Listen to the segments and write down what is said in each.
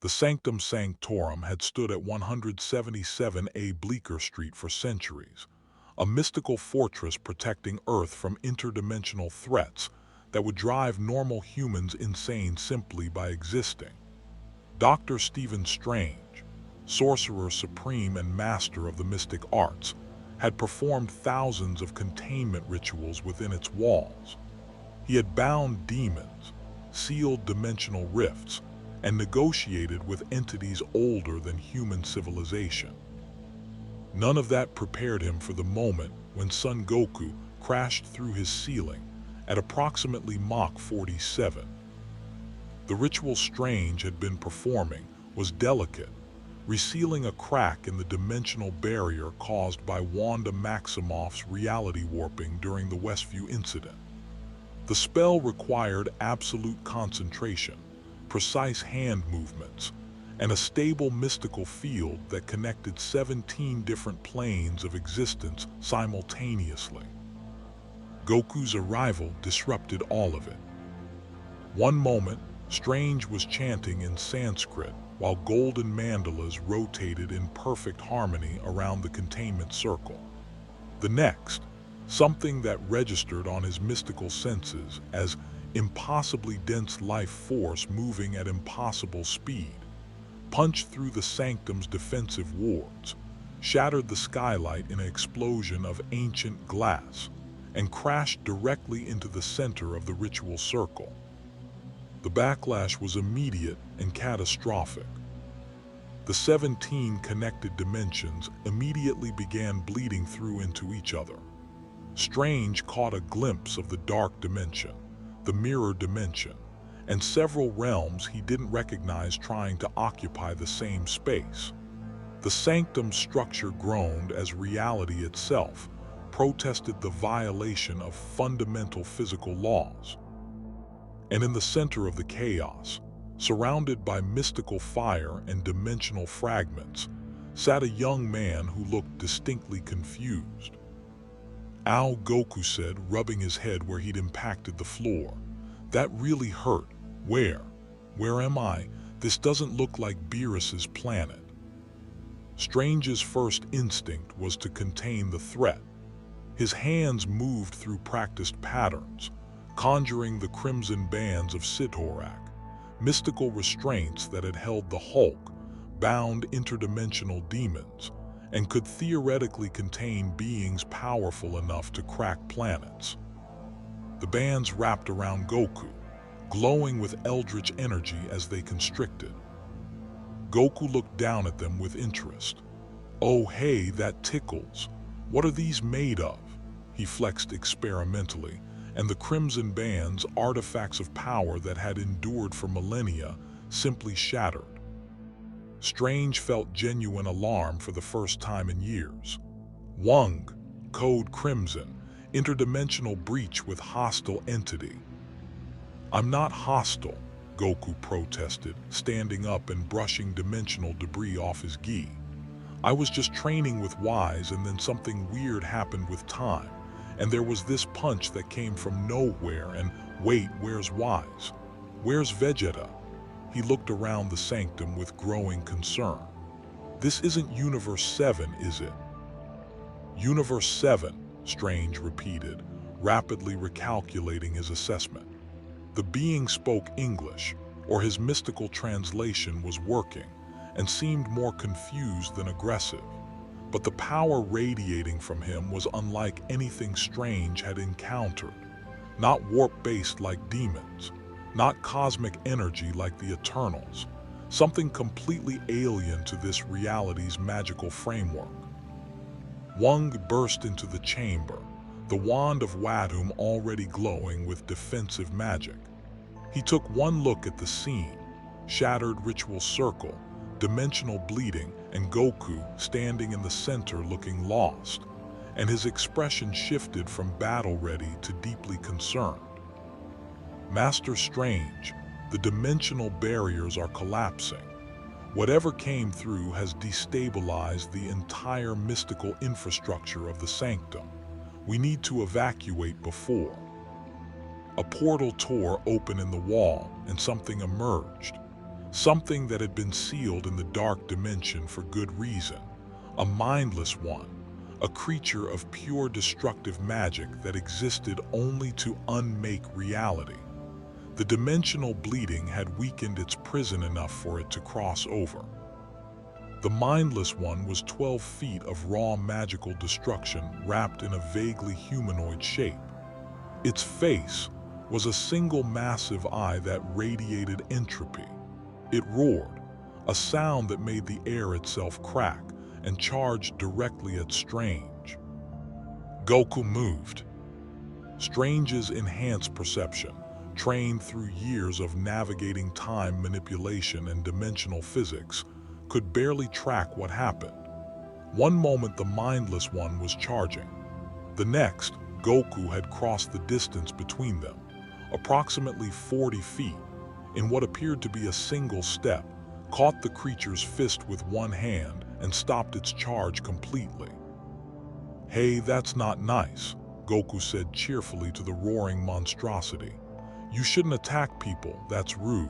The Sanctum Sanctorum had stood at 177A Bleecker Street for centuries, a mystical fortress protecting Earth from interdimensional threats that would drive normal humans insane simply by existing. Dr. Stephen Strange, sorcerer supreme and master of the mystic arts, had performed thousands of containment rituals within its walls. He had bound demons, sealed dimensional rifts, and negotiated with entities older than human civilization. None of that prepared him for the moment when Son Goku crashed through his ceiling at approximately Mach 47. The ritual Strange had been performing was delicate, resealing a crack in the dimensional barrier caused by Wanda Maximoff's reality warping during the Westview incident. The spell required absolute concentration, precise hand movements, and a stable mystical field that connected 17 different planes of existence simultaneously. Goku's arrival disrupted all of it. One moment, Strange was chanting in Sanskrit while golden mandalas rotated in perfect harmony around the containment circle. The next, something that registered on his mystical senses as impossibly dense life force moving at impossible speed, punched through the Sanctum's defensive wards, shattered the skylight in an explosion of ancient glass, and crashed directly into the center of the ritual circle. The backlash was immediate and catastrophic. The 17 connected dimensions immediately began bleeding through into each other. Strange caught a glimpse of the dark dimension, the mirror dimension, and several realms he didn't recognize trying to occupy the same space. The Sanctum's structure groaned as reality itself protested the violation of fundamental physical laws. And in the center of the chaos, surrounded by mystical fire and dimensional fragments, sat a young man who looked distinctly confused. "Ow," Goku said, rubbing his head where he'd impacted the floor. "That really hurt. Where am I? This doesn't look like Beerus's planet." Strange's first instinct was to contain the threat. His hands moved through practiced patterns, conjuring the crimson bands of Sitorak, mystical restraints that had held the Hulk, bound interdimensional demons, and could theoretically contain beings powerful enough to crack planets. The bands wrapped around Goku, glowing with eldritch energy as they constricted. Goku looked down at them with interest. "Oh hey, that tickles. What are these made of?" He flexed experimentally, and the crimson bands, artifacts of power that had endured for millennia, simply shattered. Strange felt genuine alarm for the first time in years. "Wung, code Crimson, interdimensional breach with hostile entity." "I'm not hostile," Goku protested, standing up and brushing dimensional debris off his gi. "I was just training with Wise, and then something weird happened with Time. And there was this punch that came from nowhere, and wait, where's Wise? Where's Vegeta?" He looked around the Sanctum with growing concern. "This isn't Universe 7, is it?" "Universe 7, Strange repeated, rapidly recalculating his assessment. The being spoke English, or his mystical translation was working, and seemed more confused than aggressive. But the power radiating from him was unlike anything Strange had encountered. Not warp-based like demons, not cosmic energy like the Eternals, something completely alien to this reality's magical framework. Wung burst into the chamber, the wand of Wadum already glowing with defensive magic. He took one look at the scene, shattered ritual circle, dimensional bleeding, and Goku standing in the center looking lost, and his expression shifted from battle-ready to deeply concerned. "Master Strange, the dimensional barriers are collapsing. Whatever came through has destabilized the entire mystical infrastructure of the Sanctum. We need to evacuate before." A portal tore open in the wall, and something emerged. something that had been sealed in the dark dimension for good reason, a mindless one, a creature of pure destructive magic that existed only to unmake reality. The dimensional bleeding had weakened its prison enough for it to cross over. The mindless one was 12 feet of raw magical destruction wrapped in a vaguely humanoid shape. Its face was a single massive eye that radiated entropy. It roared, a sound that made the air itself crack, and charged directly at Strange. Goku moved. Strange's enhanced perception, trained through years of navigating time manipulation and dimensional physics, could barely track what happened. One moment the mindless one was charging. The next, Goku had crossed the distance between them, approximately 40 feet, in what appeared to be a single step, caught the creature's fist with one hand and stopped its charge completely. "Hey, that's not nice," Goku said cheerfully to the roaring monstrosity. "You shouldn't attack people, that's rude."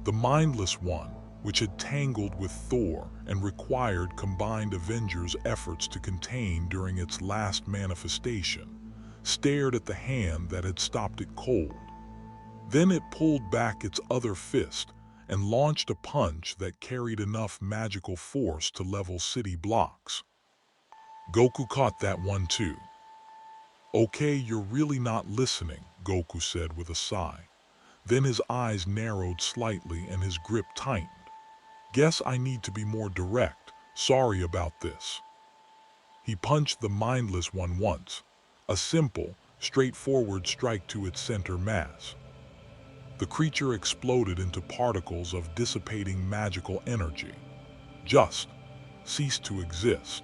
The mindless one, which had tangled with Thor and required combined Avengers' efforts to contain during its last manifestation, stared at the hand that had stopped it cold. Then it pulled back its other fist and launched a punch that carried enough magical force to level city blocks. Goku caught that one too. "Okay, you're really not listening," Goku said with a sigh. Then his eyes narrowed slightly and his grip tightened. "Guess I need to be more direct. Sorry about this." He punched the mindless one once, a simple, straightforward strike to its center mass. The creature exploded into particles of dissipating magical energy. Just ceased to exist.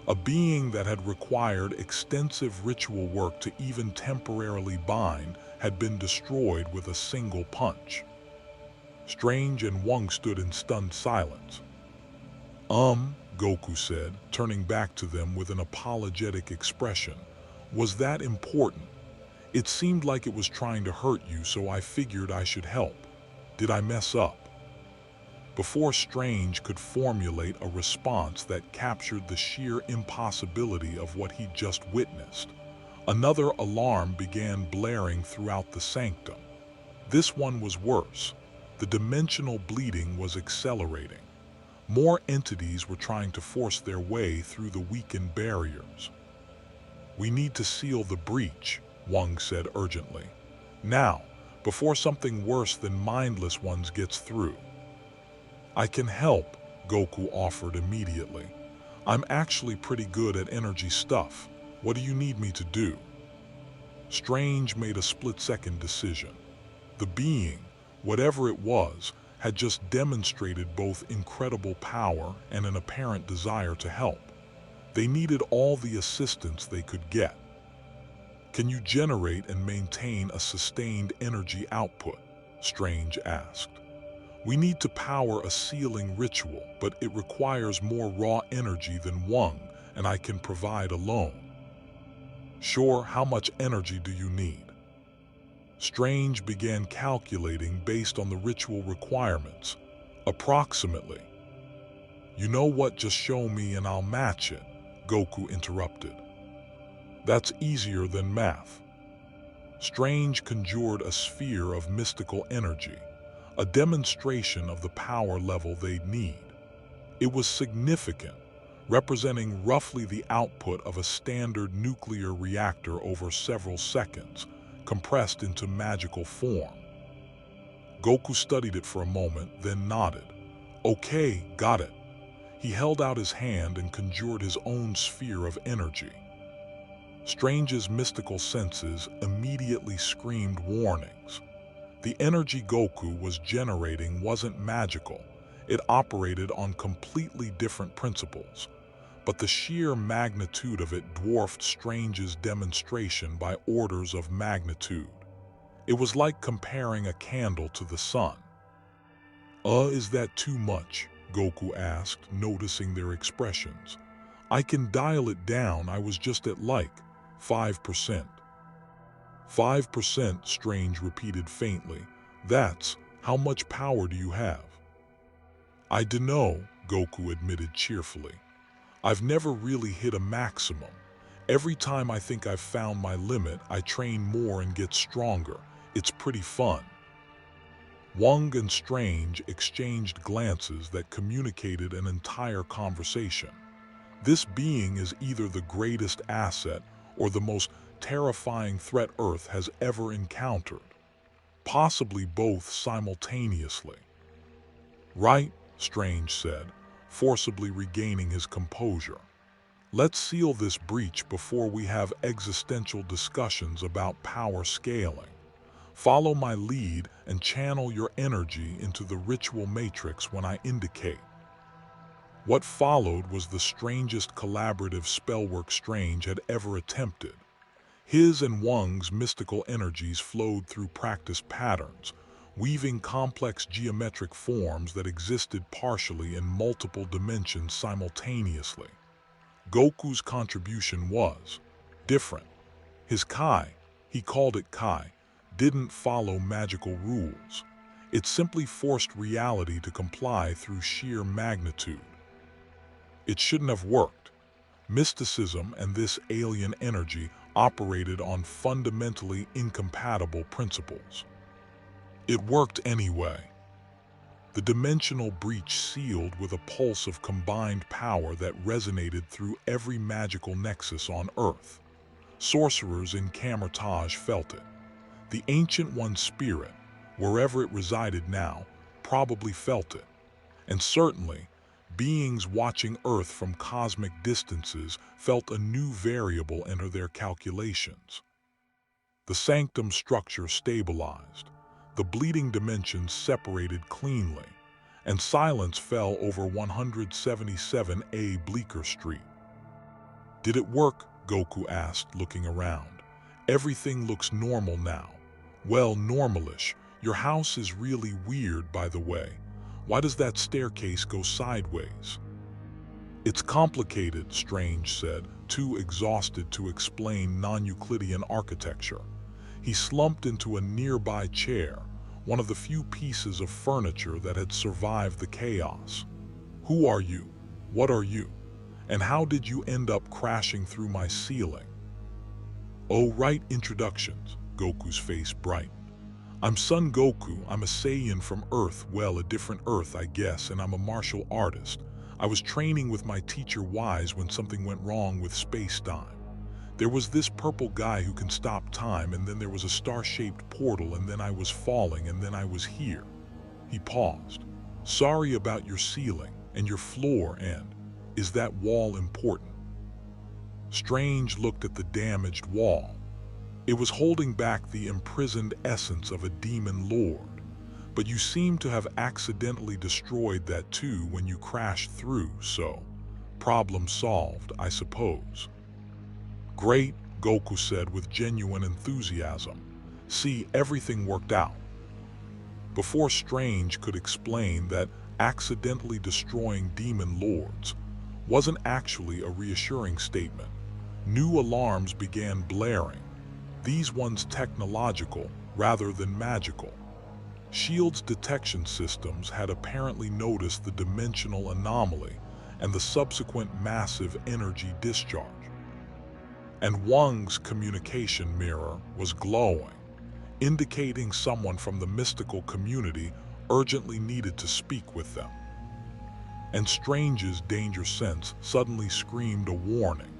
A being that had required extensive ritual work to even temporarily bind had been destroyed with a single punch. Strange and Wong stood in stunned silence. Goku said, turning back to them with an apologetic expression. "Was that important? It seemed like it was trying to hurt you, so I figured I should help. Did I mess up?" Before Strange could formulate a response that captured the sheer impossibility of what he'd just witnessed, another alarm began blaring throughout the Sanctum. This one was worse. The dimensional bleeding was accelerating. More entities were trying to force their way through the weakened barriers. "We need to seal the breach," Wong said urgently. "Now, before something worse than mindless ones gets through." "I can help," Goku offered immediately. "I'm actually pretty good at energy stuff. What do you need me to do?" Strange made a split-second decision. The being, whatever it was, had just demonstrated both incredible power and an apparent desire to help. They needed all the assistance they could get. "Can you generate and maintain a sustained energy output?" Strange asked. "We need to power a sealing ritual, but it requires more raw energy than Wong, and I can provide alone." "Sure, how much energy do you need?" Strange began calculating based on the ritual requirements. "Approximately." "You know what, just show me and I'll match it," Goku interrupted. "That's easier than math." Strange conjured a sphere of mystical energy, a demonstration of the power level they'd need. It was significant, representing roughly the output of a standard nuclear reactor over several seconds, compressed into magical form. Goku studied it for a moment, then nodded. "Okay, got it." He held out his hand and conjured his own sphere of energy. Strange's mystical senses immediately screamed warnings. The energy Goku was generating wasn't magical. It operated on completely different principles. But the sheer magnitude of it dwarfed Strange's demonstration by orders of magnitude. It was like comparing a candle to the sun. Is that too much?" Goku asked, noticing their expressions. "I can dial it down, I was just at like 5%. 5%, Strange repeated faintly. "That's How much power do you have? I dunno, Goku admitted cheerfully. I've never really hit a maximum. Every time I think I've found my limit, I train more and get stronger. It's pretty fun. Wang and Strange exchanged glances that communicated an entire conversation. This being is either the greatest asset or the most terrifying threat Earth has ever encountered. Possibly both simultaneously. Right, Strange said, forcibly regaining his composure. Let's seal this breach before we have existential discussions about power scaling. Follow my lead and channel your energy into the ritual matrix when I indicate. What followed was the strangest collaborative spellwork Strange had ever attempted. His and Wang's mystical energies flowed through practiced patterns, weaving complex geometric forms that existed partially in multiple dimensions simultaneously. Goku's contribution was different. His Kai, he called it Kai, didn't follow magical rules. It simply forced reality to comply through sheer magnitude. It shouldn't have worked. Mysticism and this alien energy operated on fundamentally incompatible principles. It worked anyway. The dimensional breach sealed with a pulse of combined power that resonated through every magical nexus on Earth. Sorcerers in Kamar-Taj felt it. The Ancient One's spirit, wherever it resided now, probably felt it. And certainly, beings watching Earth from cosmic distances felt a new variable enter their calculations. The Sanctum structure stabilized. The bleeding dimensions separated cleanly, and silence fell over 177A Bleecker Street. Did it work? Goku asked, looking around. Everything looks normal now. Well, normalish. Your house is really weird, by the way. Why does that staircase go sideways? It's complicated, Strange said, too exhausted to explain non-Euclidean architecture. He slumped into a nearby chair, one of the few pieces of furniture that had survived the chaos. Who are you? What are you? And how did you end up crashing through my ceiling? Oh, right, introductions. Goku's face brightened. I'm Son Goku. I'm a Saiyan from Earth, well, a different Earth, I guess, and I'm a martial artist. I was training with my teacher Wise when something went wrong with space-time. There was this purple guy who can stop time, and then there was a star-shaped portal, and then I was falling, and then I was here. He paused. Sorry about your ceiling and your floor, and is that wall important? Strange looked at the damaged wall. It was holding back the imprisoned essence of a demon lord, but you seem to have accidentally destroyed that too when you crashed through, so problem solved, I suppose. Great, Goku said with genuine enthusiasm. See, everything worked out. Before Strange could explain that accidentally destroying demon lords wasn't actually a reassuring statement, new alarms began blaring. These ones technological rather than magical. S.H.I.E.L.D.'s detection systems had apparently noticed the dimensional anomaly and the subsequent massive energy discharge. And Wang's communication mirror was glowing, indicating someone from the mystical community urgently needed to speak with them. And Strange's danger sense suddenly screamed a warning.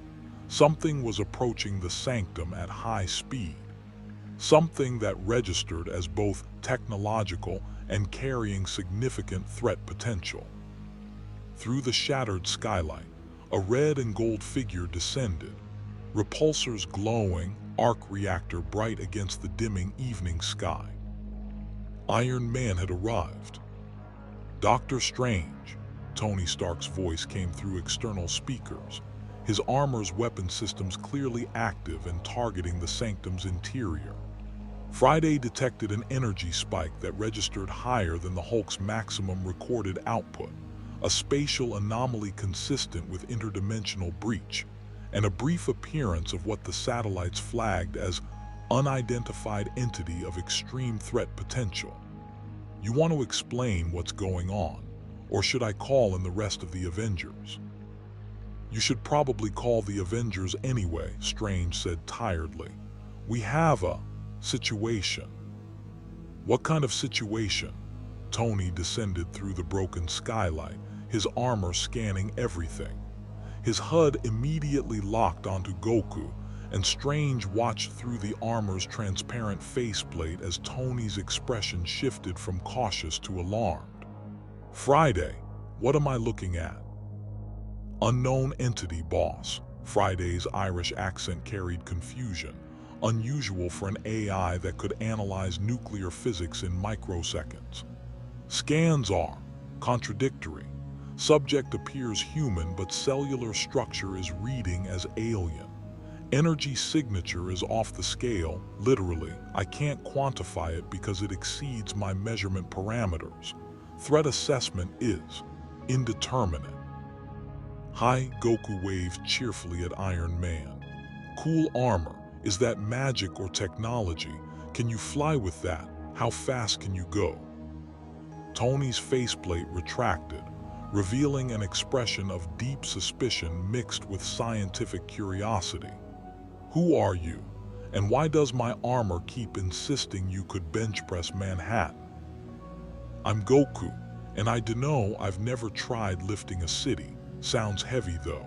Something was approaching the Sanctum at high speed. Something that registered as both technological and carrying significant threat potential. Through the shattered skylight, a red and gold figure descended, repulsors glowing, arc reactor bright against the dimming evening sky. Iron Man had arrived. Dr. Strange, Tony Stark's voice came through external speakers, his armor's weapon systems clearly active and targeting the Sanctum's interior. Friday detected an energy spike that registered higher than the Hulk's maximum recorded output, a spatial anomaly consistent with interdimensional breach, and a brief appearance of what the satellites flagged as unidentified entity of extreme threat potential. You want to explain what's going on, or should I call in the rest of the Avengers? You should probably call the Avengers anyway, Strange said tiredly. We have a situation. What kind of situation? Tony descended through the broken skylight, his armor scanning everything. His HUD immediately locked onto Goku, and Strange watched through the armor's transparent faceplate as Tony's expression shifted from cautious to alarmed. Friday, what am I looking at? Unknown entity, boss. Friday's Irish accent carried confusion, unusual for an AI that could analyze nuclear physics in microseconds. Scans are contradictory. Subject appears human, but cellular structure is reading as alien. Energy signature is off the scale, literally. I can't quantify it because it exceeds my measurement parameters. Threat assessment is indeterminate. Hi, Goku waved cheerfully at Iron Man. Cool armor. Is that magic or technology? Can you fly with that? How fast can you go? Tony's faceplate retracted, revealing an expression of deep suspicion mixed with scientific curiosity. Who are you? And why does my armor keep insisting you could bench press Manhattan? I'm Goku, and I dunno, I've never tried lifting a city. Sounds heavy though.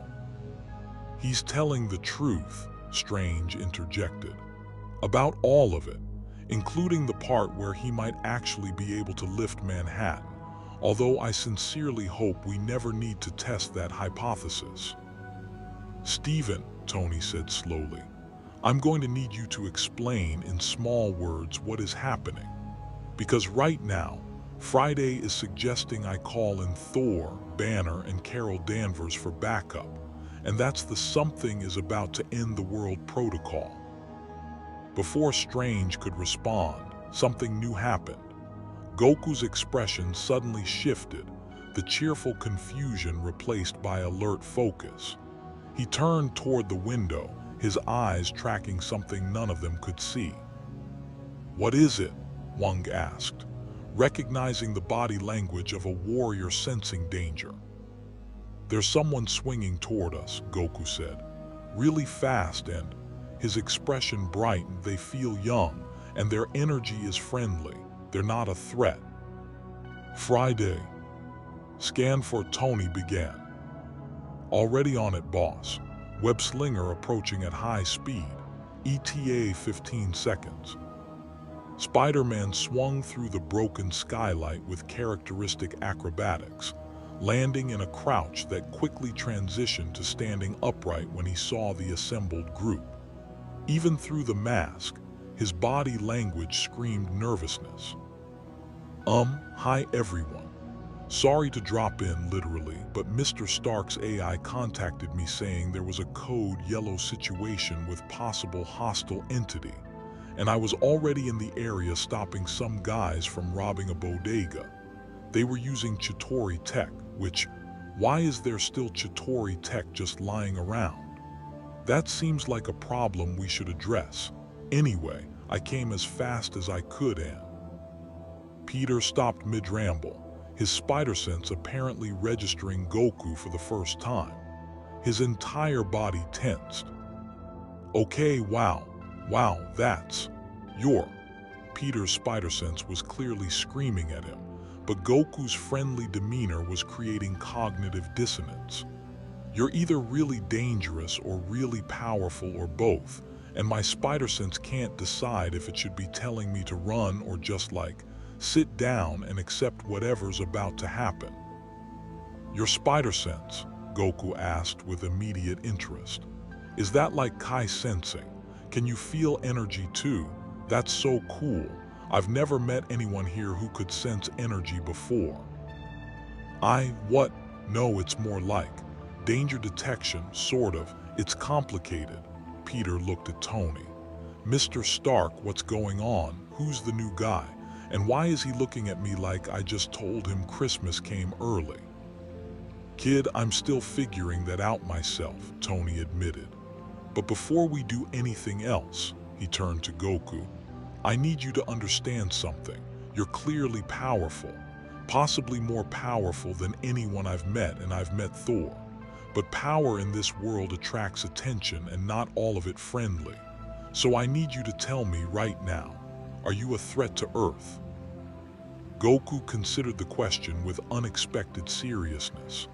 He's telling the truth, Strange interjected. About all of it, including the part where he might actually be able to lift Manhattan, although I sincerely hope we never need to test that hypothesis. Stephen, Tony said slowly, I'm going to need you to explain in small words what is happening. Because right now, Friday is suggesting I call in Thor, Banner, and Carol Danvers for backup, and that's the something is about to end the world protocol. Before Strange could respond, something new happened. Goku's expression suddenly shifted, the cheerful confusion replaced by alert focus. He turned toward the window, his eyes tracking something none of them could see. What is it? Wang asked, recognizing the body language of a warrior sensing danger. There's someone swinging toward us, Goku said, really fast, and his expression brightened. They feel young, and their energy is friendly. They're not a threat. Friday. Scan for Tony began. Already on it, boss. Web slinger approaching at high speed. ETA 15 seconds. Spider-Man swung through the broken skylight with characteristic acrobatics, landing in a crouch that quickly transitioned to standing upright when he saw the assembled group. Even through the mask, his body language screamed nervousness. Hi everyone. Sorry to drop in literally, but Mr. Stark's AI contacted me saying there was a code yellow situation with possible hostile entity, and I was already in the area stopping some guys from robbing a bodega. They were using Chitauri tech, which, why is there still Chitauri tech just lying around? That seems like a problem we should address. Anyway, I came as fast as I could and... Peter stopped mid-ramble, his spider sense apparently registering Goku for the first time. His entire body tensed. Okay, wow, that's... Peter's spider sense was clearly screaming at him, but Goku's friendly demeanor was creating cognitive dissonance. You're either really dangerous or really powerful or both, and my spider sense can't decide if it should be telling me to run or just like, sit down and accept whatever's about to happen. Your spider sense? Goku asked with immediate interest. Is that like Kai sensing? Can you feel energy too? That's so cool. I've never met anyone here who could sense energy before. What? No, it's more like danger detection, sort of. It's complicated. Peter looked at Tony. Mr. Stark, what's going on? Who's the new guy? And why is he looking at me like I just told him Christmas came early? Kid, I'm still figuring that out myself, Tony admitted. But before we do anything else, he turned to Goku, I need you to understand something. You're clearly powerful, possibly more powerful than anyone I've met, and I've met Thor. But power in this world attracts attention and not all of it friendly. So I need you to tell me right now, are you a threat to Earth? Goku considered the question with unexpected seriousness.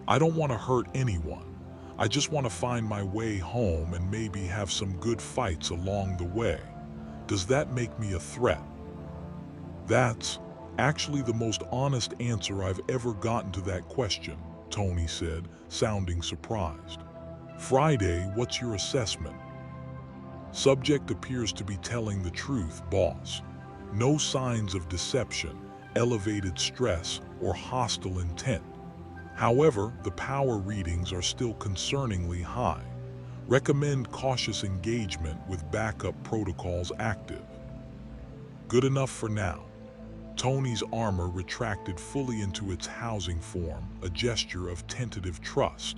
I don't want to hurt anyone. I just want to find my way home and maybe have some good fights along the way. Does that make me a threat? That's actually the most honest answer I've ever gotten to that question, Tony said, sounding surprised. Friday, what's your assessment? Subject appears to be telling the truth, boss. No signs of deception, elevated stress, or hostile intent. However, the power readings are still concerningly high. Recommend cautious engagement with backup protocols active. Good enough for now. Tony's armor retracted fully into its housing form, a gesture of tentative trust.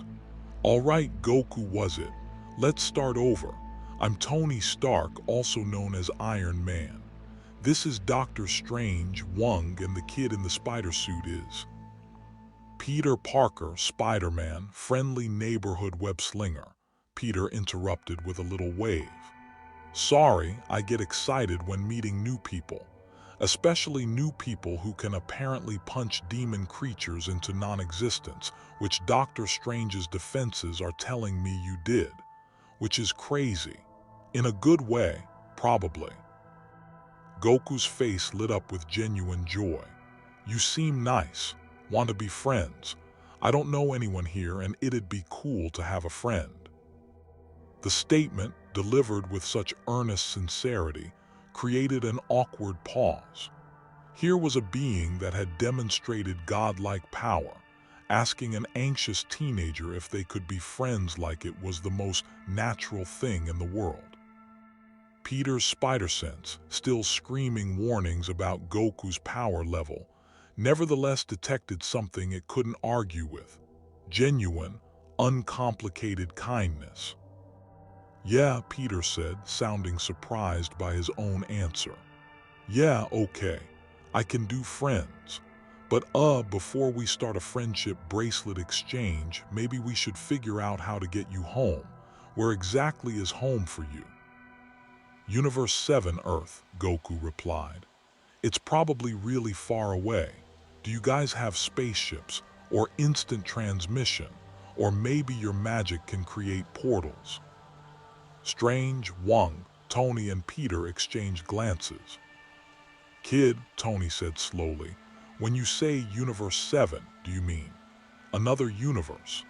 All right, Goku was it. Let's start over. I'm Tony Stark, also known as Iron Man. This is Doctor Strange, Wong, and the kid in the spider suit is Peter Parker, Spider-Man, friendly neighborhood web-slinger. Peter interrupted with a little wave. Sorry, I get excited when meeting new people. Especially new people who can apparently punch demon creatures into non-existence, which Doctor Strange's defenses are telling me you did. Which is crazy. In a good way, probably. Goku's face lit up with genuine joy. You seem nice. Want to be friends. I don't know anyone here and it'd be cool to have a friend. The statement, delivered with such earnest sincerity, created an awkward pause. Here was a being that had demonstrated godlike power, asking an anxious teenager if they could be friends like it was the most natural thing in the world. Peter's spider sense, still screaming warnings about Goku's power level, nevertheless detected something it couldn't argue with: genuine, uncomplicated kindness. Yeah, Peter said, sounding surprised by his own answer. Yeah, okay, I can do friends. But before we start a friendship bracelet exchange, maybe we should figure out how to get you home. Where exactly is home for you? Universe 7 Earth, Goku replied. It's probably really far away. Do you guys have spaceships, or instant transmission, or maybe your magic can create portals? Strange, Wong, Tony, and Peter exchanged glances. Kid, Tony said slowly, when you say Universe 7, do you mean another universe?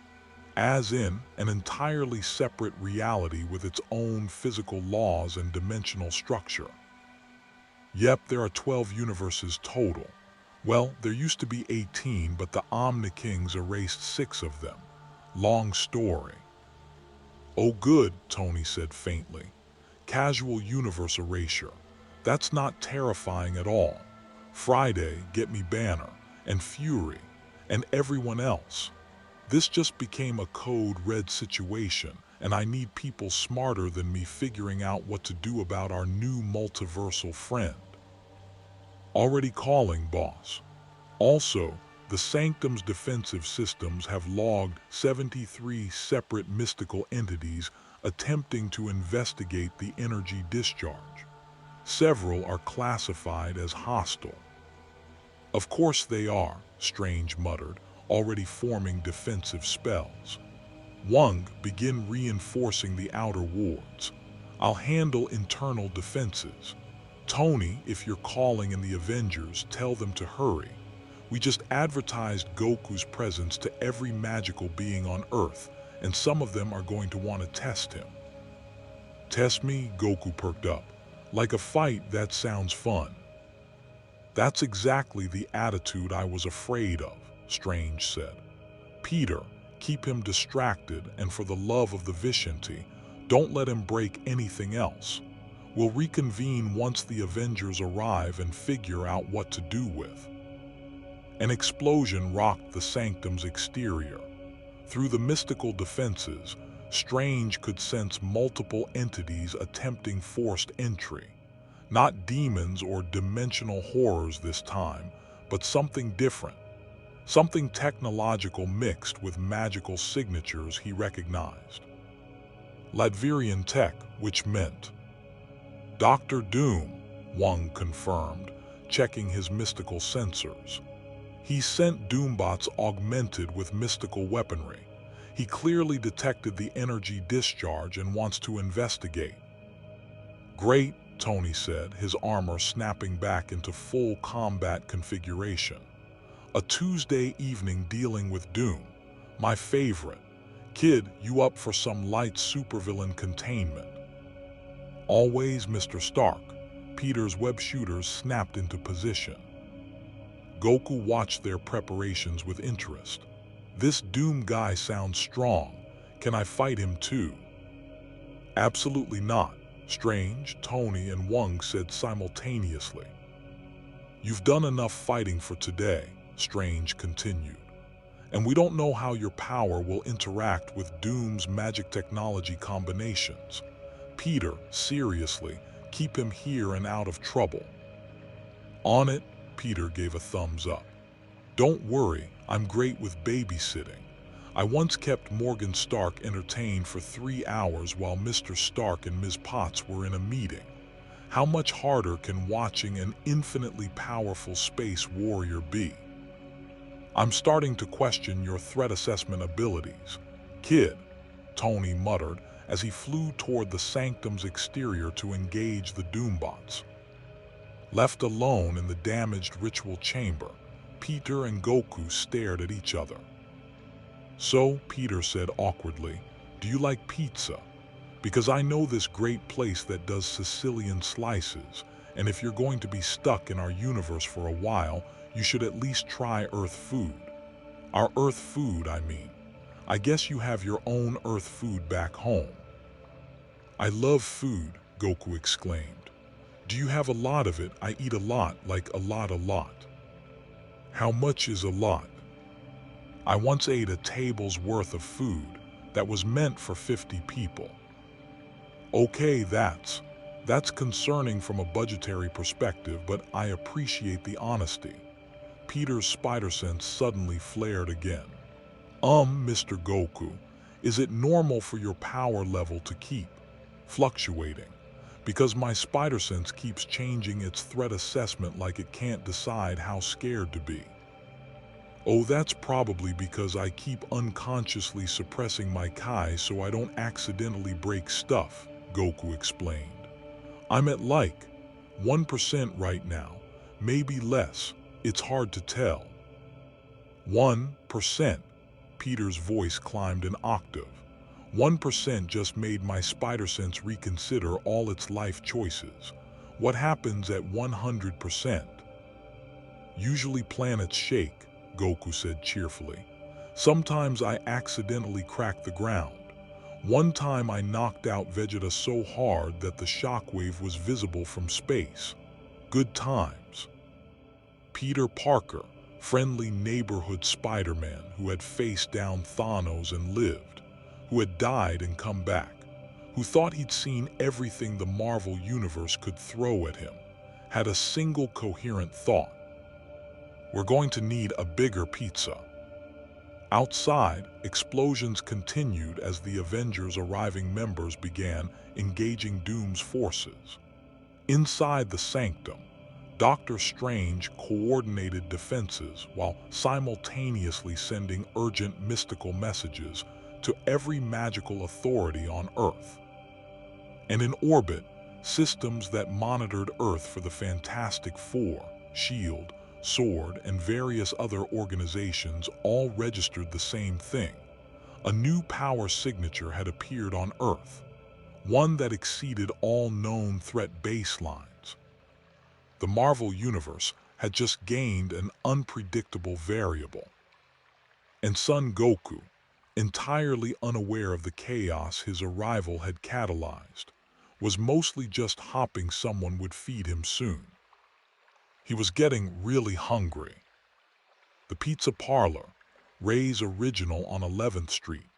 As in, an entirely separate reality with its own physical laws and dimensional structure? Yep, there are 12 universes total. Well, there used to be 18, but the Omni-Kings erased 6 of them. Long story. Oh good, Tony said faintly. Casual universe erasure. That's not terrifying at all. Friday, get me Banner, and Fury, and everyone else. This just became a code red situation, and I need people smarter than me figuring out what to do about our new multiversal friend. Already calling, boss. Also, the Sanctum's defensive systems have logged 73 separate mystical entities attempting to investigate the energy discharge. Several are classified as hostile. Of course they are, Strange muttered, already forming defensive spells. Wong, begin reinforcing the outer wards. I'll handle internal defenses. Tony, if you're calling in the Avengers, tell them to hurry. We just advertised Goku's presence to every magical being on Earth, and some of them are going to want to test him. Test me? Goku perked up. Like a fight, that sounds fun. That's exactly the attitude I was afraid of, Strange said. Peter, keep him distracted, and for the love of the Vishanti, don't let him break anything else. We'll reconvene once the Avengers arrive and figure out what to do with. An explosion rocked the Sanctum's exterior. Through the mystical defenses, Strange could sense multiple entities attempting forced entry. Not demons or dimensional horrors this time, but something different. Something technological mixed with magical signatures he recognized. Latvian tech, which meant Dr. Doom, Wong confirmed, checking his mystical sensors. He sent Doombots augmented with mystical weaponry. He clearly detected the energy discharge and wants to investigate. Great, Tony said, his armor snapping back into full combat configuration. A Tuesday evening dealing with Doom. My favorite. Kid, you up for some light supervillain containment? Always, Mr. Stark. Peter's web shooters snapped into position. Goku watched their preparations with interest. This Doom guy sounds strong. Can I fight him too? Absolutely not, Strange, Tony, and Wong said simultaneously. You've done enough fighting for today, Strange continued. And we don't know how your power will interact with Doom's magic technology combinations. Peter, seriously, keep him here and out of trouble. On it, Peter gave a thumbs up. Don't worry, I'm great with babysitting. I once kept Morgan Stark entertained for 3 hours while Mr. Stark and Ms. Potts were in a meeting. How much harder can watching an infinitely powerful space warrior be? I'm starting to question your threat assessment abilities. Kid, Tony muttered as he flew toward the Sanctum's exterior to engage the Doombots. Left alone in the damaged ritual chamber, Peter and Goku stared at each other. So, Peter said awkwardly, do you like pizza? Because I know this great place that does Sicilian slices, and if you're going to be stuck in our universe for a while, you should at least try Earth food. Our Earth food, I mean. I guess you have your own Earth food back home. I love food, Goku exclaimed. Do you have a lot of it? I eat a lot, like a lot. How much is a lot? I once ate a table's worth of food that was meant for 50 people. Okay, that's concerning from a budgetary perspective, but I appreciate the honesty. Peter's spider sense suddenly flared again. Mr. Goku, is it normal for your power level to keep fluctuating? Because my spider sense keeps changing its threat assessment like it can't decide how scared to be. Oh, that's probably because I keep unconsciously suppressing my Kai so I don't accidentally break stuff, Goku explained. I'm at like 1% right now, maybe less, it's hard to tell. 1%, Peter's voice climbed an octave. 1% just made my spider sense reconsider all its life choices. What happens at 100%? Usually planets shake, Goku said cheerfully. Sometimes I accidentally crack the ground. One time I knocked out Vegeta so hard that the shockwave was visible from space. Good times. Peter Parker, friendly neighborhood Spider-Man who had faced down Thanos and lived, who had died and come back, who thought he'd seen everything the Marvel Universe could throw at him, had a single coherent thought. We're going to need a bigger pizza. Outside, explosions continued as the Avengers' arriving members began engaging Doom's forces. Inside the Sanctum, Doctor Strange coordinated defenses while simultaneously sending urgent mystical messages to every magical authority on Earth. And in orbit, systems that monitored Earth for the Fantastic Four, S.H.I.E.L.D., SWORD, and various other organizations all registered the same thing. A new power signature had appeared on Earth, one that exceeded all known threat baselines. The Marvel Universe had just gained an unpredictable variable. And Son Goku, entirely unaware of the chaos his arrival had catalyzed, was mostly just hoping someone would feed him soon. He was getting really hungry. The pizza parlor, Ray's Original on 11th Street,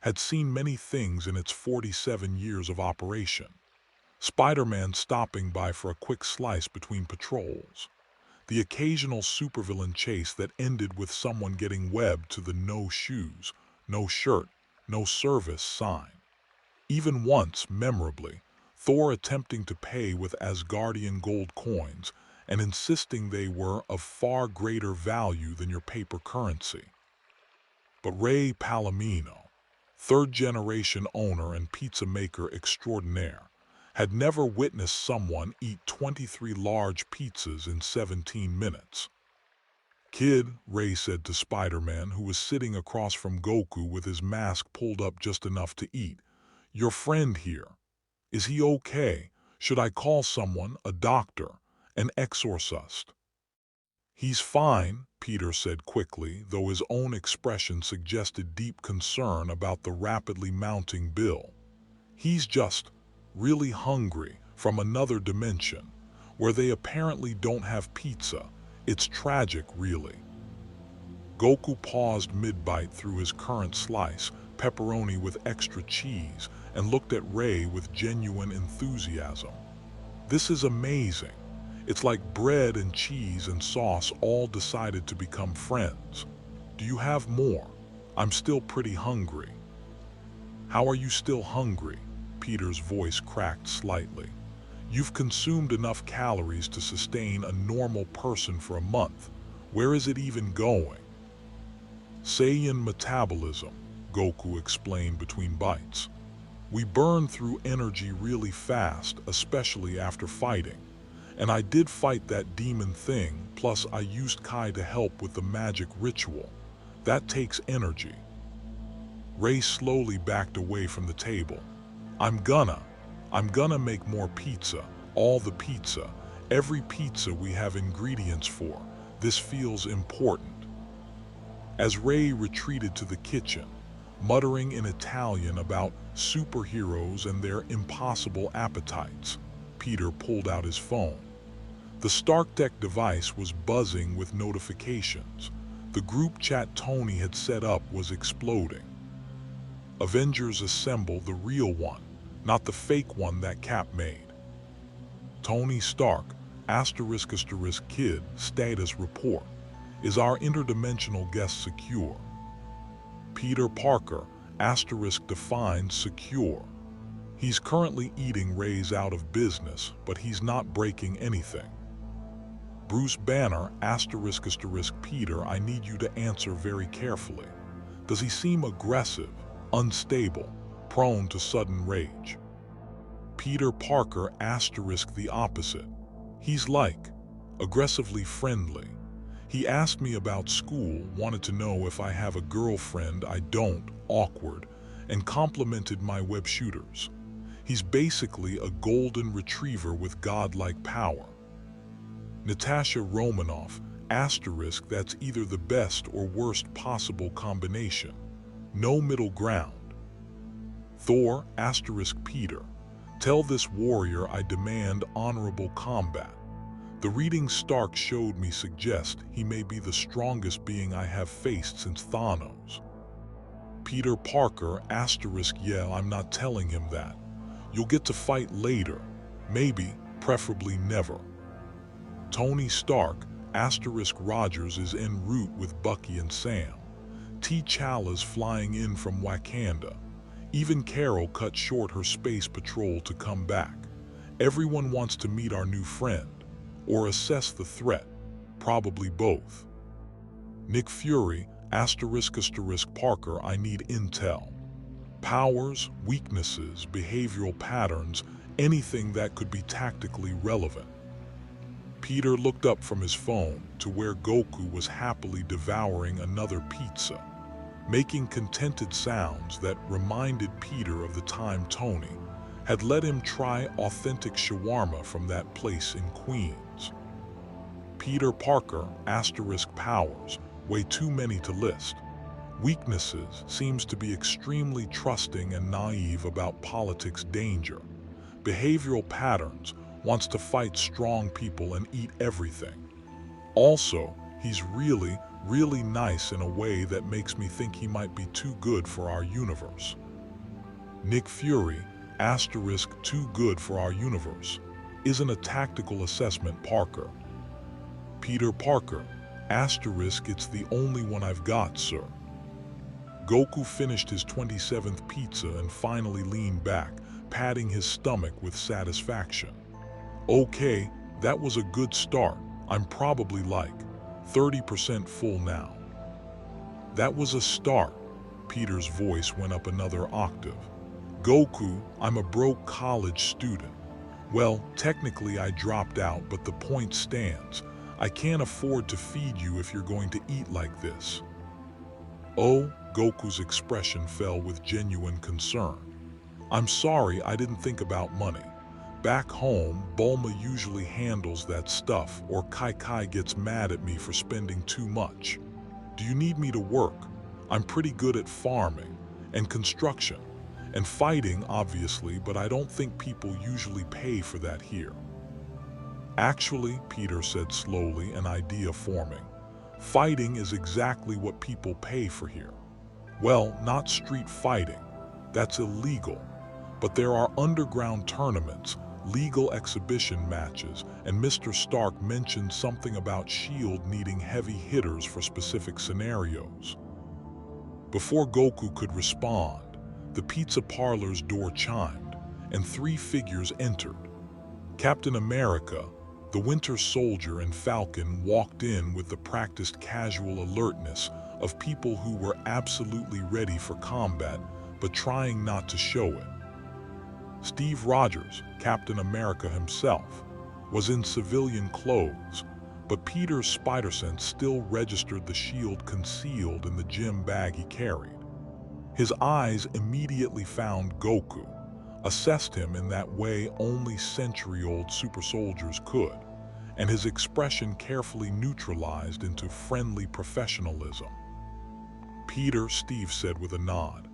had seen many things in its 47 years of operation. Spider-Man stopping by for a quick slice between patrols. The occasional supervillain chase that ended with someone getting webbed to the no shoes, no shirt, no service sign. Even once, memorably, Thor attempting to pay with Asgardian gold coins and insisting they were of far greater value than your paper currency. But Ray Palomino, third-generation owner and pizza maker extraordinaire, had never witnessed someone eat 23 large pizzas in 17 minutes. "Kid," Ray said to Spider-Man, who was sitting across from Goku with his mask pulled up just enough to eat, "your friend here. Is he okay? Should I call someone, a doctor, an exorcist?" "He's fine," Peter said quickly, though his own expression suggested deep concern about the rapidly mounting bill. "He's just really hungry from another dimension, where they apparently don't have pizza. It's tragic, really." Goku paused mid-bite through his current slice, pepperoni with extra cheese, and looked at Ray with genuine enthusiasm. "This is amazing. It's like bread and cheese and sauce all decided to become friends. Do you have more? I'm still pretty hungry." "How are you still hungry?" Peter's voice cracked slightly. "You've consumed enough calories to sustain a normal person for a month. Where is it even going?" "Saiyan metabolism," Goku explained between bites. "We burn through energy really fast, especially after fighting. And I did fight that demon thing, plus I used Kai to help with the magic ritual. That takes energy." Ray slowly backed away from the table. I'm gonna make more pizza, all the pizza, every pizza we have ingredients for. This feels important." As Ray retreated to the kitchen, muttering in Italian about superheroes and their impossible appetites, Peter pulled out his phone. The Stark Deck device was buzzing with notifications. The group chat Tony had set up was exploding. "Avengers assemble, the real one, not the fake one that Cap made. Tony Stark, *** kid, status report. Is our interdimensional guest secure? Peter Parker, ** defined secure. He's currently eating Ray's out of business, but he's not breaking anything. Bruce Banner, ** Peter, I need you to answer very carefully. Does he seem aggressive, unstable, prone to sudden rage? Peter Parker, * the opposite. He's like, aggressively friendly. He asked me about school, wanted to know if I have a girlfriend, I don't, awkward, and complimented my web shooters. He's basically a golden retriever with godlike power. Natasha Romanoff, ** that's either the best or worst possible combination. No middle ground. Thor, * Peter. Tell this warrior I demand honorable combat. The reading Stark showed me suggest he may be the strongest being I have faced since Thanos. Peter Parker, * yeah, I'm not telling him that. You'll get to fight later. Maybe, preferably never. Tony Stark, * Rogers is en route with Bucky and Sam. T'Challa's flying in from Wakanda. Even Carol cut short her space patrol to come back. Everyone wants to meet our new friend, or assess the threat, probably both. Nick Fury, ** Parker, I need intel. Powers, weaknesses, behavioral patterns, anything that could be tactically relevant." Peter looked up from his phone to where Goku was happily devouring another pizza, making contented sounds that reminded Peter of the time Tony had let him try authentic shawarma from that place in Queens. Peter Parker, * powers, way too many to list. Weaknesses, seems to be extremely trusting and naive about politics danger. Behavioral patterns, wants to fight strong people and eat everything. Also, he's really, really nice in a way that makes me think he might be too good for our universe. Nick Fury, asterisk too good for our universe, isn't a tactical assessment, Parker. Peter Parker, asterisk it's the only one I've got, sir. Goku finished his 27th pizza and finally leaned back, patting his stomach with satisfaction. Okay, that was a good start. I'm probably like 30% full now. That was a start. Peter's voice went up another octave. Goku, I'm a broke college student. Well, technically I dropped out, but the point stands. I can't afford to feed you if you're going to eat like this. Oh, Goku's expression fell with genuine concern. I'm sorry, I didn't think about money. Back home, Bulma usually handles that stuff, or Kai Kai gets mad at me for spending too much. Do you need me to work? I'm pretty good at farming and construction and fighting, obviously, but I don't think people usually pay for that here. Actually, Peter said slowly, an idea forming. Fighting is exactly what people pay for here. Well, not street fighting. That's illegal. But there are underground tournaments, legal exhibition matches, and Mr. Stark mentioned something about S.H.I.E.L.D. needing heavy hitters for specific scenarios. Before Goku could respond, the pizza parlor's door chimed, and 3 figures entered. Captain America, the Winter Soldier, and Falcon walked in with the practiced casual alertness of people who were absolutely ready for combat, but trying not to show it. Steve Rogers, Captain America himself, was in civilian clothes, but Peter's spider sense still registered the shield concealed in the gym bag he carried. His eyes immediately found Goku, assessed him in that way only century-old super soldiers could, and his expression carefully neutralized into friendly professionalism. Peter, Steve said with a nod.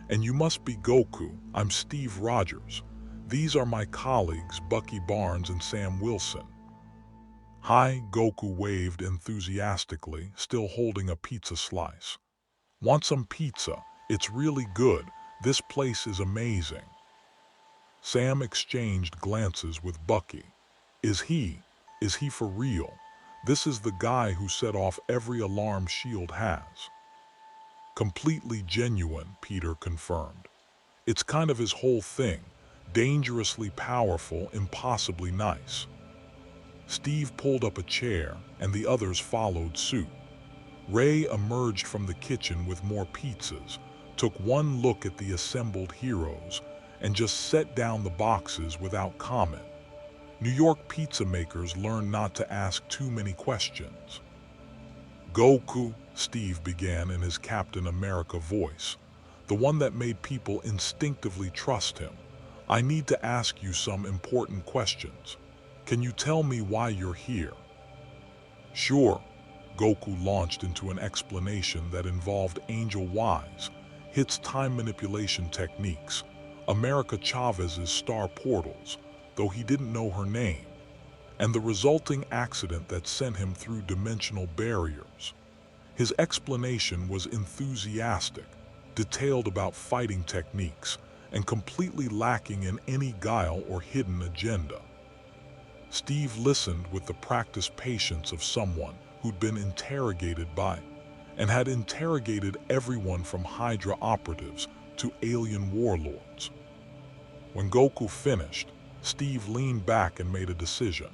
And you must be Goku. I'm Steve Rogers. These are my colleagues, Bucky Barnes and Sam Wilson. Hi, Goku waved enthusiastically, still holding a pizza slice. Want some pizza? It's really good. This place is amazing. Sam exchanged glances with Bucky. Is he for real? This is the guy who set off every alarm S.H.I.E.L.D. has. Completely genuine, Peter confirmed. It's kind of his whole thing. Dangerously powerful, impossibly nice. Steve pulled up a chair, and the others followed suit. Ray emerged from the kitchen with more pizzas, took one look at the assembled heroes, and just set down the boxes without comment. New York pizza makers learn not to ask too many questions. Goku, Steve began in his Captain America voice, the one that made people instinctively trust him. I need to ask you some important questions. Can you tell me why you're here? Sure. Goku launched into an explanation that involved Angel Wise, Hit's time manipulation techniques, America Chavez's star portals, though he didn't know her name, and the resulting accident that sent him through dimensional barriers. His explanation was enthusiastic, detailed about fighting techniques, and completely lacking in any guile or hidden agenda. Steve listened with the practiced patience of someone who'd been interrogated by, and had interrogated everyone from Hydra operatives to alien warlords. When Goku finished, Steve leaned back and made a decision.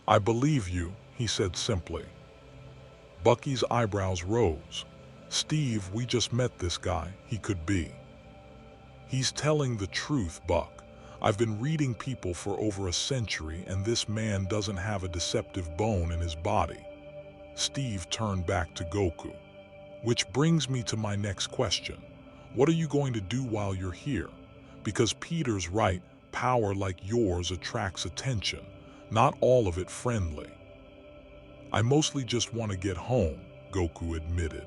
I believe you, he said simply. Bucky's eyebrows rose. Steve, we just met this guy. He could be. He's telling the truth, Buck. I've been reading people for over a century, and this man doesn't have a deceptive bone in his body. Steve turned back to Goku. Which brings me to my next question. What are you going to do while you're here? Because Peter's right, power like yours attracts attention, not all of it friendly. I mostly just want to get home, Goku admitted.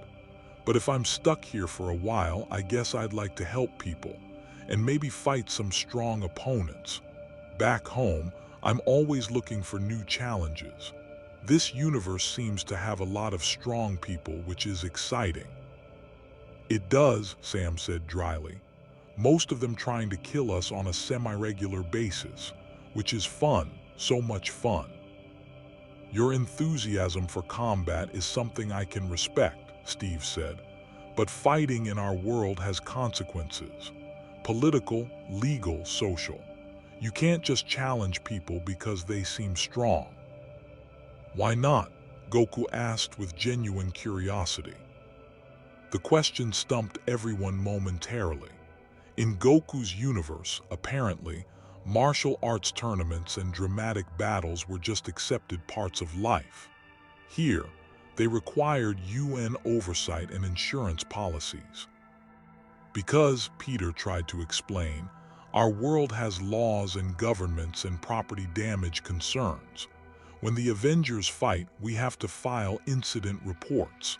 But if I'm stuck here for a while, I guess I'd like to help people, and maybe fight some strong opponents. Back home, I'm always looking for new challenges. This universe seems to have a lot of strong people, which is exciting. It does, Sam said dryly. most of them trying to kill us on a semi-regular basis, which is fun, so much fun. Your enthusiasm for combat is something I can respect, Steve said, but fighting in our world has consequences. Political, legal, social. You can't just challenge people because they seem strong. Why not? Goku asked with genuine curiosity. The question stumped everyone momentarily. In Goku's universe, apparently, martial arts tournaments and dramatic battles were just accepted parts of life. Here, they required UN oversight and insurance policies. Because, Peter tried to explain, our world has laws and governments and property damage concerns. When the Avengers fight, we have to file incident reports.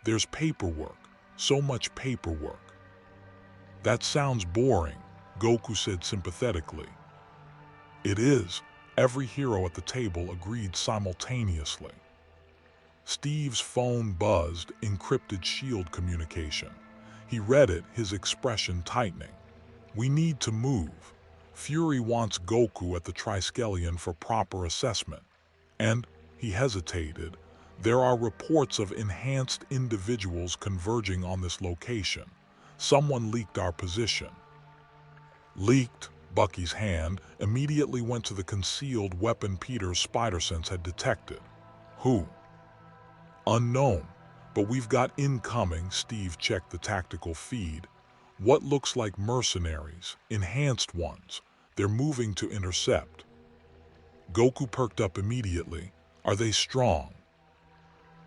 There's paperwork, so much paperwork. That sounds boring, Goku said sympathetically. It is, every hero at the table agreed simultaneously. Steve's phone buzzed, encrypted shield communication. He read it, his expression tightening. We need to move. Fury wants Goku at the Triskelion for proper assessment. And, he hesitated, there are reports of enhanced individuals converging on this location. Someone leaked our position. Leaked? Bucky's hand immediately went to the concealed weapon Peter's spider sense had detected. Who? Unknown, but we've got incoming. Steve checked the tactical feed. What looks like mercenaries, enhanced ones. They're moving to intercept. Goku perked up immediately. Are they strong?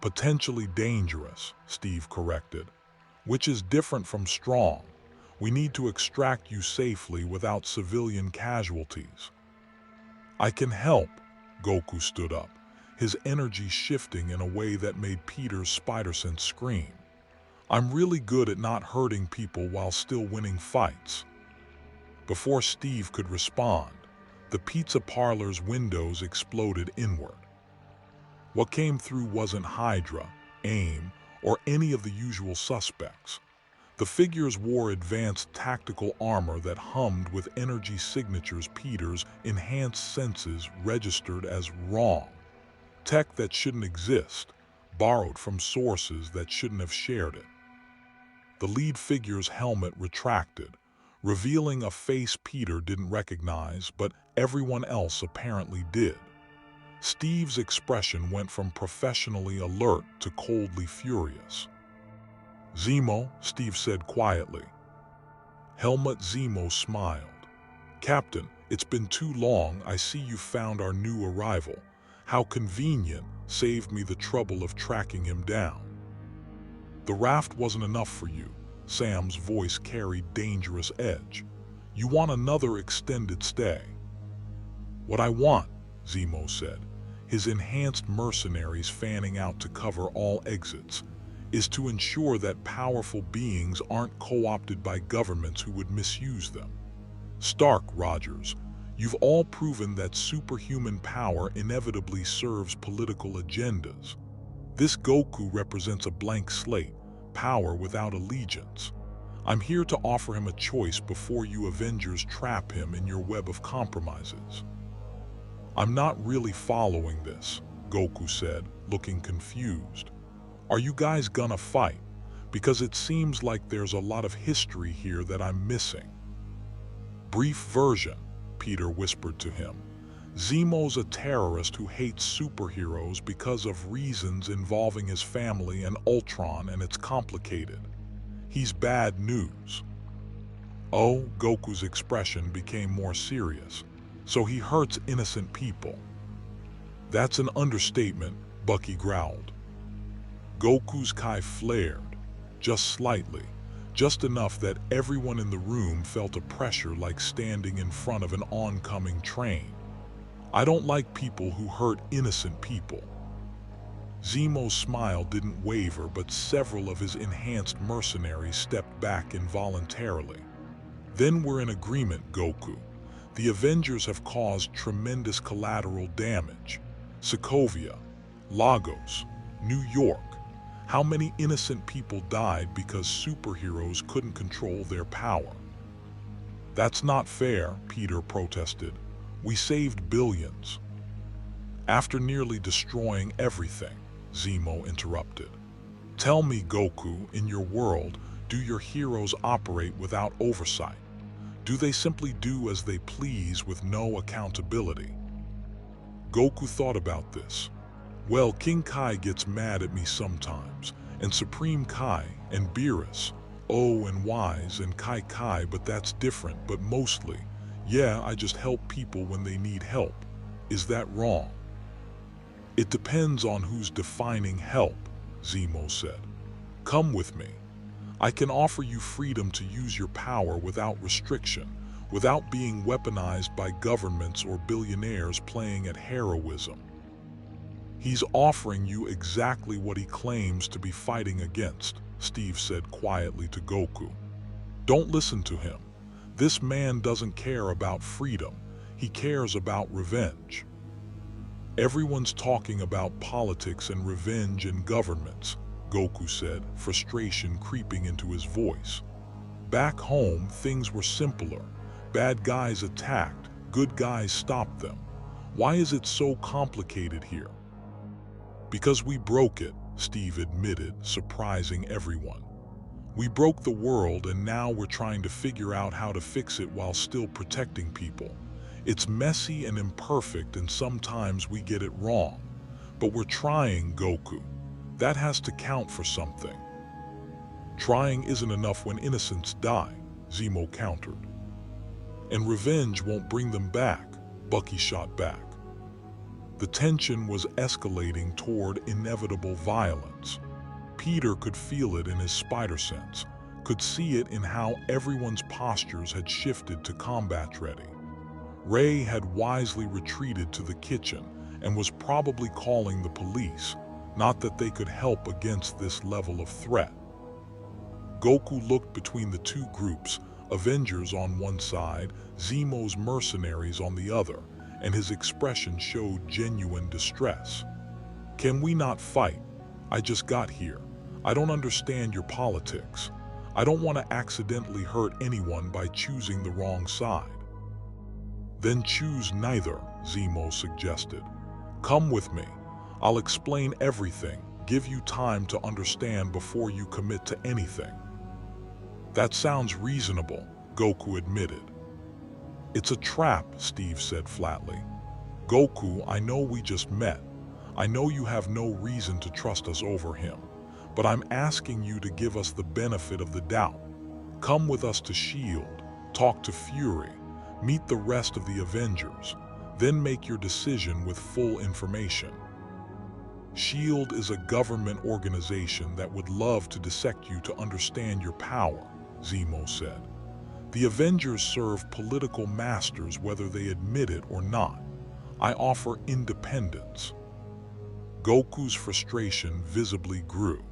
Potentially dangerous, Steve corrected. Which is different from strong. We need to extract you safely without civilian casualties. I can help. Goku stood up, his energy shifting in a way that made Peter's spider sense scream. I'm really good at not hurting people while still winning fights. Before Steve could respond, the pizza parlor's windows exploded inward. What came through wasn't Hydra, AIM, or any of the usual suspects. The figures wore advanced tactical armor that hummed with energy signatures Peter's enhanced senses registered as wrong. Tech that shouldn't exist, borrowed from sources that shouldn't have shared it. The lead figure's helmet retracted, revealing a face Peter didn't recognize, but everyone else apparently did. Steve's expression went from professionally alert to coldly furious. Zemo, Steve said quietly. Helmut Zemo smiled. Captain, it's been too long. I see you found our new arrival. How convenient, saved me the trouble of tracking him down. The raft wasn't enough for you. Sam's voice carried dangerous edge. You want another extended stay. What I want, Zemo said, his enhanced mercenaries fanning out to cover all exits, is to ensure that powerful beings aren't co-opted by governments who would misuse them. Stark, Rogers, you've all proven that superhuman power inevitably serves political agendas. This Goku represents a blank slate, power without allegiance. I'm here to offer him a choice before you Avengers trap him in your web of compromises. I'm not really following this, Goku said, looking confused. Are you guys gonna fight? Because it seems like there's a lot of history here that I'm missing. Brief version, Peter whispered to him. Zemo's a terrorist who hates superheroes because of reasons involving his family and Ultron, and it's complicated. He's bad news. Oh, Goku's expression became more serious. So he hurts innocent people. That's an understatement, Bucky growled. Goku's Kai flared, just slightly, just enough that everyone in the room felt a pressure like standing in front of an oncoming train. I don't like people who hurt innocent people. Zemo's smile didn't waver, but several of his enhanced mercenaries stepped back involuntarily. Then we're in agreement, Goku. The Avengers have caused tremendous collateral damage. Sokovia, Lagos, New York. How many innocent people died because superheroes couldn't control their power? That's not fair, Peter protested. We saved billions. After nearly destroying everything, Zemo interrupted. Tell me, Goku, in your world, do your heroes operate without oversight? Do they simply do as they please with no accountability? Goku thought about this. Well, King Kai gets mad at me sometimes, and Supreme Kai, and Beerus, oh, and Wise, and Kai, but that's different, but mostly, yeah, I just help people when they need help. Is that wrong? It depends on who's defining help, Zemo said. Come with me. I can offer you freedom to use your power without restriction, without being weaponized by governments or billionaires playing at heroism. He's offering you exactly what he claims to be fighting against, Steve said quietly to Goku. Don't listen to him. This man doesn't care about freedom. He cares about revenge. Everyone's talking about politics and revenge and governments, Goku said, frustration creeping into his voice. Back home, things were simpler. Bad guys attacked, good guys stopped them. Why is it so complicated here? Because we broke it, Steve admitted, surprising everyone. We broke the world and now we're trying to figure out how to fix it while still protecting people. It's messy and imperfect and sometimes we get it wrong. But we're trying, Goku. That has to count for something. Trying isn't enough when innocents die, Zemo countered. And revenge won't bring them back, Bucky shot back. The tension was escalating toward inevitable violence. Peter could feel it in his spider sense, could see it in how everyone's postures had shifted to combat ready. Ray had wisely retreated to the kitchen and was probably calling the police, not that they could help against this level of threat. Goku looked between the two groups, Avengers on one side, Zemo's mercenaries on the other, and his expression showed genuine distress. Can we not fight? I just got here. I don't understand your politics. I don't want to accidentally hurt anyone by choosing the wrong side. Then choose neither, Zemo suggested. Come with me. I'll explain everything, give you time to understand before you commit to anything. That sounds reasonable, Goku admitted. It's a trap, Steve said flatly. Goku, I know we just met. I know you have no reason to trust us over him, but I'm asking you to give us the benefit of the doubt. Come with us to S.H.I.E.L.D., talk to Fury, meet the rest of the Avengers, then make your decision with full information. S.H.I.E.L.D. is a government organization that would love to dissect you to understand your power, Zemo said. The Avengers serve political masters whether they admit it or not. I offer independence. Goku's frustration visibly grew.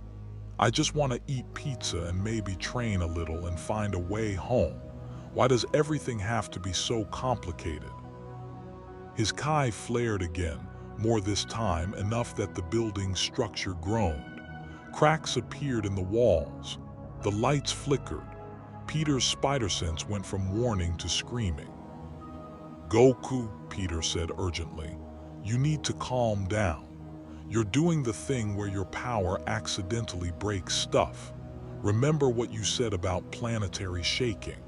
I just want to eat pizza and maybe train a little and find a way home. Why does everything have to be so complicated? His Kai flared again, more this time enough that the building's structure groaned. Cracks appeared in the walls. The lights flickered. Peter's spider sense went from warning to screaming. Goku, Peter said urgently, you need to calm down. You're doing the thing where your power accidentally breaks stuff. Remember what you said about planetary shaking.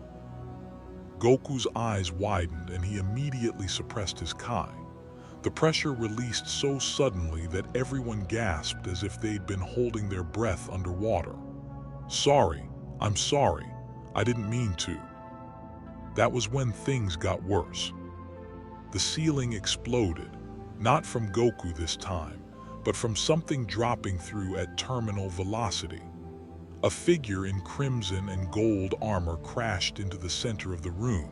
Goku's eyes widened and he immediately suppressed his Kai. The pressure released so suddenly that everyone gasped as if they'd been holding their breath underwater. Sorry, I'm sorry. I didn't mean to. That was when things got worse. The ceiling exploded, not from Goku this time, but from something dropping through at terminal velocity. A figure in crimson and gold armor crashed into the center of the room,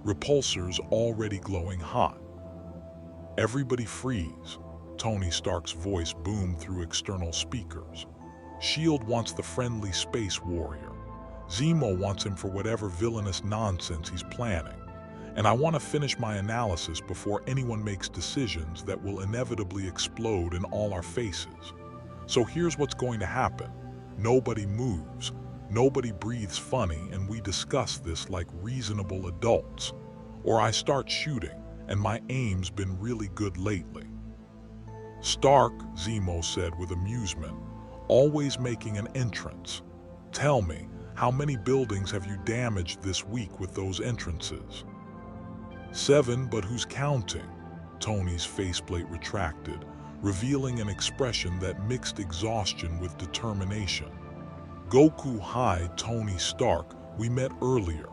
repulsors already glowing hot. Everybody freeze, Tony Stark's voice boomed through external speakers. S.H.I.E.L.D. wants the friendly space warrior. Zemo wants him for whatever villainous nonsense he's planning. And I want to finish my analysis before anyone makes decisions that will inevitably explode in all our faces. So here's what's going to happen. Nobody moves. Nobody breathes funny and we discuss this like reasonable adults. Or I start shooting and my aim's been really good lately. Stark, Zemo said with amusement, always making an entrance. Tell me, how many buildings have you damaged this week with those entrances? 7, but who's counting? Tony's faceplate retracted, revealing an expression that mixed exhaustion with determination. Goku, hi, Tony Stark, we met earlier.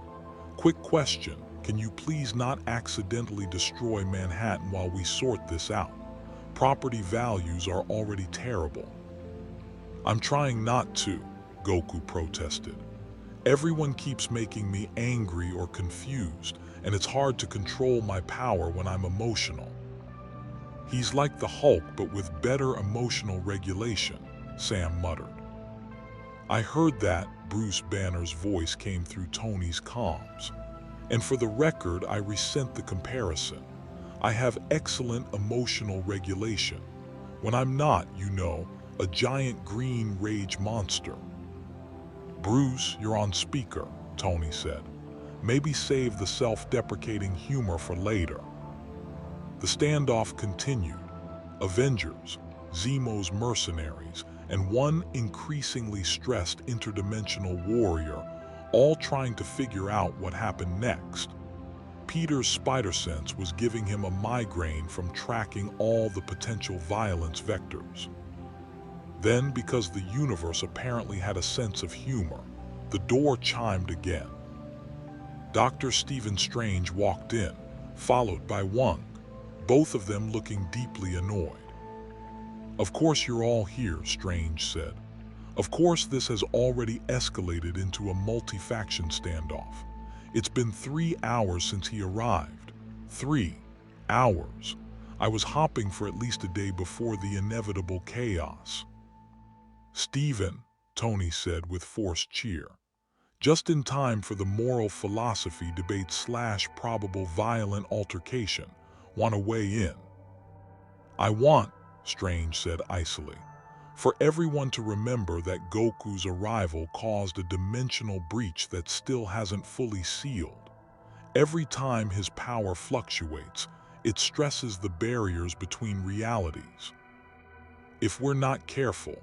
Quick question, can you please not accidentally destroy Manhattan while we sort this out? Property values are already terrible. I'm trying not to, Goku protested. Everyone keeps making me angry or confused, and it's hard to control my power when I'm emotional. He's like the Hulk, but with better emotional regulation, Sam muttered. I heard that, Bruce Banner's voice came through Tony's comms. And for the record, I resent the comparison. I have excellent emotional regulation. When I'm not, you know, a giant green rage monster. Bruce, you're on speaker, Tony said. Maybe save the self-deprecating humor for later. The standoff continued. Avengers, Zemo's mercenaries, and one increasingly stressed interdimensional warrior, all trying to figure out what happened next. Peter's spider sense was giving him a migraine from tracking all the potential violence vectors. Then, because the universe apparently had a sense of humor, the door chimed again. Dr. Stephen Strange walked in, followed by Wong, both of them looking deeply annoyed. Of course you're all here, Strange said. Of course this has already escalated into a multi-faction standoff. It's been 3 hours since he arrived. 3 hours. I was hopping for at least a day before the inevitable chaos. Stephen, Tony said with forced cheer. Just in time for the moral philosophy debate / probable violent altercation. Want to weigh in? I want, Strange said icily, for everyone to remember that Goku's arrival caused a dimensional breach that still hasn't fully sealed. Every time his power fluctuates, it stresses the barriers between realities. If we're not careful,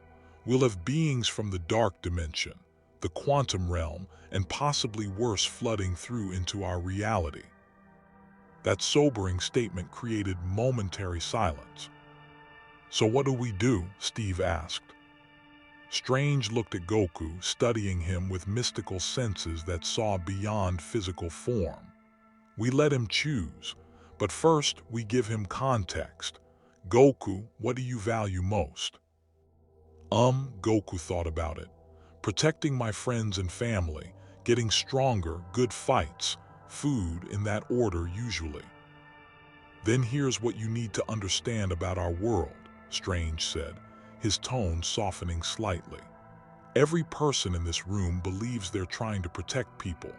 we'll have beings from the dark dimension, the quantum realm, and possibly worse flooding through into our reality. That sobering statement created momentary silence. So what do? Steve asked. Strange looked at Goku, studying him with mystical senses that saw beyond physical form. We let him choose, but first we give him context. Goku, what do you value most? Goku thought about it. Protecting my friends and family, getting stronger, good fights, food in that order usually. Then here's what you need to understand about our world, Strange said, his tone softening slightly. Every person in this room believes they're trying to protect people.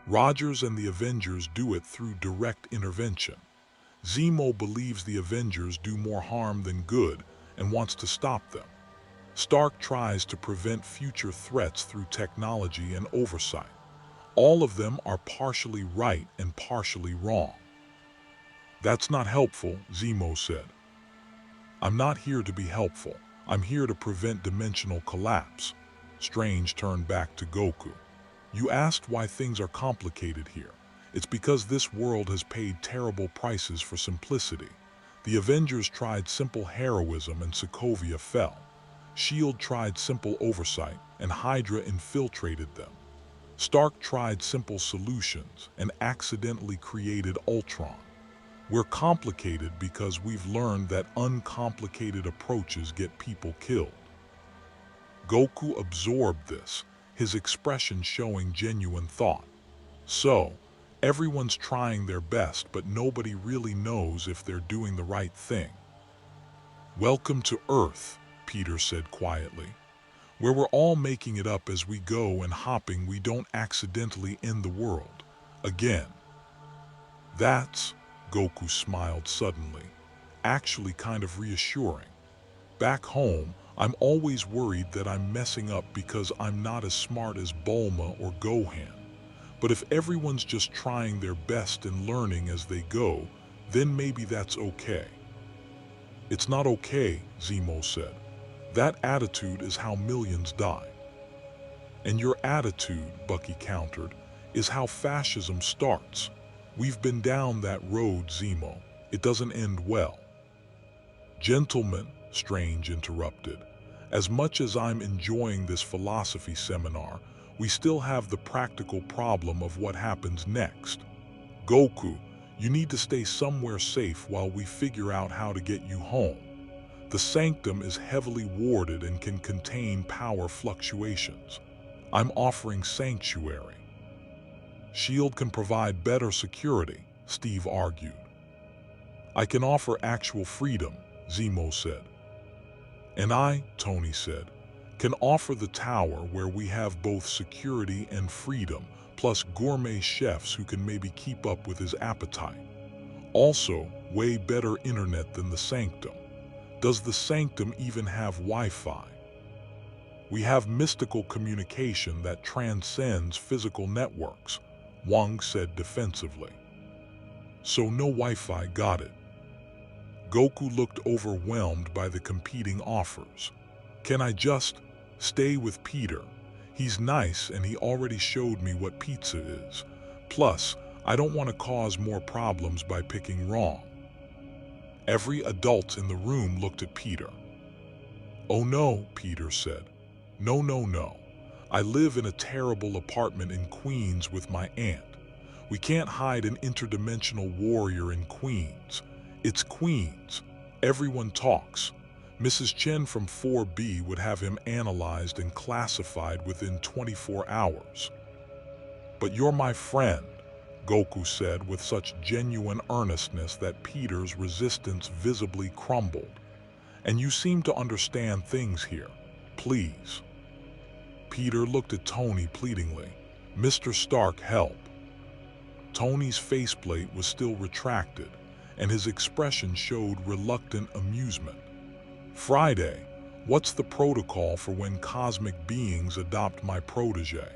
Rogers and the Avengers do it through direct intervention. Zemo believes the Avengers do more harm than good and wants to stop them. Stark tries to prevent future threats through technology and oversight. All of them are partially right and partially wrong. That's not helpful, Zemo said. I'm not here to be helpful. I'm here to prevent dimensional collapse. Strange turned back to Goku. You asked why things are complicated here. It's because this world has paid terrible prices for simplicity. The Avengers tried simple heroism and Sokovia fell. S.H.I.E.L.D. tried simple oversight and Hydra infiltrated them. Stark tried simple solutions and accidentally created Ultron. We're complicated because we've learned that uncomplicated approaches get people killed. Goku absorbed this, his expression showing genuine thought. So, everyone's trying their best, but nobody really knows if they're doing the right thing. Welcome to Earth, Peter said quietly, where we're all making it up as we go and hopping we don't accidentally end the world. Again. That's, Goku smiled suddenly, actually kind of reassuring. Back home, I'm always worried that I'm messing up because I'm not as smart as Bulma or Gohan. But if everyone's just trying their best and learning as they go, then maybe that's okay. It's not okay, Zemo said. That attitude is how millions die. And your attitude, Bucky countered, is how fascism starts. We've been down that road, Zemo. It doesn't end well. Gentlemen, Strange interrupted, as much as I'm enjoying this philosophy seminar, we still have the practical problem of what happens next. Goku, you need to stay somewhere safe while we figure out how to get you home. The Sanctum is heavily warded and can contain power fluctuations. I'm offering sanctuary. SHIELD can provide better security, Steve argued. I can offer actual freedom, Zemo said. And I, Tony said, can offer the tower where we have both security and freedom, plus gourmet chefs who can maybe keep up with his appetite. Also, way better internet than the Sanctum. Does the Sanctum even have Wi-Fi? We have mystical communication that transcends physical networks, Wang said defensively. So no Wi-Fi, got it. Goku looked overwhelmed by the competing offers. Can I just stay with Peter? He's nice and he already showed me what pizza is. Plus, I don't want to cause more problems by picking wrong. Every adult in the room looked at Peter. Oh no, Peter said. No. I live in a terrible apartment in Queens with my aunt. We can't hide an interdimensional warrior in Queens. It's Queens. Everyone talks. Mrs. Chen from 4B would have him analyzed and classified within 24 hours. But you're my friend, Goku said with such genuine earnestness that Peter's resistance visibly crumbled. And you seem to understand things here. Please. Peter looked at Tony pleadingly. Mr. Stark, help. Tony's faceplate was still retracted, and his expression showed reluctant amusement. Friday, what's the protocol for when cosmic beings adopt my protege?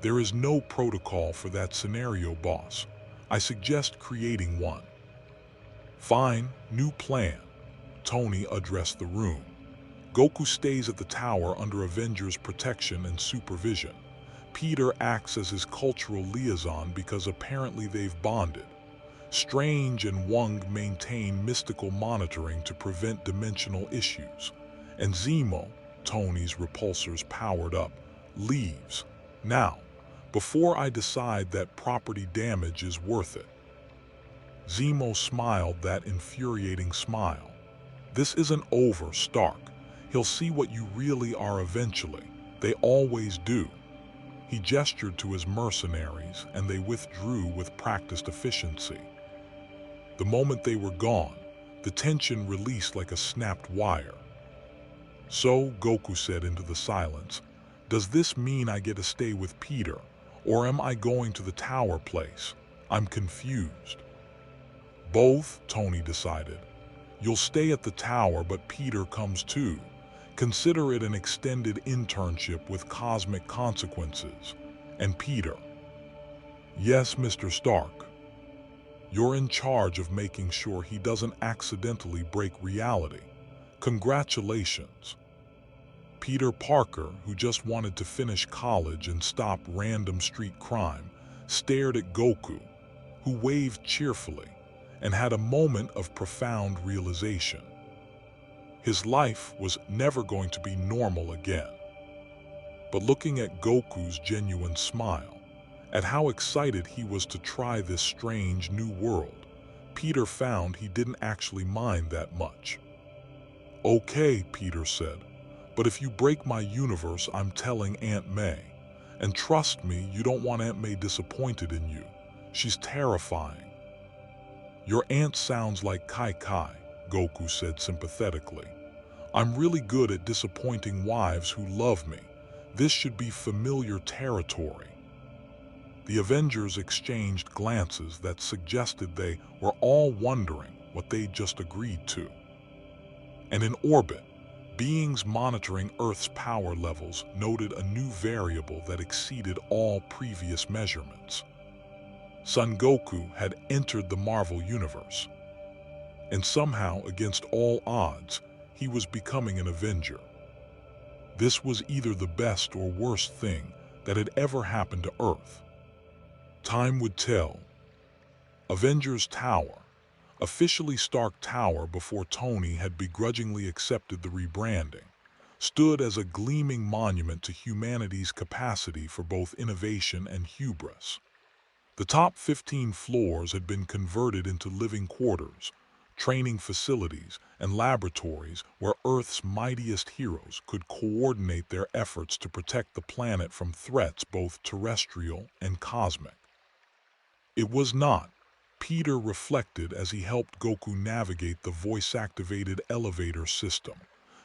There is no protocol for that scenario, boss. I suggest creating one. Fine, new plan. Tony addressed the room. Goku stays at the tower under Avengers' protection and supervision. Peter acts as his cultural liaison because apparently they've bonded. Strange and Wang maintain mystical monitoring to prevent dimensional issues. And Zemo, Tony's repulsors powered up, leaves. Now, before I decide that property damage is worth it. Zemo smiled that infuriating smile. This isn't over, Stark. He'll see what you really are eventually. They always do. He gestured to his mercenaries, and they withdrew with practiced efficiency. The moment they were gone, the tension released like a snapped wire. So, Goku said into the silence, does this mean I get to stay with Peter, or am I going to the tower place? I'm confused. Both, Tony decided. You'll stay at the tower, but Peter comes too. Consider it an extended internship with cosmic consequences. And Peter. Yes, Mr. Stark. You're in charge of making sure he doesn't accidentally break reality. Congratulations. Peter Parker, who just wanted to finish college and stop random street crime, stared at Goku, who waved cheerfully and had a moment of profound realization. His life was never going to be normal again. But looking at Goku's genuine smile, at how excited he was to try this strange new world, Peter found he didn't actually mind that much. Okay, Peter said, but if you break my universe, I'm telling Aunt May. And trust me, you don't want Aunt May disappointed in you. She's terrifying. Your aunt sounds like Kai Kai, Goku said sympathetically. I'm really good at disappointing wives who love me. This should be familiar territory. The Avengers exchanged glances that suggested they were all wondering what they'd just agreed to. And in orbit, Beings monitoring Earth's power levels noted a new variable that exceeded all previous measurements. Son Goku had entered the Marvel Universe, and somehow, against all odds, he was becoming an Avenger. This was either the best or worst thing that had ever happened to Earth. Time would tell. Avengers Tower, officially Stark Tower before Tony had begrudgingly accepted the rebranding, stood as a gleaming monument to humanity's capacity for both innovation and hubris. The top 15 floors had been converted into living quarters, training facilities, and laboratories where Earth's mightiest heroes could coordinate their efforts to protect the planet from threats both terrestrial and cosmic. It was not, Peter reflected as he helped Goku navigate the voice-activated elevator system,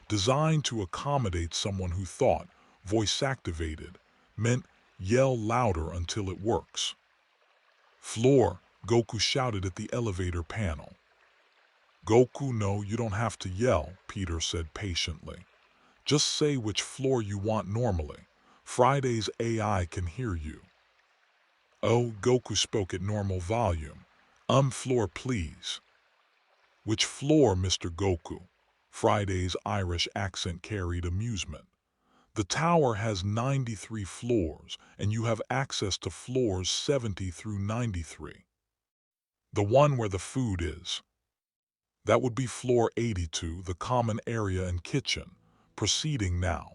designed to accommodate someone who thought voice-activated meant yell louder until it works. Floor, Goku shouted at the elevator panel. Goku, no, you don't have to yell, Peter said patiently. Just say which floor you want normally. Friday's AI can hear you. Oh, Goku spoke at normal volume. Floor, please. Which floor, Mr. Goku? Friday's Irish accent carried amusement. The tower has 93 floors, and you have access to floors 70 through 93. The one where the food is. That would be floor 82, the common area and kitchen. Proceeding now.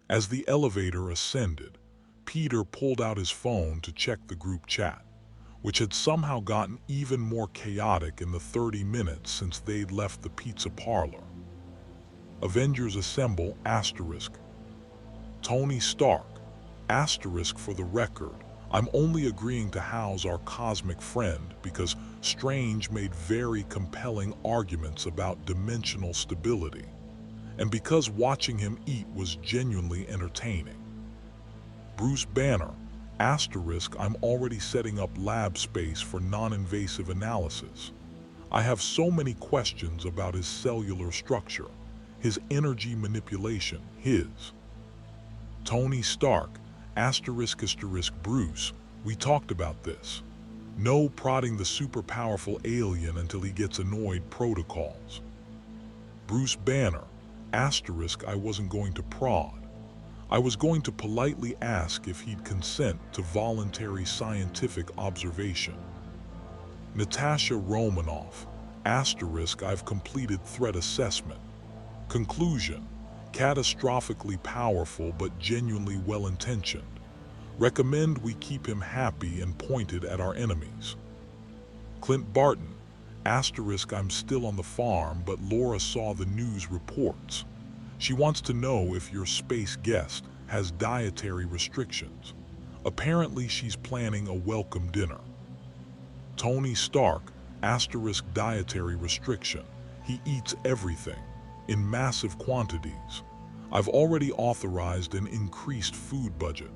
As the elevator ascended, Peter pulled out his phone to check the group chat, which had somehow gotten even more chaotic in the 30 minutes since they'd left the pizza parlor. Avengers Assemble, asterisk. Tony Stark, asterisk for the record. I'm only agreeing to house our cosmic friend because Strange made very compelling arguments about dimensional stability, and because watching him eat was genuinely entertaining. Bruce Banner, asterisk, I'm already setting up lab space for non-invasive analysis. I have so many questions about his cellular structure, his energy manipulation, his. Tony Stark, asterisk Bruce, we talked about this. No prodding the super powerful alien until he gets annoyed protocols. Bruce Banner, asterisk, I wasn't going to prod. I was going to politely ask if he'd consent to voluntary scientific observation. Natasha Romanoff, asterisk, I've completed threat assessment. Conclusion, catastrophically powerful but genuinely well-intentioned. Recommend we keep him happy and pointed at our enemies. Clint Barton, asterisk, I'm still on the farm, but Laura saw the news reports. She wants to know if your space guest has dietary restrictions. Apparently she's planning a welcome dinner. Tony Stark, asterisk, dietary restriction. He eats everything, in massive quantities. I've already authorized an increased food budget.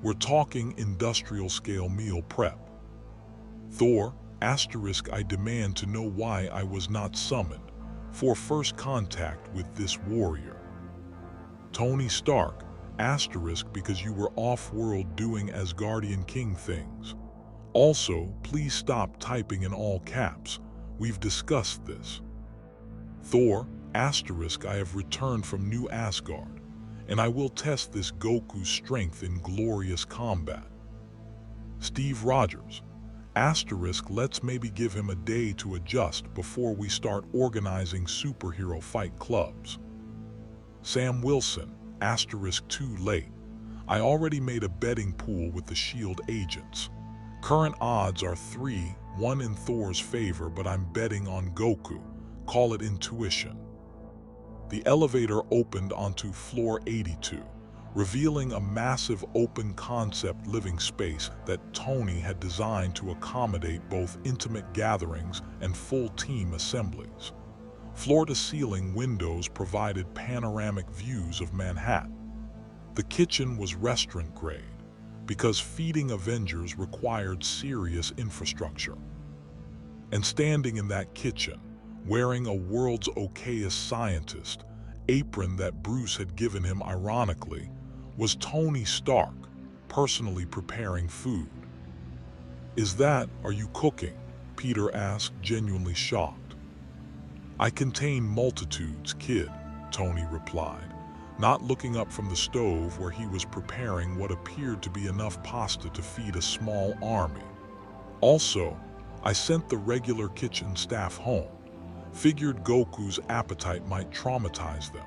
We're talking industrial scale meal prep. Thor, asterisk, I demand to know why I was not summoned for first contact with this warrior. Tony Stark, asterisk, because you were off-world doing Asgardian king things. Also, please stop typing in all caps. We've discussed this. Thor, asterisk, I have returned from New Asgard, and I will test this Goku's strength in glorious combat. Steve Rogers, asterisk, let's maybe give him a day to adjust before we start organizing superhero fight clubs. Sam Wilson, asterisk, too late. I already made a betting pool with the SHIELD agents. Current odds are 3-1 in Thor's favor, but I'm betting on Goku. Call it intuition. The elevator opened onto floor 82, revealing a massive open-concept living space that Tony had designed to accommodate both intimate gatherings and full-team assemblies. Floor-to-ceiling windows provided panoramic views of Manhattan. The kitchen was restaurant-grade, because feeding Avengers required serious infrastructure. And standing in that kitchen, wearing a world's okayest scientist, apron that Bruce had given him ironically, was Tony Stark, personally preparing food. Are you cooking? Peter asked, genuinely shocked. I contain multitudes, kid, Tony replied, not looking up from the stove where he was preparing what appeared to be enough pasta to feed a small army. Also, I sent the regular kitchen staff home. Figured Goku's appetite might traumatize them.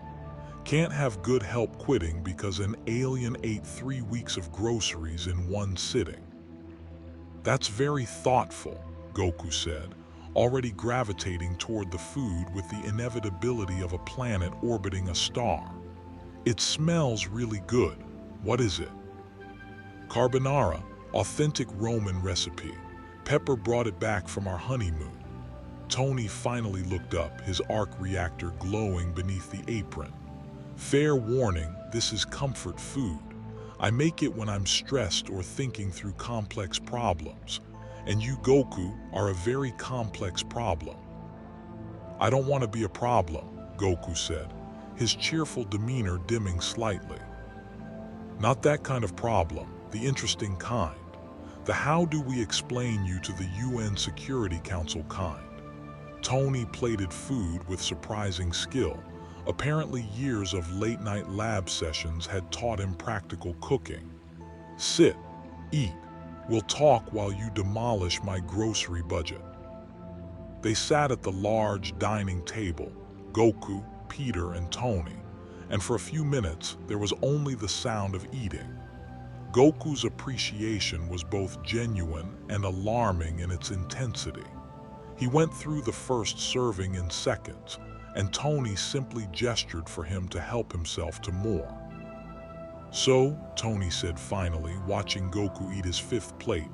Can't have good help quitting because an alien ate 3 weeks of groceries in one sitting. That's very thoughtful, Goku said, already gravitating toward the food with the inevitability of a planet orbiting a star. It smells really good. What is it? Carbonara, authentic Roman recipe. Pepper brought it back from our honeymoon. Tony finally looked up, his arc reactor glowing beneath the apron. Fair warning, this is comfort food. I make it when I'm stressed or thinking through complex problems. And you, Goku, are a very complex problem. I don't want to be a problem, Goku said, his cheerful demeanor dimming slightly. Not that kind of problem, the interesting kind. The how do we explain you to the UN Security Council kind. Tony plated food with surprising skill. Apparently years of late-night lab sessions had taught him practical cooking. Sit, eat. We'll talk while you demolish my grocery budget. They sat at the large dining table, Goku, Peter, and Tony, and for a few minutes there was only the sound of eating. Goku's appreciation was both genuine and alarming in its intensity. He went through the first serving in seconds, and Tony simply gestured for him to help himself to more. So, Tony said finally, watching Goku eat his 5th plate,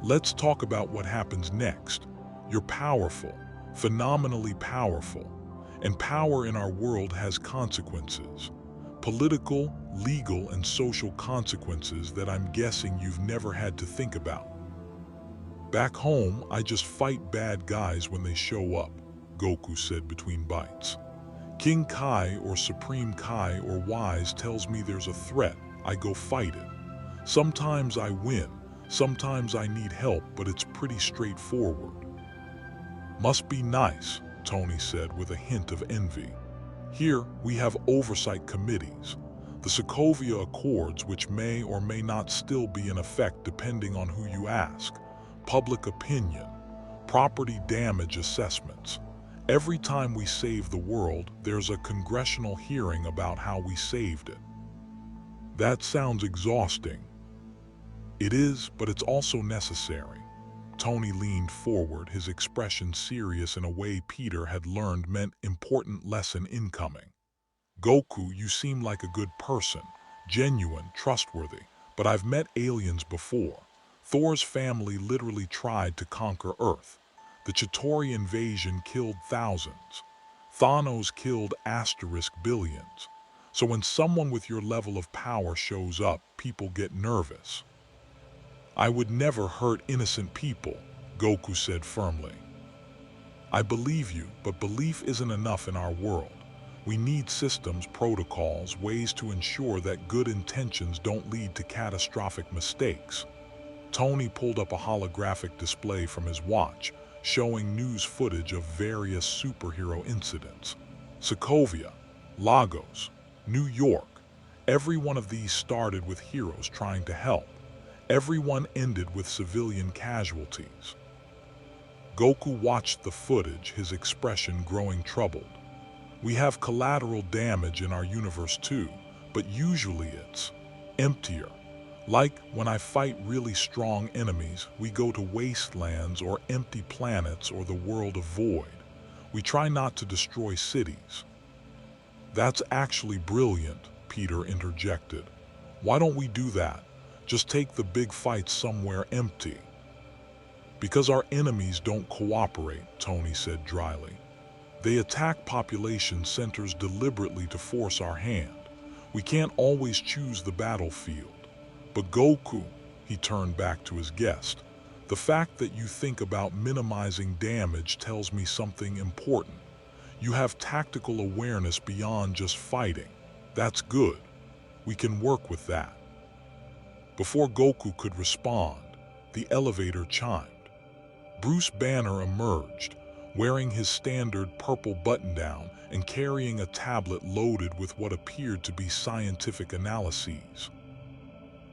let's talk about what happens next. You're powerful, phenomenally powerful, and power in our world has consequences. Political, legal, and social consequences that I'm guessing you've never had to think about. Back home, I just fight bad guys when they show up, Goku said between bites. King Kai or Supreme Kai or Wise tells me there's a threat, I go fight it. Sometimes I win, sometimes I need help, but it's pretty straightforward. Must be nice, Tony said with a hint of envy. Here, we have oversight committees, the Sokovia Accords, which may or may not still be in effect depending on who you ask, public opinion, property damage assessments. Every time we save the world, there's a congressional hearing about how we saved it. That sounds exhausting. It is, but it's also necessary. Tony leaned forward, his expression serious in a way Peter had learned meant important lesson incoming. Goku, you seem like a good person, genuine, trustworthy, but I've met aliens before. Thor's family literally tried to conquer Earth. The Chitauri invasion killed thousands. Thanos killed billions. So when someone with your level of power shows up, people get nervous. I would never hurt innocent people, Goku said firmly. I believe you, but belief isn't enough in our world. We need systems, protocols, ways to ensure that good intentions don't lead to catastrophic mistakes. Tony pulled up a holographic display from his watch, showing news footage of various superhero incidents. Sokovia, Lagos, New York. Every one of these started with heroes trying to help. Every one ended with civilian casualties. Goku watched the footage, his expression growing troubled. We have collateral damage in our universe too, but usually it's emptier. Like when I fight really strong enemies, we go to wastelands or empty planets or the world of void. We try not to destroy cities. That's actually brilliant, Peter interjected. Why don't we do that? Just take the big fights somewhere empty. Because our enemies don't cooperate, Tony said dryly. They attack population centers deliberately to force our hand. We can't always choose the battlefield. But Goku, he turned back to his guest, the fact that you think about minimizing damage tells me something important. You have tactical awareness beyond just fighting. That's good. We can work with that." Before Goku could respond, the elevator chimed. Bruce Banner emerged, wearing his standard purple button-down and carrying a tablet loaded with what appeared to be scientific analyses.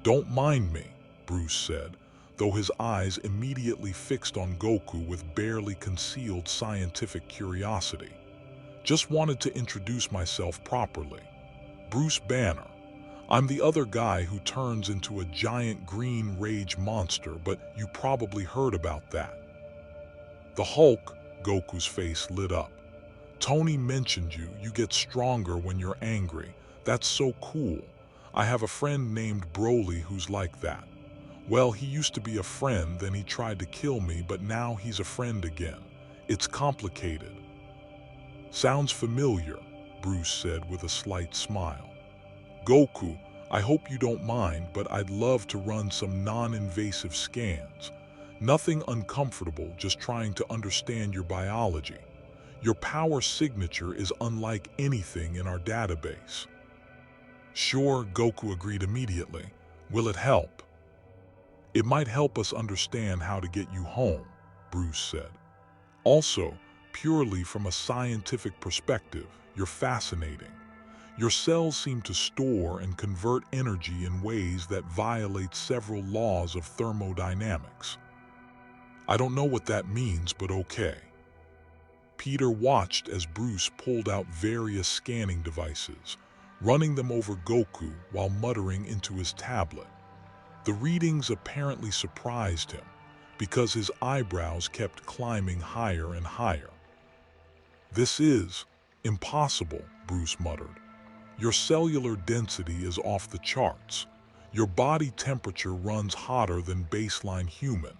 "Don't mind me," Bruce said, though his eyes immediately fixed on Goku with barely concealed scientific curiosity. "Just wanted to introduce myself properly. Bruce Banner. I'm the other guy who turns into a giant green rage monster, but you probably heard about that." "The Hulk," Goku's face lit up. "Tony mentioned you. You get stronger when you're angry. That's so cool. I have a friend named Broly who's like that. Well, he used to be a friend, then he tried to kill me, but now he's a friend again. It's complicated." "Sounds familiar," Bruce said with a slight smile. "Goku, I hope you don't mind, but I'd love to run some non-invasive scans. Nothing uncomfortable, just trying to understand your biology. Your power signature is unlike anything in our database." "Sure," Goku agreed immediately. "Will it help?" "It might help us understand how to get you home," Bruce said. "Also, purely from a scientific perspective, you're fascinating. Your cells seem to store and convert energy in ways that violate several laws of thermodynamics." "I don't know what that means, but okay." Peter watched as Bruce pulled out various scanning devices, running them over Goku while muttering into his tablet. The readings apparently surprised him, because his eyebrows kept climbing higher and higher. "This is impossible," Bruce muttered. "Your cellular density is off the charts. Your body temperature runs hotter than baseline human.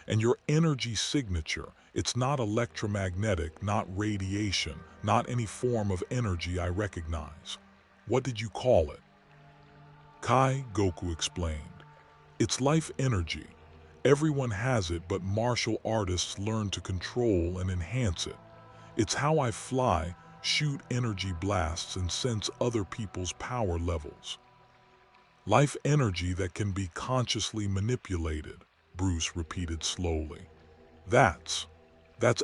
And your energy signature, it's not electromagnetic, not radiation, not any form of energy I recognize. What did you call it?" "Kai," Goku explained. "It's life energy. Everyone has it, but martial artists learn to control and enhance it. It's how I fly, shoot energy blasts, and sense other people's power levels." "Life energy that can be consciously manipulated," Bruce repeated slowly. That's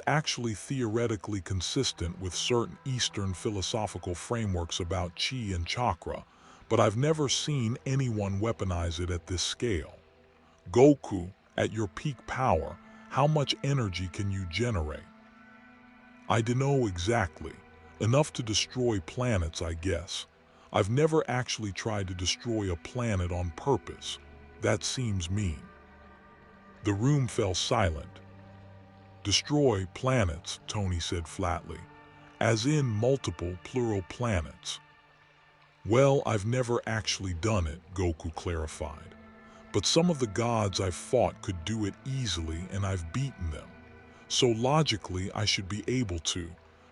actually theoretically consistent with certain Eastern philosophical frameworks about chi and chakra, but I've never seen anyone weaponize it at this scale. Goku, at your peak power, how much energy can you generate?" "I don't know exactly. Enough to destroy planets, I guess. I've never actually tried to destroy a planet on purpose. That seems mean." The room fell silent. "Destroy planets," Tony said flatly. "As in multiple plural planets." "Well, I've never actually done it," Goku clarified. "But some of the gods I've fought could do it easily, and I've beaten them. So logically, I should be able to.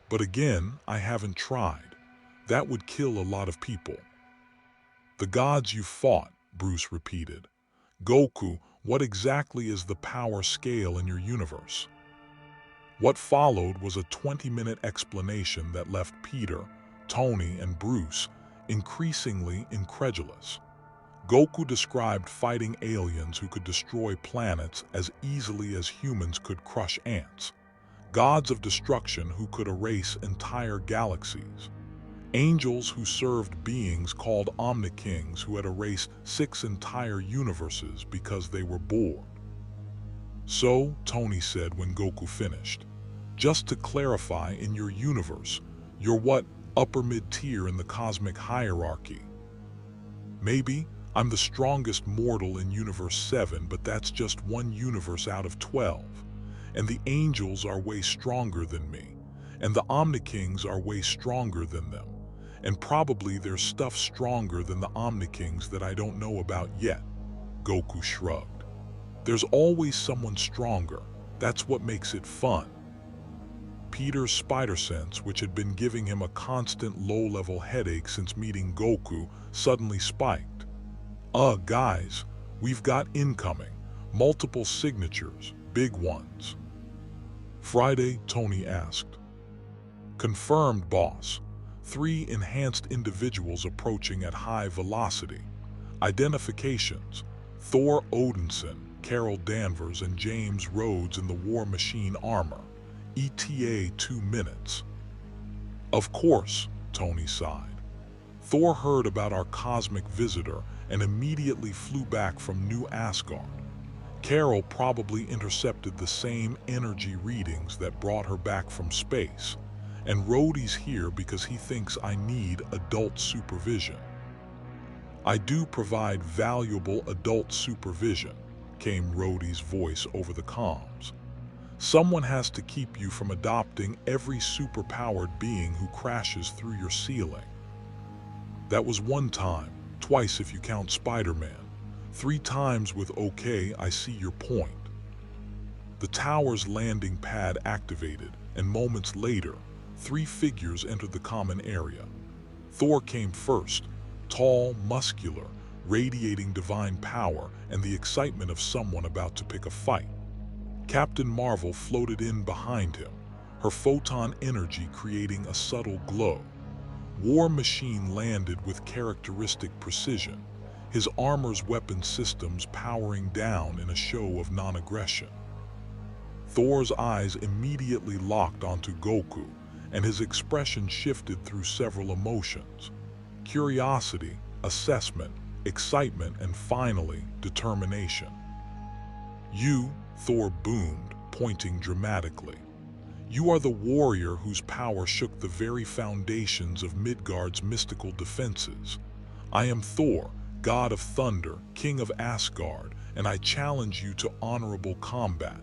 But again, I haven't tried. That would kill a lot of people." "The gods you fought," Bruce repeated. "Goku, what exactly is the power scale in your universe?" What followed was a 20-minute explanation that left Peter, Tony, and Bruce increasingly incredulous. Goku described fighting aliens who could destroy planets as easily as humans could crush ants. Gods of destruction who could erase entire galaxies. Angels who served beings called Omnikings who had erased 6 entire universes because they were bored. "So," Tony said when Goku finished, "just to clarify, in your universe, you're what, upper mid-tier in the cosmic hierarchy?" "Maybe. I'm the strongest mortal in Universe 7, but that's just one universe out of 12. And the angels are way stronger than me. And the Omnikings are way stronger than them. And probably there's stuff stronger than the Omnikings that I don't know about yet." Goku shrugged. "There's always someone stronger. That's what makes it fun." Peter's spider sense, which had been giving him a constant low-level headache since meeting Goku, suddenly spiked. Guys, we've got incoming. Multiple signatures, big ones." "Friday?" Tony asked. Confirmed, boss. 3 enhanced individuals approaching at high velocity. Identifications: Thor Odinson, Carol Danvers, and James Rhodes in the War Machine armor. ETA 2 minutes. Of course, Tony sighed. Thor heard about our cosmic visitor and immediately flew back from New Asgard. Carol probably intercepted the same energy readings that brought her back from space. And Rhodey's here because he thinks I need adult supervision. I do provide valuable adult supervision, came Rhodey's voice over the comms. Someone has to keep you from adopting every superpowered being who crashes through your ceiling. That was 1 time, twice if you count Spider-Man, 3 times with OK, I see your point. The tower's landing pad activated, and moments later, 3 figures entered the common area. Thor came first, tall, muscular, radiating divine power and the excitement of someone about to pick a fight. Captain Marvel floated in behind him, her photon energy creating a subtle glow. War Machine landed with characteristic precision, his armor's weapon systems powering down in a show of non-aggression. Thor's eyes immediately locked onto Goku, and his expression shifted through several emotions: curiosity, assessment, excitement, and finally, determination. You, Thor boomed, pointing dramatically. You are the warrior whose power shook the very foundations of Midgard's mystical defenses. I am Thor, god of thunder, king of Asgard, and I challenge you to honorable combat.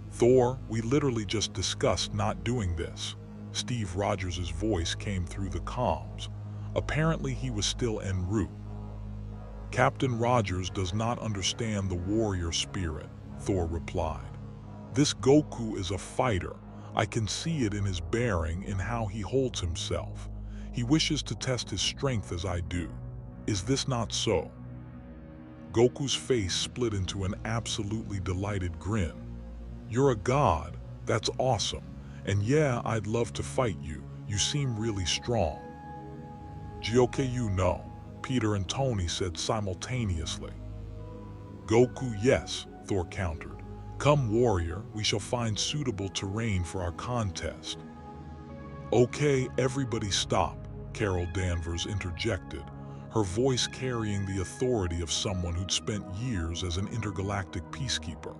Thor, we literally just discussed not doing this. Steve Rogers' voice came through the comms. Apparently he was still en route. Captain Rogers does not understand the warrior spirit, Thor replied. This Goku is a fighter. I can see it in his bearing, in how he holds himself. He wishes to test his strength as I do. Is this not so? Goku's face split into an absolutely delighted grin. You're a god. That's awesome. And yeah, I'd love to fight you. You seem really strong. Gyoku no, Peter and Tony said simultaneously. Goku yes, Thor countered. Come warrior, we shall find suitable terrain for our contest. Okay, everybody stop, Carol Danvers interjected, her voice carrying the authority of someone who'd spent years as an intergalactic peacekeeper.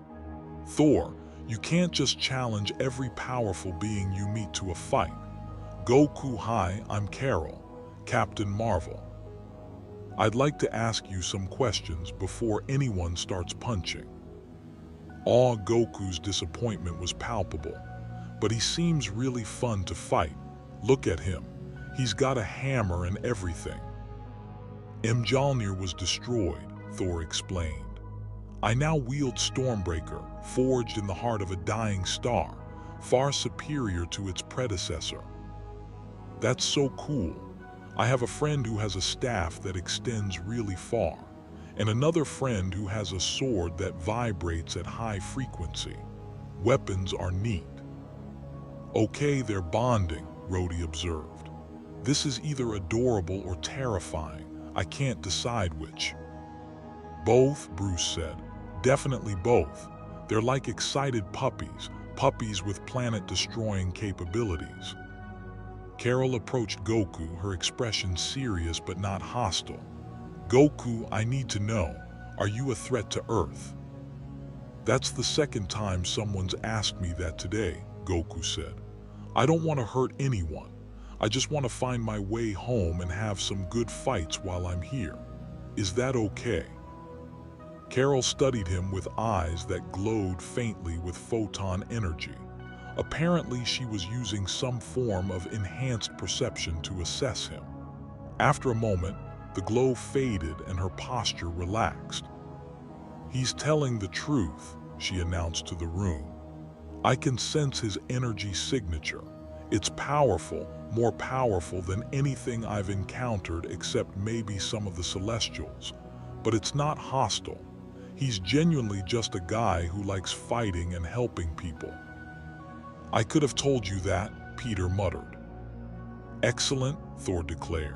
Thor, you can't just challenge every powerful being you meet to a fight. Goku, hi, I'm Carol, Captain Marvel. I'd like to ask you some questions before anyone starts punching. Goku's disappointment was palpable, but he seems really fun to fight. Look at him. He's got a hammer and everything. Mjolnir was destroyed, Thor explained. I now wield Stormbreaker, forged in the heart of a dying star, far superior to its predecessor. That's so cool. I have a friend who has a staff that extends really far, and another friend who has a sword that vibrates at high frequency. Weapons are neat. Okay, they're bonding, Rhodey observed. This is either adorable or terrifying. I can't decide which. Both, Bruce said. Definitely both. They're like excited puppies, puppies with planet-destroying capabilities. Carol approached Goku, her expression serious but not hostile. Goku, I need to know, are you a threat to Earth? That's the second time someone's asked me that today, Goku said. I don't want to hurt anyone. I just want to find my way home and have some good fights while I'm here. Is that okay? Carol studied him with eyes that glowed faintly with photon energy. Apparently, she was using some form of enhanced perception to assess him. After a moment, the glow faded and her posture relaxed. He's telling the truth, she announced to the room. I can sense his energy signature. It's powerful, more powerful than anything I've encountered except maybe some of the Celestials. But it's not hostile. He's genuinely just a guy who likes fighting and helping people. I could have told you that, Peter muttered. Excellent, Thor declared.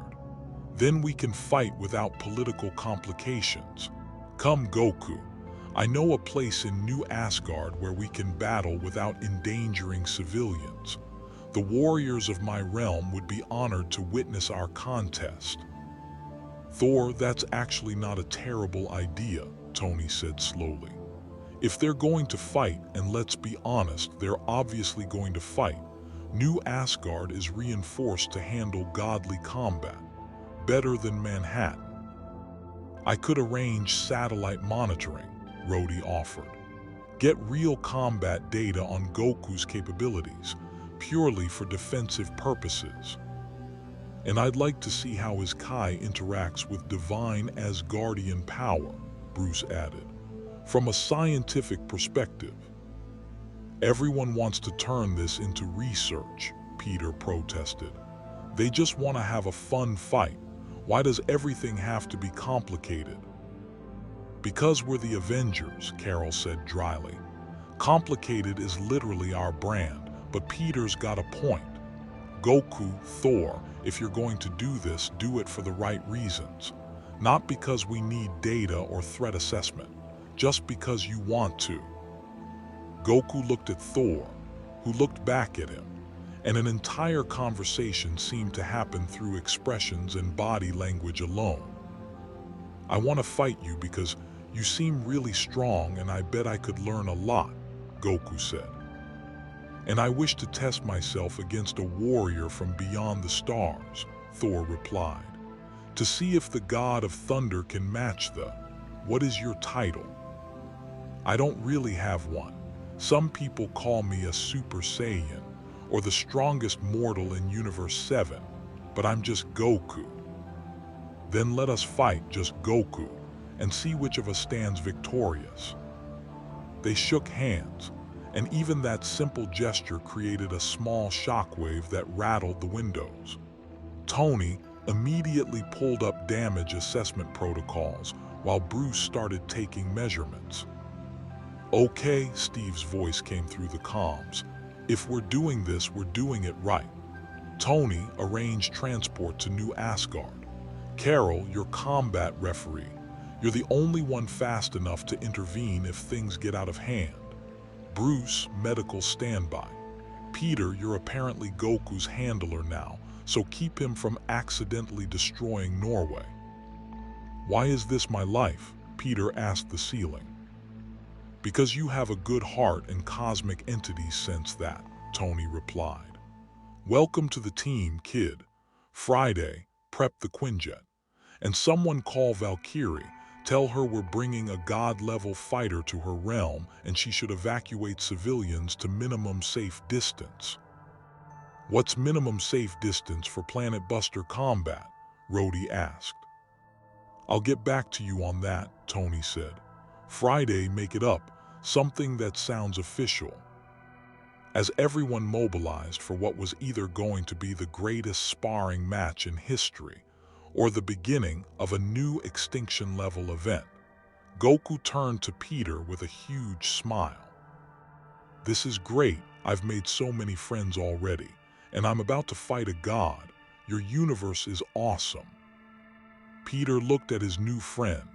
Then we can fight without political complications. Come, Goku. I know a place in New Asgard where we can battle without endangering civilians. The warriors of my realm would be honored to witness our contest. Thor, that's actually not a terrible idea, Tony said slowly. If they're going to fight, and let's be honest, they're obviously going to fight, New Asgard is reinforced to handle godly combat, better than Manhattan. I could arrange satellite monitoring, Rhodey offered. Get real combat data on Goku's capabilities, purely for defensive purposes. And I'd like to see how his Kai interacts with divine Asgardian power, Bruce added, from a scientific perspective. Everyone wants to turn this into research, Peter protested. They just want to have a fun fight. Why does everything have to be complicated? Because we're the Avengers, Carol said dryly. Complicated is literally our brand, but Peter's got a point. Goku, Thor, if you're going to do this, do it for the right reasons. Not because we need data or threat assessment, just because you want to. Goku looked at Thor, who looked back at him, and an entire conversation seemed to happen through expressions and body language alone. I want to fight you because you seem really strong and I bet I could learn a lot, Goku said. And I wish to test myself against a warrior from beyond the stars, Thor replied, to see if the god of thunder can match the, what is your title? I don't really have one. Some people call me a Super Saiyan, or the strongest mortal in Universe 7, but I'm just Goku. Then let us fight just Goku, and see which of us stands victorious. They shook hands, and even that simple gesture created a small shockwave that rattled the windows. Tony immediately pulled up damage assessment protocols while Bruce started taking measurements. Okay, Steve's voice came through the comms. If we're doing this, we're doing it right. Tony arranged transport to New Asgard. Carol, your combat referee. You're the only one fast enough to intervene if things get out of hand. Bruce, medical standby. Peter, you're apparently Goku's handler now, so keep him from accidentally destroying Norway. Why is this my life? Peter asked the ceiling. Because you have a good heart and cosmic entities sense that, Tony replied. Welcome to the team, kid. Friday, prep the Quinjet. And someone call Valkyrie. Tell her we're bringing a god-level fighter to her realm and she should evacuate civilians to minimum safe distance. What's minimum safe distance for Planet Buster combat? Rhodey asked. I'll get back to you on that, Tony said. Friday, make it up, something that sounds official. As everyone mobilized for what was either going to be the greatest sparring match in history or the beginning of a new extinction-level event, Goku turned to Peter with a huge smile. This is great. I've made so many friends already, and I'm about to fight a god. Your universe is awesome. Peter looked at his new friend,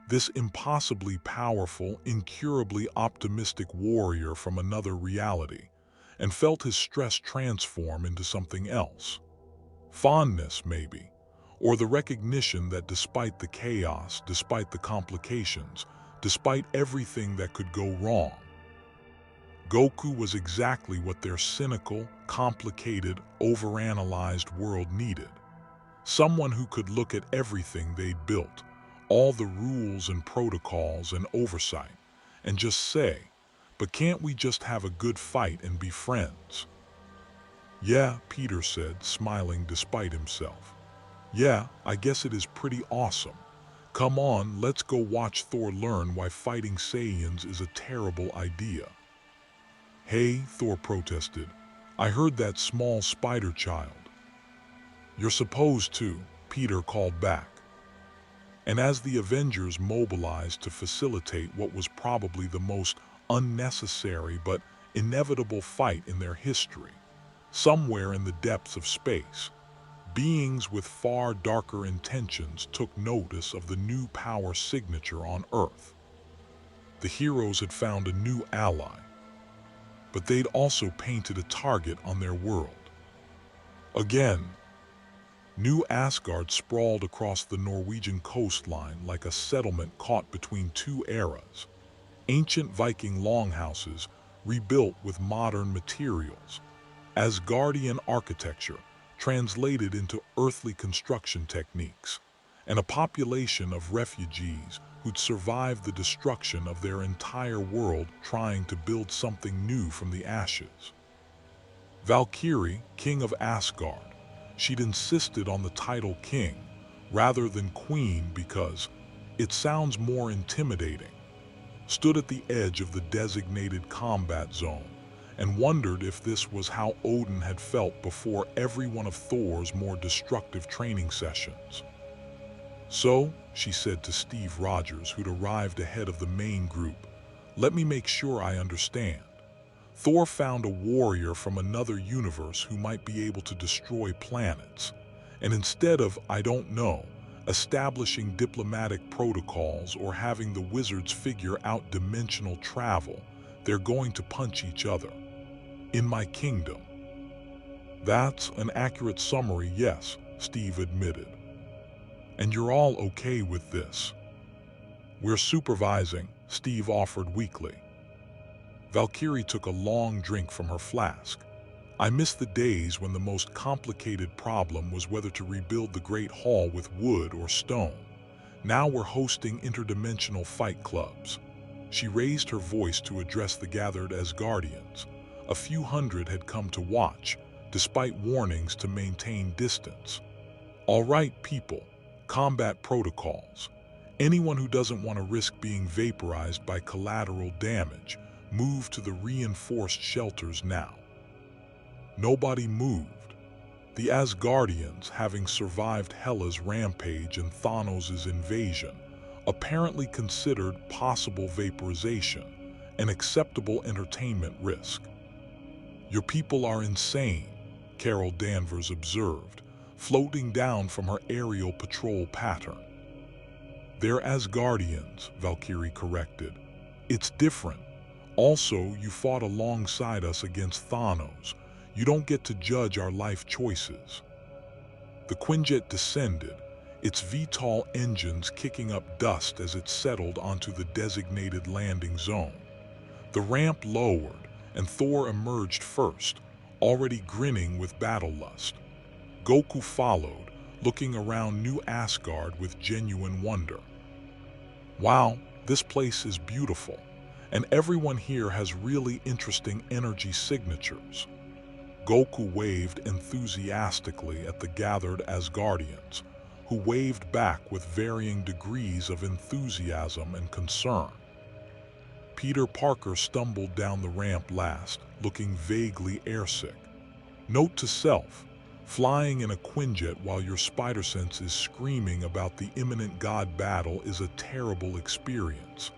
this impossibly powerful, incurably optimistic warrior from another reality, and felt his stress transform into something else. Fondness, maybe, or the recognition that despite the chaos, despite the complications, despite everything that could go wrong, Goku was exactly what their cynical, complicated, overanalyzed world needed. Someone who could look at everything they'd built, all the rules and protocols and oversight, and just say, but can't we just have a good fight and be friends? Yeah, Peter said, smiling despite himself. Yeah, I guess it is pretty awesome. Come on, let's go watch Thor learn why fighting Saiyans is a terrible idea. Hey, Thor protested. I heard that small spider child. You're supposed to, Peter called back. And as the Avengers mobilized to facilitate what was probably the most unnecessary but inevitable fight in their history, Somewhere in the depths of space, beings with far darker intentions took notice of the new power signature on Earth. The heroes had found a new ally, but they'd also painted a target on their world. Again, New Asgard sprawled across the Norwegian coastline like a settlement caught between two eras. Ancient Viking longhouses rebuilt with modern materials. Asgardian architecture translated into earthly construction techniques. And a population of refugees who'd survived the destruction of their entire world trying to build something new from the ashes. Valkyrie, king of Asgard, she'd insisted on the title king rather than queen because it sounds more intimidating, stood at the edge of the designated combat zone and wondered if this was how Odin had felt before every one of Thor's more destructive training sessions. So, she said to Steve Rogers, who'd arrived ahead of the main group, let me make sure I understand. Thor found a warrior from another universe who might be able to destroy planets, and instead of, I don't know, establishing diplomatic protocols or having the wizards figure out dimensional travel, they're going to punch each other. In my kingdom. That's an accurate summary, yes, Steve admitted. And you're all okay with this? We're supervising, Steve offered weakly. Valkyrie took a long drink from her flask. I miss the days when the most complicated problem was whether to rebuild the Great Hall with wood or stone. Now we're hosting interdimensional fight clubs. She raised her voice to address the gathered Asgardians. A few hundred had come to watch, despite warnings to maintain distance. All right, people, combat protocols. Anyone who doesn't want to risk being vaporized by collateral damage, move to the reinforced shelters now. Nobody moved. The Asgardians, having survived Hela's rampage and Thanos' invasion, apparently considered possible vaporization an acceptable entertainment risk. Your people are insane, Carol Danvers observed, floating down from her aerial patrol pattern. They're Asgardians, Valkyrie corrected. It's different. Also, you fought alongside us against Thanos. You don't get to judge our life choices. The Quinjet descended, its VTOL engines kicking up dust as it settled onto the designated landing zone. The ramp lowered, and Thor emerged first, already grinning with battle lust. Goku followed, looking around New Asgard with genuine wonder. Wow, this place is beautiful, and everyone here has really interesting energy signatures. Goku waved enthusiastically at the gathered Asgardians, who waved back with varying degrees of enthusiasm and concern. Peter Parker stumbled down the ramp last, looking vaguely airsick. Note to self, flying in a Quinjet while your spider sense is screaming about the imminent god battle is a terrible experience.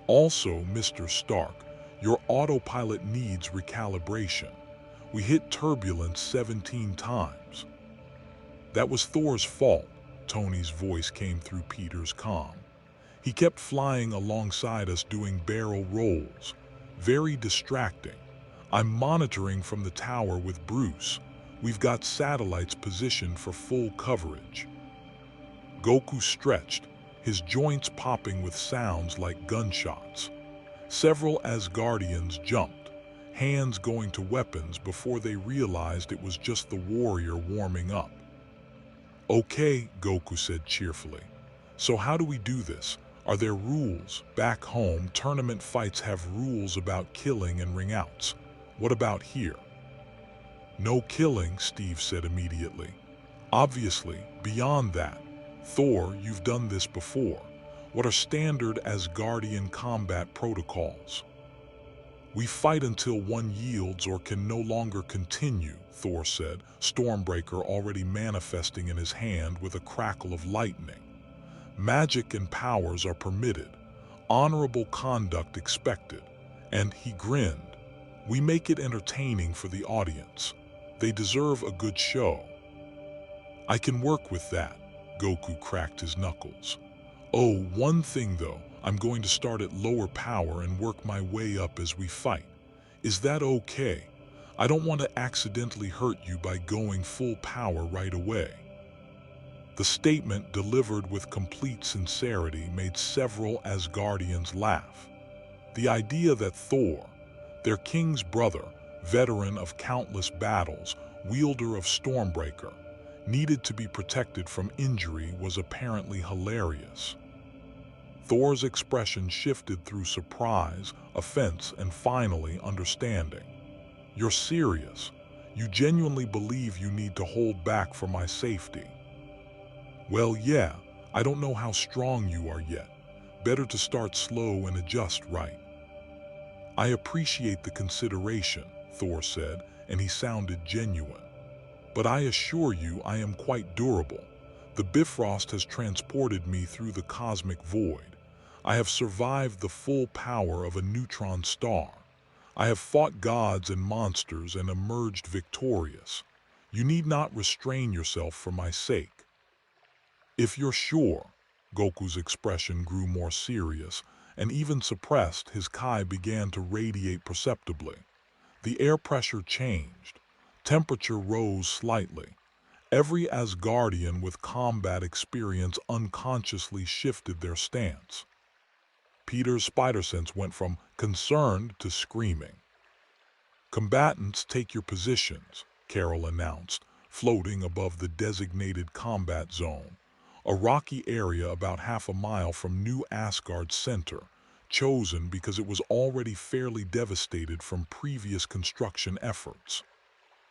Also, Mr. Stark, your autopilot needs recalibration. We hit turbulence 17 times. That was Thor's fault, Tony's voice came through Peter's comm. He kept flying alongside us doing barrel rolls. Very distracting. I'm monitoring from the tower with Bruce. We've got satellites positioned for full coverage. Goku stretched, his joints popping with sounds like gunshots. Several Asgardians jumped, hands going to weapons before they realized it was just the warrior warming up. Okay, Goku said cheerfully. So how do we do this? Are there rules? Back home, tournament fights have rules about killing and ring-outs. What about here? No killing, Steve said immediately. Obviously, beyond that, Thor, you've done this before. What are standard Asgardian combat protocols? We fight until one yields or can no longer continue, Thor said, Stormbreaker already manifesting in his hand with a crackle of lightning. Magic and powers are permitted, honorable conduct expected, and he grinned. We make it entertaining for the audience. They deserve a good show. I can work with that. Goku cracked his knuckles. Oh, one thing though, I'm going to start at lower power and work my way up as we fight. Is that okay? I don't want to accidentally hurt you by going full power right away. The statement, delivered with complete sincerity, made several Asgardians laugh. The idea that Thor, their king's brother, veteran of countless battles, wielder of Stormbreaker, needed to be protected from injury was apparently hilarious. Thor's expression shifted through surprise, offense, and finally understanding. You're serious. You genuinely believe you need to hold back for my safety. Well, yeah, I don't know how strong you are yet. Better to start slow and adjust right. I appreciate the consideration, Thor said, and he sounded genuine. But I assure you I am quite durable. The Bifrost has transported me through the cosmic void. I have survived the full power of a neutron star. I have fought gods and monsters and emerged victorious. You need not restrain yourself for my sake. If you're sure, Goku's expression grew more serious, and even suppressed, his Kai began to radiate perceptibly. The air pressure changed. Temperature rose slightly. Every Asgardian with combat experience unconsciously shifted their stance. Peter's spider sense went from concerned to screaming. Combatants, take your positions, Carol announced, floating above the designated combat zone, a rocky area about half a mile from New Asgard's center, chosen because it was already fairly devastated from previous construction efforts.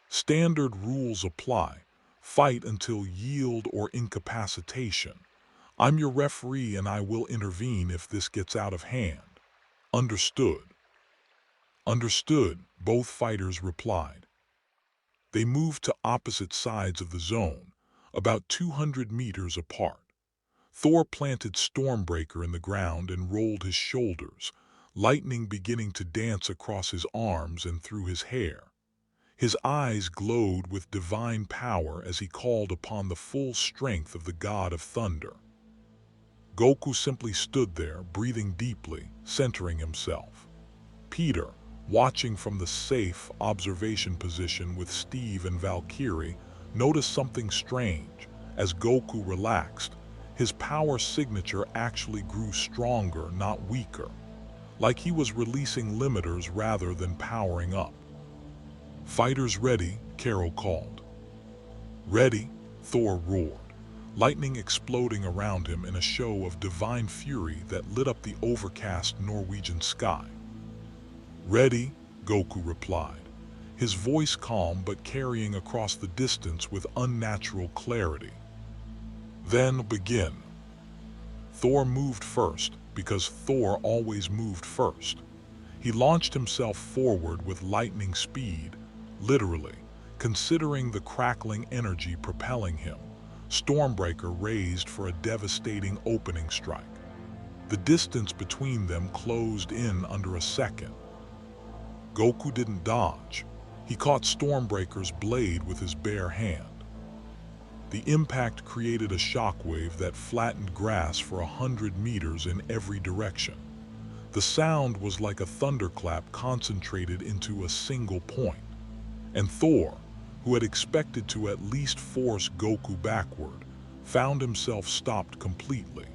Standard rules apply. Fight until yield or incapacitation. I'm your referee and I will intervene if this gets out of hand. Understood. Understood, both fighters replied. They moved to opposite sides of the zone, about 200 meters apart. Thor planted Stormbreaker in the ground and rolled his shoulders, lightning beginning to dance across his arms and through his hair. His eyes glowed with divine power as he called upon the full strength of the god of thunder. Goku simply stood there, breathing deeply, centering himself. Peter, watching from the safe observation position with Steve and Valkyrie, noticed something strange. As Goku relaxed, his power signature actually grew stronger, not weaker, like he was releasing limiters rather than powering up. Fighters ready, Carol called. Ready, Thor roared, lightning exploding around him in a show of divine fury that lit up the overcast Norwegian sky. Ready, Goku replied, his voice calm but carrying across the distance with unnatural clarity. Then begin. Thor moved first, because Thor always moved first. He launched himself forward with lightning speed, literally, considering the crackling energy propelling him. Stormbreaker raised for a devastating opening strike. The distance between them closed in under a second. Goku didn't dodge. He caught Stormbreaker's blade with his bare hand. The impact created a shockwave that flattened grass for 100 meters in every direction. The sound was like a thunderclap concentrated into a single point. And Thor, who had expected to at least force Goku backward, found himself stopped completely.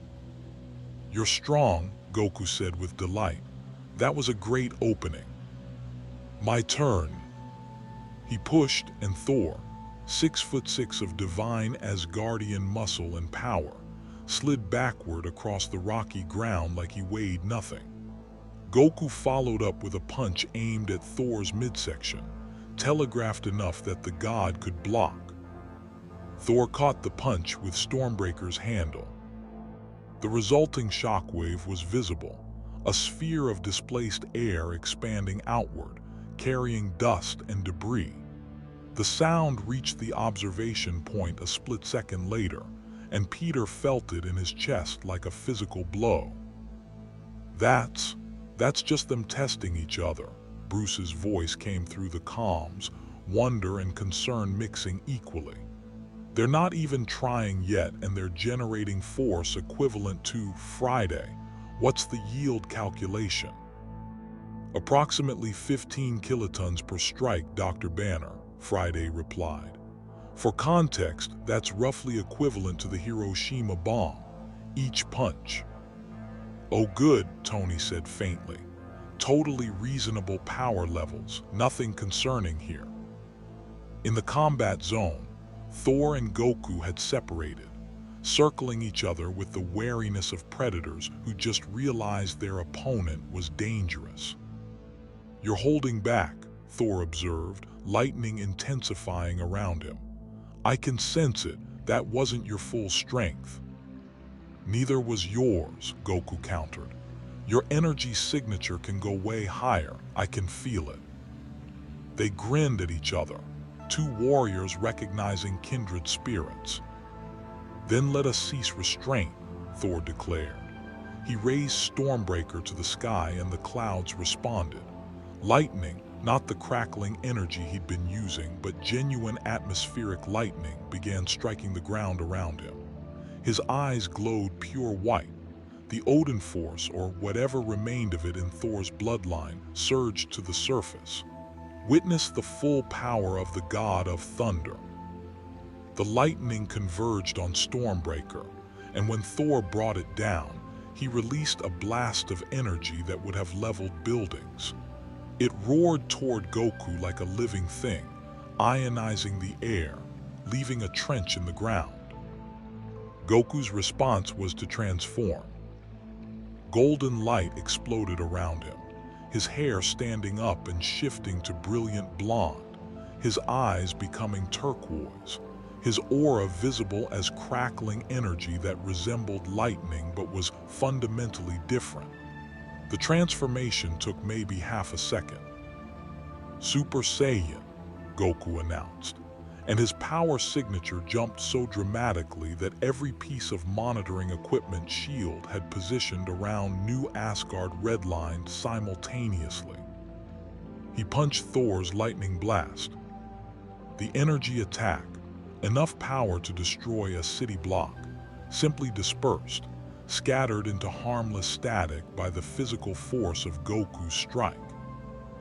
You're strong, Goku said with delight. That was a great opening. My turn. He pushed, and Thor, 6'6" of divine Asgardian muscle and power, slid backward across the rocky ground like he weighed nothing. Goku followed up with a punch aimed at Thor's midsection, telegraphed enough that the god could block. Thor caught the punch with Stormbreaker's handle. The resulting shockwave was visible, a sphere of displaced air expanding outward, carrying dust and debris. The sound reached the observation point a split second later, and Peter felt it in his chest like a physical blow. That's just them testing each other, Bruce's voice came through the comms, wonder and concern mixing equally. They're not even trying yet, and they're generating force equivalent to Friday. What's the yield calculation? Approximately 15 kilotons per strike, Dr. Banner, Friday replied. For context, that's roughly equivalent to the Hiroshima bomb, each punch. Oh good, Tony said faintly. Totally reasonable power levels, nothing concerning here. In the combat zone, Thor and Goku had separated, circling each other with the wariness of predators who just realized their opponent was dangerous. You're holding back, Thor observed, lightning intensifying around him. I can sense it, that wasn't your full strength. Neither was yours, Goku countered. Your energy signature can go way higher, I can feel it. They grinned at each other, two warriors recognizing kindred spirits. Then let us cease restraint, Thor declared. He raised Stormbreaker to the sky and the clouds responded. Lightning, not the crackling energy he'd been using, but genuine atmospheric lightning, began striking the ground around him. His eyes glowed pure white. The Odin force, or whatever remained of it in Thor's bloodline, surged to the surface. Witness the full power of the god of thunder. The lightning converged on Stormbreaker, and when Thor brought it down, he released a blast of energy that would have leveled buildings. It roared toward Goku like a living thing, ionizing the air, leaving a trench in the ground. Goku's response was to transform. Golden light exploded around him, his hair standing up and shifting to brilliant blonde, his eyes becoming turquoise, his aura visible as crackling energy that resembled lightning but was fundamentally different. The transformation took maybe half a second. Super Saiyan, Goku announced, and his power signature jumped so dramatically that every piece of monitoring equipment shield had positioned around New Asgard redlined simultaneously. He punched Thor's lightning blast. The energy attack, enough power to destroy a city block, simply dispersed, scattered into harmless static by the physical force of Goku's strike.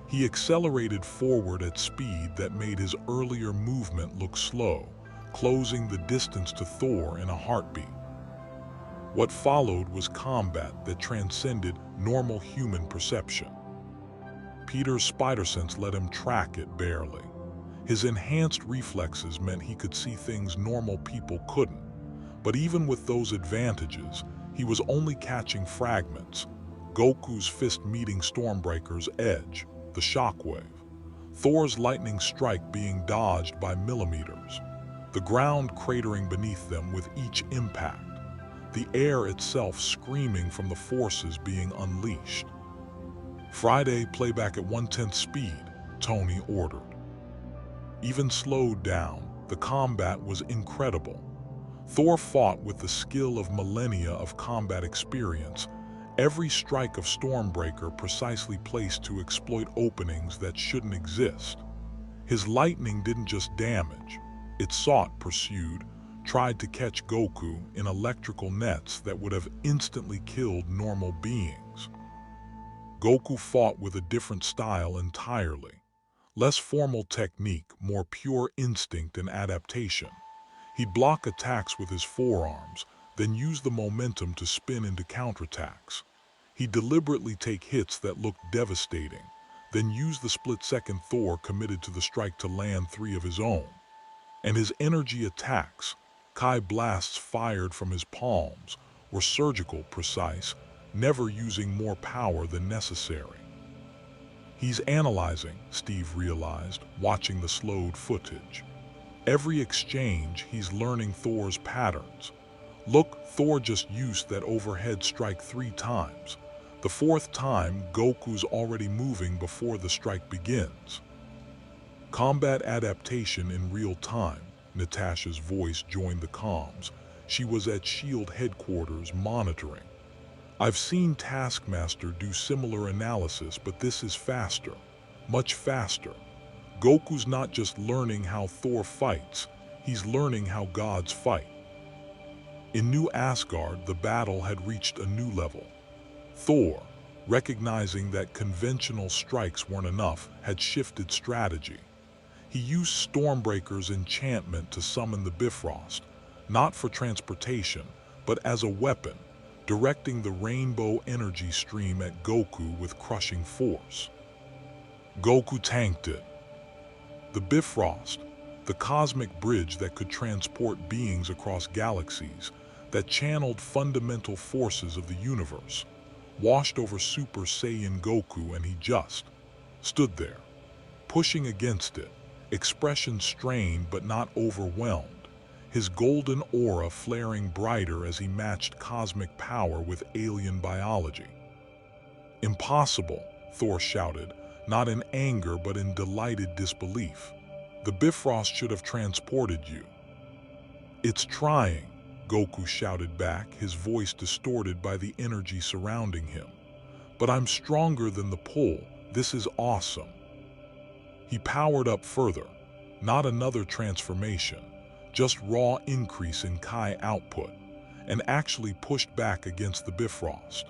He accelerated forward at speed that made his earlier movement look slow, closing the distance to Thor in a heartbeat. What followed was combat that transcended normal human perception. Peter's spider sense let him track it barely. His enhanced reflexes meant he could see things normal people couldn't. But even with those advantages, he was only catching fragments, Goku's fist meeting Stormbreaker's edge, the shockwave, Thor's lightning strike being dodged by millimeters, the ground cratering beneath them with each impact, the air itself screaming from the forces being unleashed. Friday, playback at 1/10 speed, Tony ordered. Even slowed down, the combat was incredible. Thor fought with the skill of millennia of combat experience, every strike of Stormbreaker precisely placed to exploit openings that shouldn't exist. His lightning didn't just damage, it sought, pursued, tried to catch Goku in electrical nets that would have instantly killed normal beings. Goku fought with a different style entirely. Less formal technique, more pure instinct and adaptation. He'd block attacks with his forearms, then use the momentum to spin into counterattacks. He'd deliberately take hits that looked devastating, then use the split-second Thor committed to the strike to land 3 of his own. And his energy attacks, Kai blasts fired from his palms, were surgical, precise, never using more power than necessary. He's analyzing, Steve realized, watching the slowed footage. Every exchange, he's learning Thor's patterns. Look, Thor just used that overhead strike 3 times. The 4th time, Goku's already moving before the strike begins. Combat adaptation in real time, Natasha's voice joined the comms. She was at SHIELD headquarters monitoring. I've seen Taskmaster do similar analysis, but this is faster, much faster. Goku's not just learning how Thor fights, he's learning how gods fight. In New Asgard, the battle had reached a new level. Thor, recognizing that conventional strikes weren't enough, had shifted strategy. He used Stormbreaker's enchantment to summon the Bifrost, not for transportation, but as a weapon, directing the rainbow energy stream at Goku with crushing force. Goku tanked it. The Bifrost, the cosmic bridge that could transport beings across galaxies, that channeled fundamental forces of the universe, washed over Super Saiyan Goku, and he just stood there, pushing against it, expression strained but not overwhelmed, his golden aura flaring brighter as he matched cosmic power with alien biology. "Impossible," Thor shouted, not in anger but in delighted disbelief. "The Bifrost should have transported you." "It's trying," Goku shouted back, his voice distorted by the energy surrounding him. "But I'm stronger than the pull. This is awesome." He powered up further, not another transformation, just raw increase in Kai output, and actually pushed back against the Bifrost.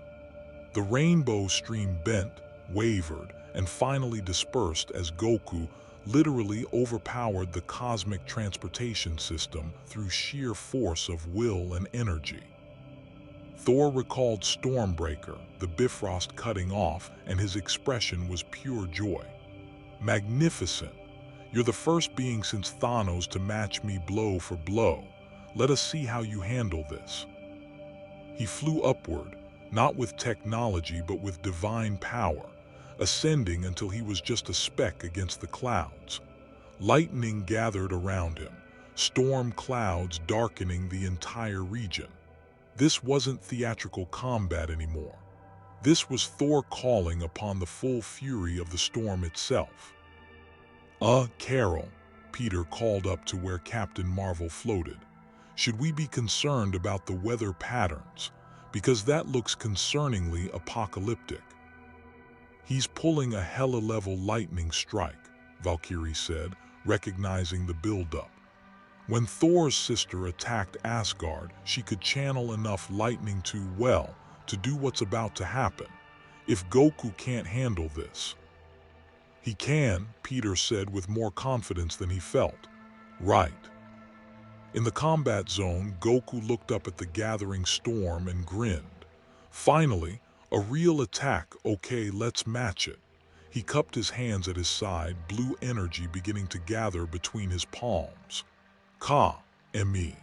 The rainbow stream bent, wavered, and finally dispersed as Goku literally overpowered the cosmic transportation system through sheer force of will and energy. Thor recalled Stormbreaker, the Bifrost cutting off, and his expression was pure joy. "Magnificent! You're the first being since Thanos to match me blow for blow. Let us see how you handle this." He flew upward, not with technology but with divine power, ascending until he was just a speck against the clouds. Lightning gathered around him, storm clouds darkening the entire region. This wasn't theatrical combat anymore. This was Thor calling upon the full fury of the storm itself. Carol," Peter called up to where Captain Marvel floated. "Should we be concerned about the weather patterns? Because that looks concerningly apocalyptic." "He's pulling a hella-level lightning strike," Valkyrie said, recognizing the buildup. "When Thor's sister attacked Asgard, she could channel enough lightning to do what's about to happen. If Goku can't handle this..." "He can," Peter said with more confidence than he felt. "Right." In the combat zone, Goku looked up at the gathering storm and grinned. "Finally, a real attack. Okay, let's match it." He cupped his hands at his side, blue energy beginning to gather between his palms. "Ka-me."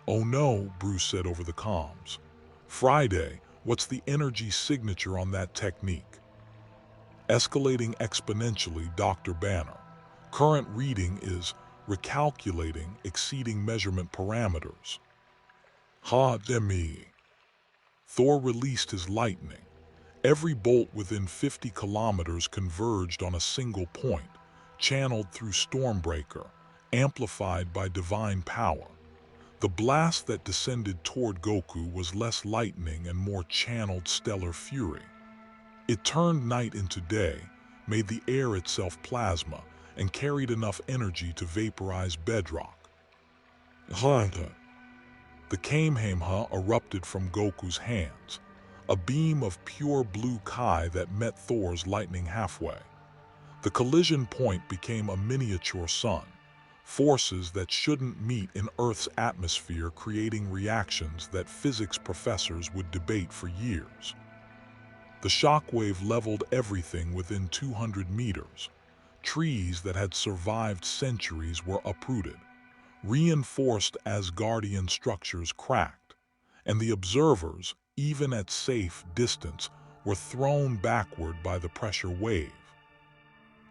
"Oh no," Bruce said over the comms. "Friday, what's the energy signature on that technique?" "Escalating exponentially, Dr. Banner. Current reading is recalculating, exceeding measurement parameters." "Ha-me." Thor released his lightning. Every bolt within 50 kilometers converged on a single point, channeled through Stormbreaker, amplified by divine power. The blast that descended toward Goku was less lightning and more channeled stellar fury. It turned night into day, made the air itself plasma, and carried enough energy to vaporize bedrock. The Kamehameha erupted from Goku's hands, a beam of pure blue Kai that met Thor's lightning halfway. The collision point became a miniature sun, forces that shouldn't meet in Earth's atmosphere creating reactions that physics professors would debate for years. The shockwave leveled everything within 200 meters. Trees that had survived centuries were uprooted. Reinforced Asgardian structures cracked, and the observers, even at safe distance, were thrown backward by the pressure wave.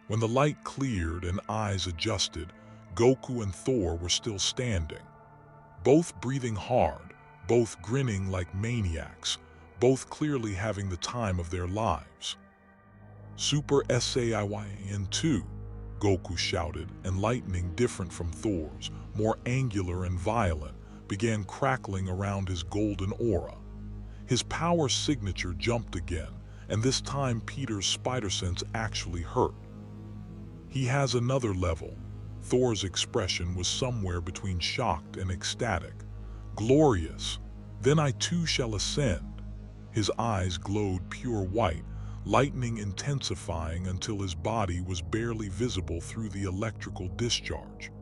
When the light cleared and eyes adjusted, Goku and Thor were still standing, both breathing hard, both grinning like maniacs, both clearly having the time of their lives. "Super Saiyan 2, Goku shouted, and lightning different from Thor's, more angular and violent, began crackling around his golden aura. His power signature jumped again, and this time Peter's spider sense actually hurt. He has another level. Thor's expression was somewhere between shocked and ecstatic. Glorious. Then I too shall ascend. His eyes glowed pure white, lightning intensifying until his body was barely visible through the electrical discharge.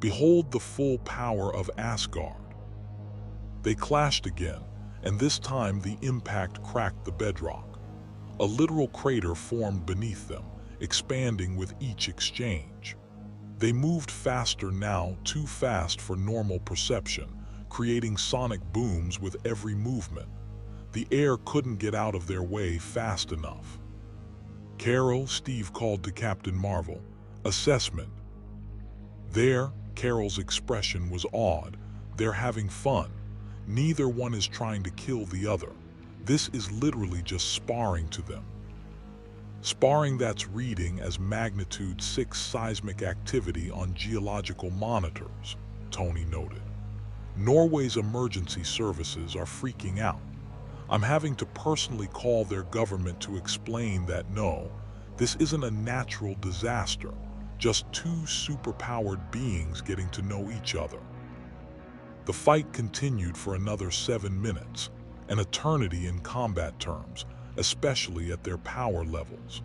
Behold the full power of Asgard. They clashed again, and this time the impact cracked the bedrock. A literal crater formed beneath them, expanding with each exchange. They moved faster now, too fast for normal perception, creating sonic booms with every movement. The air couldn't get out of their way fast enough. Carol, Steve called to Captain Marvel. Assessment. There, Carol's expression was odd. They're having fun. Neither one is trying to kill the other. This is literally just sparring to them. Sparring that's reading as magnitude 6 seismic activity on geological monitors, Tony noted. Norway's emergency services are freaking out. I'm having to personally call their government to explain that no, this isn't a natural disaster, just two superpowered beings getting to know each other. The fight continued for another 7 minutes, an eternity in combat terms, especially at their power levels.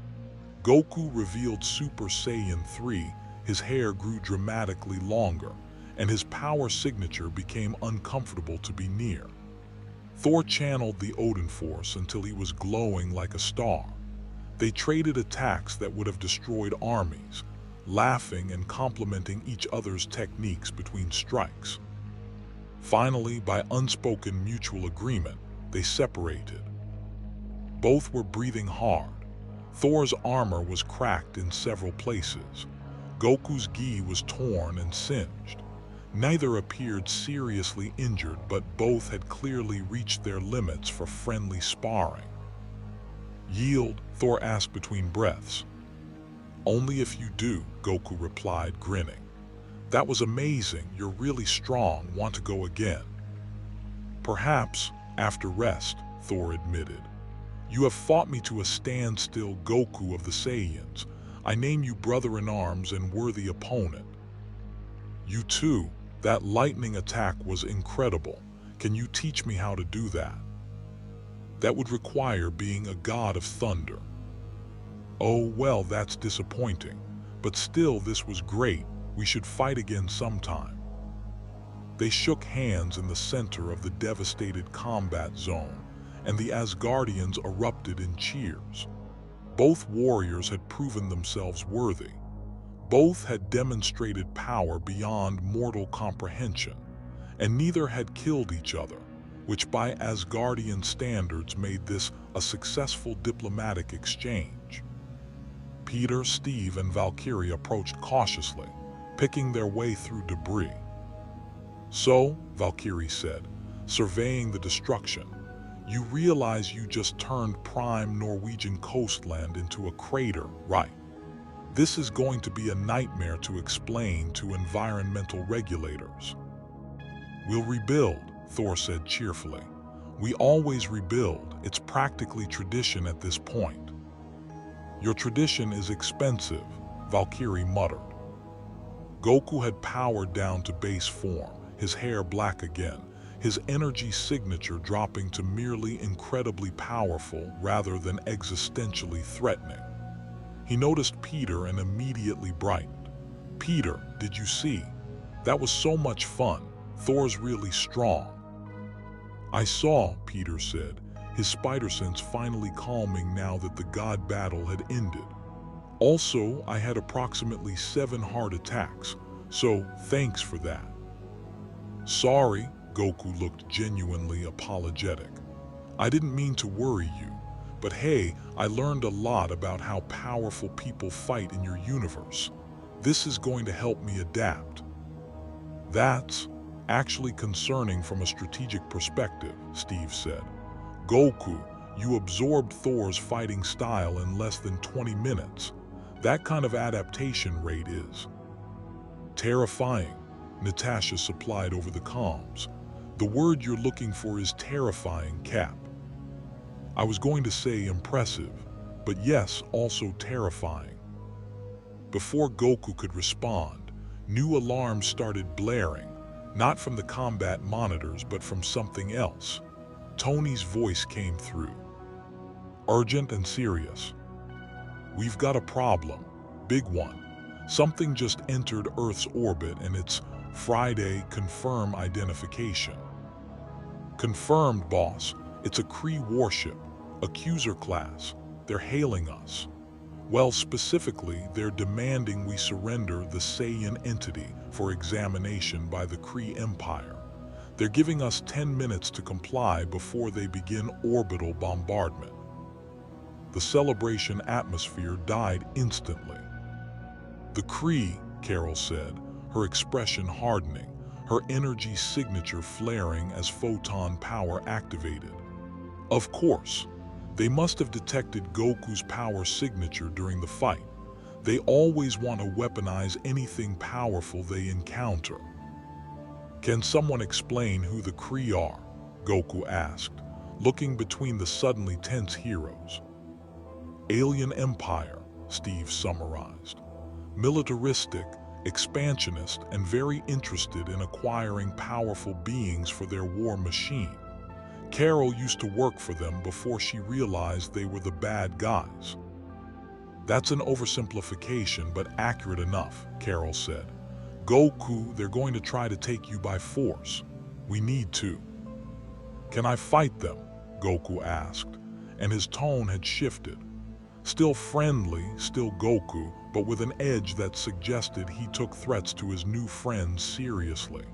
Goku revealed Super Saiyan 3, his hair grew dramatically longer, and his power signature became uncomfortable to be near. Thor channeled the Odin Force until he was glowing like a star. They traded attacks that would have destroyed armies, laughing and complimenting each other's techniques between strikes. Finally, by unspoken mutual agreement, they separated. Both were breathing hard. Thor's armor was cracked in several places. Goku's gi was torn and singed. Neither appeared seriously injured, but both had clearly reached their limits for friendly sparring. Yield, Thor asked between breaths. Only if you do, Goku replied, grinning. That was amazing, you're really strong, want to go again? Perhaps, after rest, Thor admitted. You have fought me to a standstill, Goku of the Saiyans. I name you brother-in-arms and worthy opponent. You too. That lightning attack was incredible. Can you teach me how to do that? That would require being a god of thunder. Oh, well, that's disappointing. But still, this was great. We should fight again sometime. They shook hands in the center of the devastated combat zone, and the Asgardians erupted in cheers. Both warriors had proven themselves worthy. Both had demonstrated power beyond mortal comprehension, and neither had killed each other, which by Asgardian standards made this a successful diplomatic exchange. Peter, Steve, and Valkyrie approached cautiously, picking their way through debris. So, Valkyrie said, surveying the destruction, you realize you just turned prime Norwegian coastland into a crater, right? This is going to be a nightmare to explain to environmental regulators. We'll rebuild, Thor said cheerfully. We always rebuild. It's practically tradition at this point. Your tradition is expensive, Valkyrie muttered. Goku had powered down to base form, his hair black again, his energy signature dropping to merely incredibly powerful rather than existentially threatening. He noticed Peter and immediately brightened. Peter, did you see? That was so much fun. Thor's really strong. I saw, Peter said, his spider sense finally calming now that the god battle had ended. Also, I had approximately 7 heart attacks, so thanks for that. Sorry, Goku looked genuinely apologetic. I didn't mean to worry you. But hey, I learned a lot about how powerful people fight in your universe. This is going to help me adapt. That's actually concerning from a strategic perspective, Steve said. Goku, you absorbed Thor's fighting style in less than 20 minutes. That kind of adaptation rate is terrifying, Natasha supplied over the comms. The word you're looking for is terrifying, Cap. I was going to say impressive, but yes, also terrifying. Before Goku could respond, new alarms started blaring, not from the combat monitors but from something else. Tony's voice came through. Urgent and serious. We've got a problem. Big one. Something just entered Earth's orbit and it's Friday. Confirm identification. Confirmed, boss. It's a Kree warship, accuser class. They're hailing us. Well, specifically, they're demanding we surrender the Saiyan entity for examination by the Kree Empire. They're giving us 10 minutes to comply before they begin orbital bombardment. The celebration atmosphere died instantly. The Kree, Carol said, her expression hardening, her energy signature flaring as photon power activated. Of course, they must have detected Goku's power signature during the fight. They always want to weaponize anything powerful they encounter. Can someone explain who the Kree are? Goku asked, looking between the suddenly tense heroes. Alien Empire, Steve summarized. Militaristic, expansionist, and very interested in acquiring powerful beings for their war machine. Carol used to work for them before she realized they were the bad guys. That's an oversimplification, but accurate enough, Carol said. Goku, they're going to try to take you by force. We need to. Can I fight them? Goku asked, and his tone had shifted. Still friendly, still Goku, but with an edge that suggested he took threats to his new friends seriously.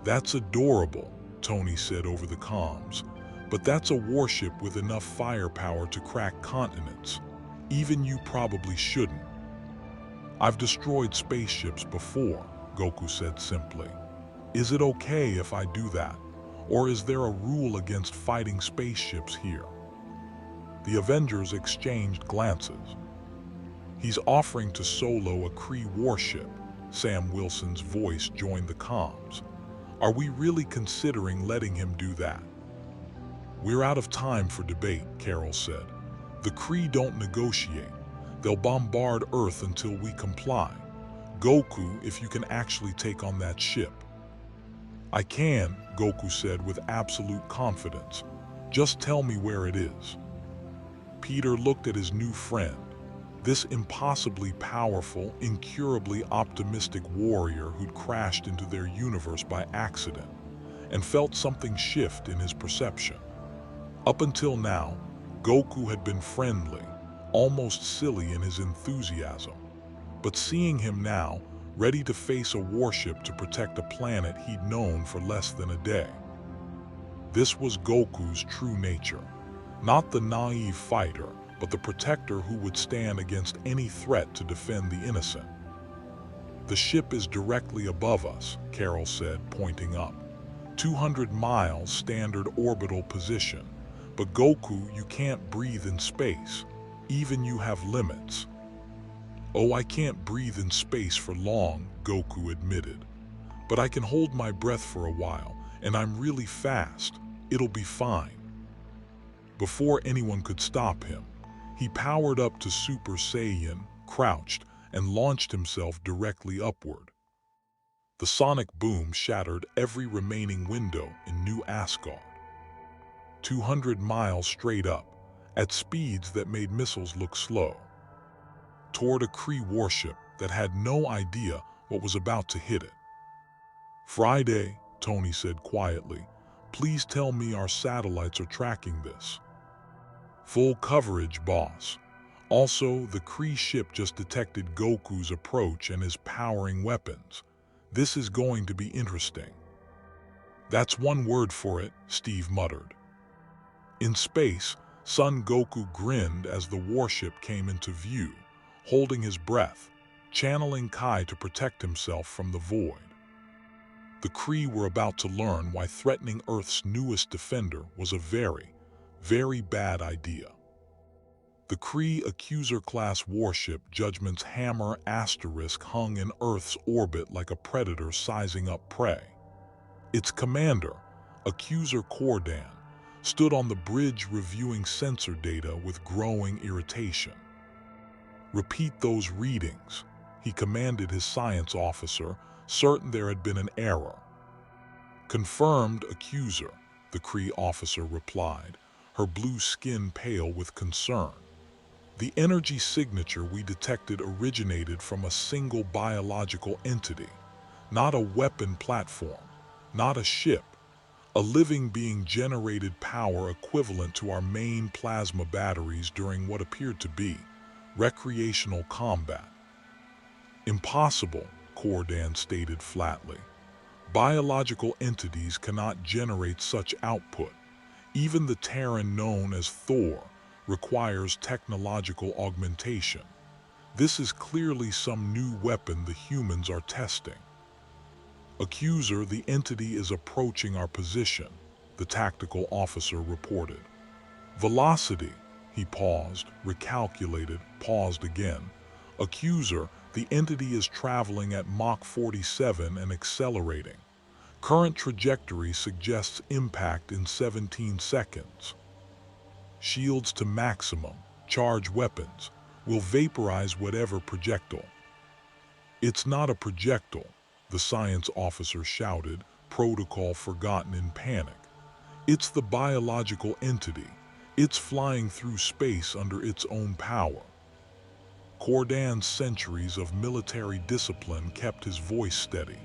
That's adorable, Tony said over the comms, but that's a warship with enough firepower to crack continents. Even you probably shouldn't. I've destroyed spaceships before, Goku said simply. Is it okay if I do that? Or is there a rule against fighting spaceships here? The Avengers exchanged glances. He's offering to solo a Kree warship, Sam Wilson's voice joined the comms. Are we really considering letting him do that? We're out of time for debate, Carol said. The Kree don't negotiate. They'll bombard Earth until we comply. Goku, if you can actually take on that ship. I can, Goku said with absolute confidence. Just tell me where it is. Peter looked at his new friend, this impossibly powerful, incurably optimistic warrior who'd crashed into their universe by accident, and felt something shift in his perception. Up until now, Goku had been friendly, almost silly in his enthusiasm. But seeing him now, ready to face a warship to protect a planet he'd known for less than a day. This was Goku's true nature. Not the naive fighter, but the protector who would stand against any threat to defend the innocent. The ship is directly above us, Carol said, pointing up. 200 miles standard orbital position. But Goku, you can't breathe in space. Even you have limits. Oh, I can't breathe in space for long, Goku admitted. But I can hold my breath for a while, and I'm really fast. It'll be fine. Before anyone could stop him, he powered up to Super Saiyan, crouched, and launched himself directly upward. The sonic boom shattered every remaining window in New Asgard. 200 miles straight up, at speeds that made missiles look slow, toward a Kree warship that had no idea what was about to hit it. Friday, Tony said quietly, please tell me our satellites are tracking this. Full coverage, boss. Also, the Kree ship just detected Goku's approach and is powering weapons. This is going to be interesting. That's one word for it, Steve muttered. In space, Son Goku grinned as the warship came into view, holding his breath, channeling Kai to protect himself from the void. The Kree were about to learn why threatening Earth's newest defender was a very, very bad idea. The Kree Accuser-class warship Judgment's Hammer Asterisk hung in Earth's orbit like a predator sizing up prey. Its commander, Accuser Kordan, stood on the bridge reviewing sensor data with growing irritation. Repeat those readings, he commanded his science officer, certain there had been an error. Confirmed, accuser, the Kree officer replied, her blue skin pale with concern. The energy signature we detected originated from a single biological entity, not a weapon platform, not a ship. A living being generated power equivalent to our main plasma batteries during what appeared to be recreational combat. Impossible, Cordan stated flatly. Biological entities cannot generate such output. Even the Terran known as Thor requires technological augmentation. This is clearly some new weapon the humans are testing. Accuser, the entity is approaching our position, the tactical officer reported. Velocity, he paused, recalculated, paused again. Accuser, the entity is traveling at Mach 47 and accelerating. Current trajectory suggests impact in 17 seconds. Shields to maximum, charge weapons, will vaporize whatever projectile. It's not a projectile, the science officer shouted, protocol forgotten in panic. It's the biological entity. It's flying through space under its own power. Cordan's centuries of military discipline kept his voice steady.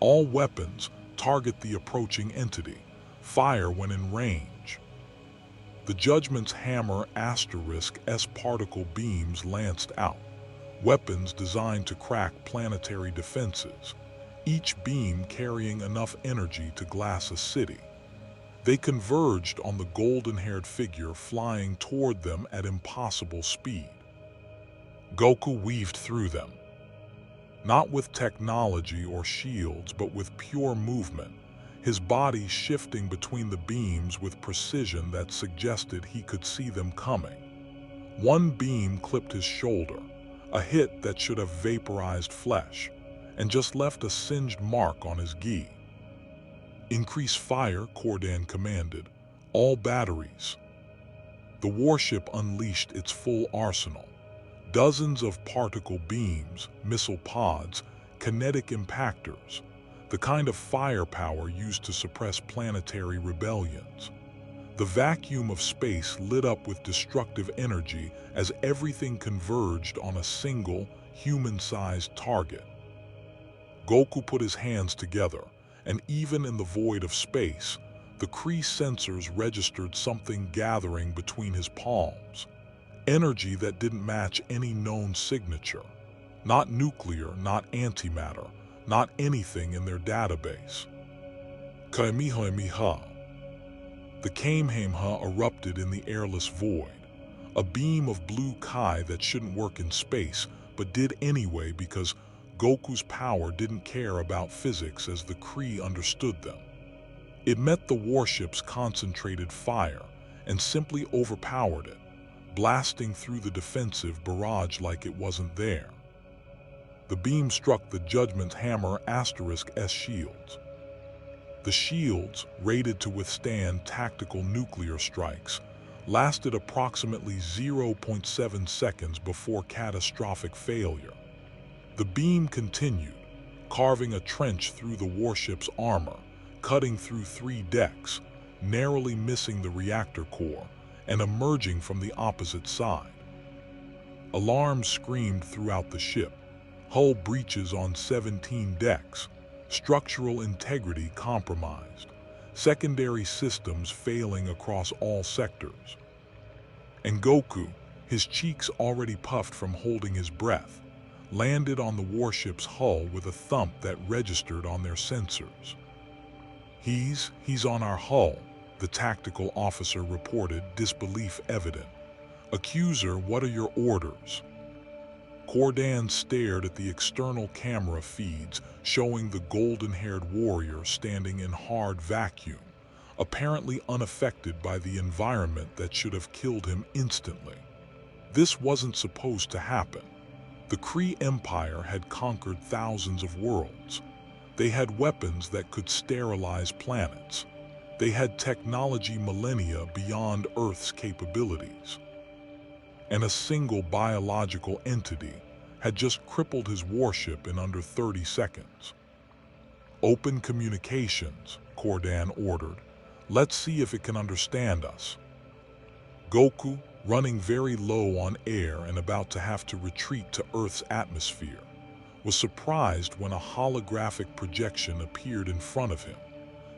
All weapons target the approaching entity. Fire when in range. The Judgment's hammer *S particle beams lanced out. Weapons designed to crack planetary defenses. Each beam carrying enough energy to glass a city. They converged on the golden-haired figure flying toward them at impossible speed. Goku weaved through them. Not with technology or shields, but with pure movement, his body shifting between the beams with precision that suggested he could see them coming. One beam clipped his shoulder, a hit that should have vaporized flesh, and just left a singed mark on his gi. Increase fire, Cordan commanded. All batteries. The warship unleashed its full arsenal. Dozens of particle beams, missile pods, kinetic impactors, the kind of firepower used to suppress planetary rebellions. The vacuum of space lit up with destructive energy as everything converged on a single, human-sized target. Goku put his hands together, and even in the void of space, the Kree sensors registered something gathering between his palms. Energy that didn't match any known signature. Not nuclear, not antimatter, not anything in their database. Kamehameha. The Kamehameha erupted in the airless void. A beam of blue Kai that shouldn't work in space, but did anyway because Goku's power didn't care about physics as the Kree understood them. It met the warship's concentrated fire and simply overpowered it, blasting through the defensive barrage like it wasn't there. The beam struck the Judgment's hammer *S shields. The shields, rated to withstand tactical nuclear strikes, lasted approximately 0.7 seconds before catastrophic failure. The beam continued, carving a trench through the warship's armor, cutting through 3 decks, narrowly missing the reactor core, and emerging from the opposite side. Alarms screamed throughout the ship. Hull breaches on 17 decks, structural integrity compromised, secondary systems failing across all sectors. And Goku, his cheeks already puffed from holding his breath, landed on the warship's hull with a thump that registered on their sensors. He's on our hull, the tactical officer reported, disbelief evident. Accuser, what are your orders? Cordan stared at the external camera feeds showing the golden-haired warrior standing in hard vacuum, apparently unaffected by the environment that should have killed him instantly. This wasn't supposed to happen. The Kree Empire had conquered thousands of worlds. They had weapons that could sterilize planets. They had technology millennia beyond Earth's capabilities. and a single biological entity had just crippled his warship in under 30 seconds. "Open communications," Cordan ordered. "Let's see if it can understand us." Goku, running very low on air and about to have to retreat to Earth's atmosphere, was surprised when a holographic projection appeared in front of him,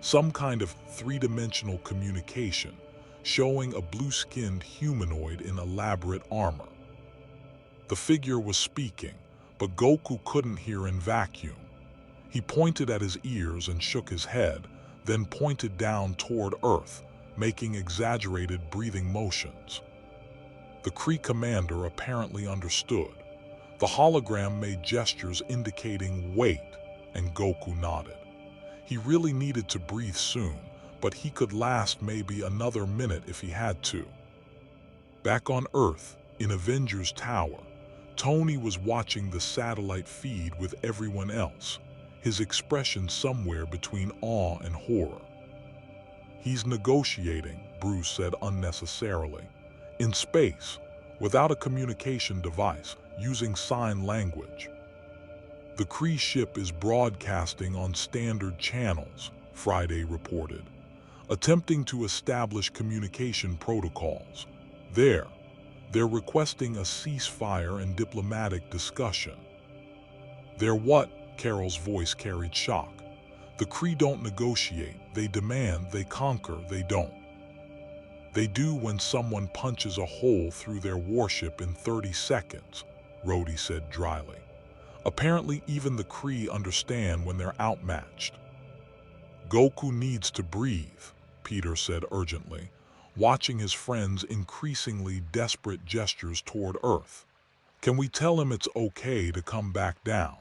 some kind of three-dimensional communication, showing a blue-skinned humanoid in elaborate armor. The figure was speaking, but Goku couldn't hear in vacuum. He pointed at his ears and shook his head, then pointed down toward Earth, making exaggerated breathing motions. The Kree commander apparently understood. The hologram made gestures indicating wait, and Goku nodded. He really needed to breathe soon, but he could last maybe another minute if he had to. Back on Earth, in Avengers Tower, Tony was watching the satellite feed with everyone else, his expression somewhere between awe and horror. "He's negotiating," Bruce said unnecessarily. "In space, without a communication device, using sign language." "The Kree ship is broadcasting on standard channels," Friday reported, "attempting to establish communication protocols. They're requesting a ceasefire and diplomatic discussion." "They're what?" Carol's voice carried shock. "The Kree don't negotiate, they demand, they conquer, they don't." "They do when someone punches a hole through their warship in 30 seconds, Rhodey said dryly. "Apparently even the Kree understand when they're outmatched." "Goku needs to breathe," Peter said urgently, watching his friend's increasingly desperate gestures toward Earth. "Can we tell him it's okay to come back down?"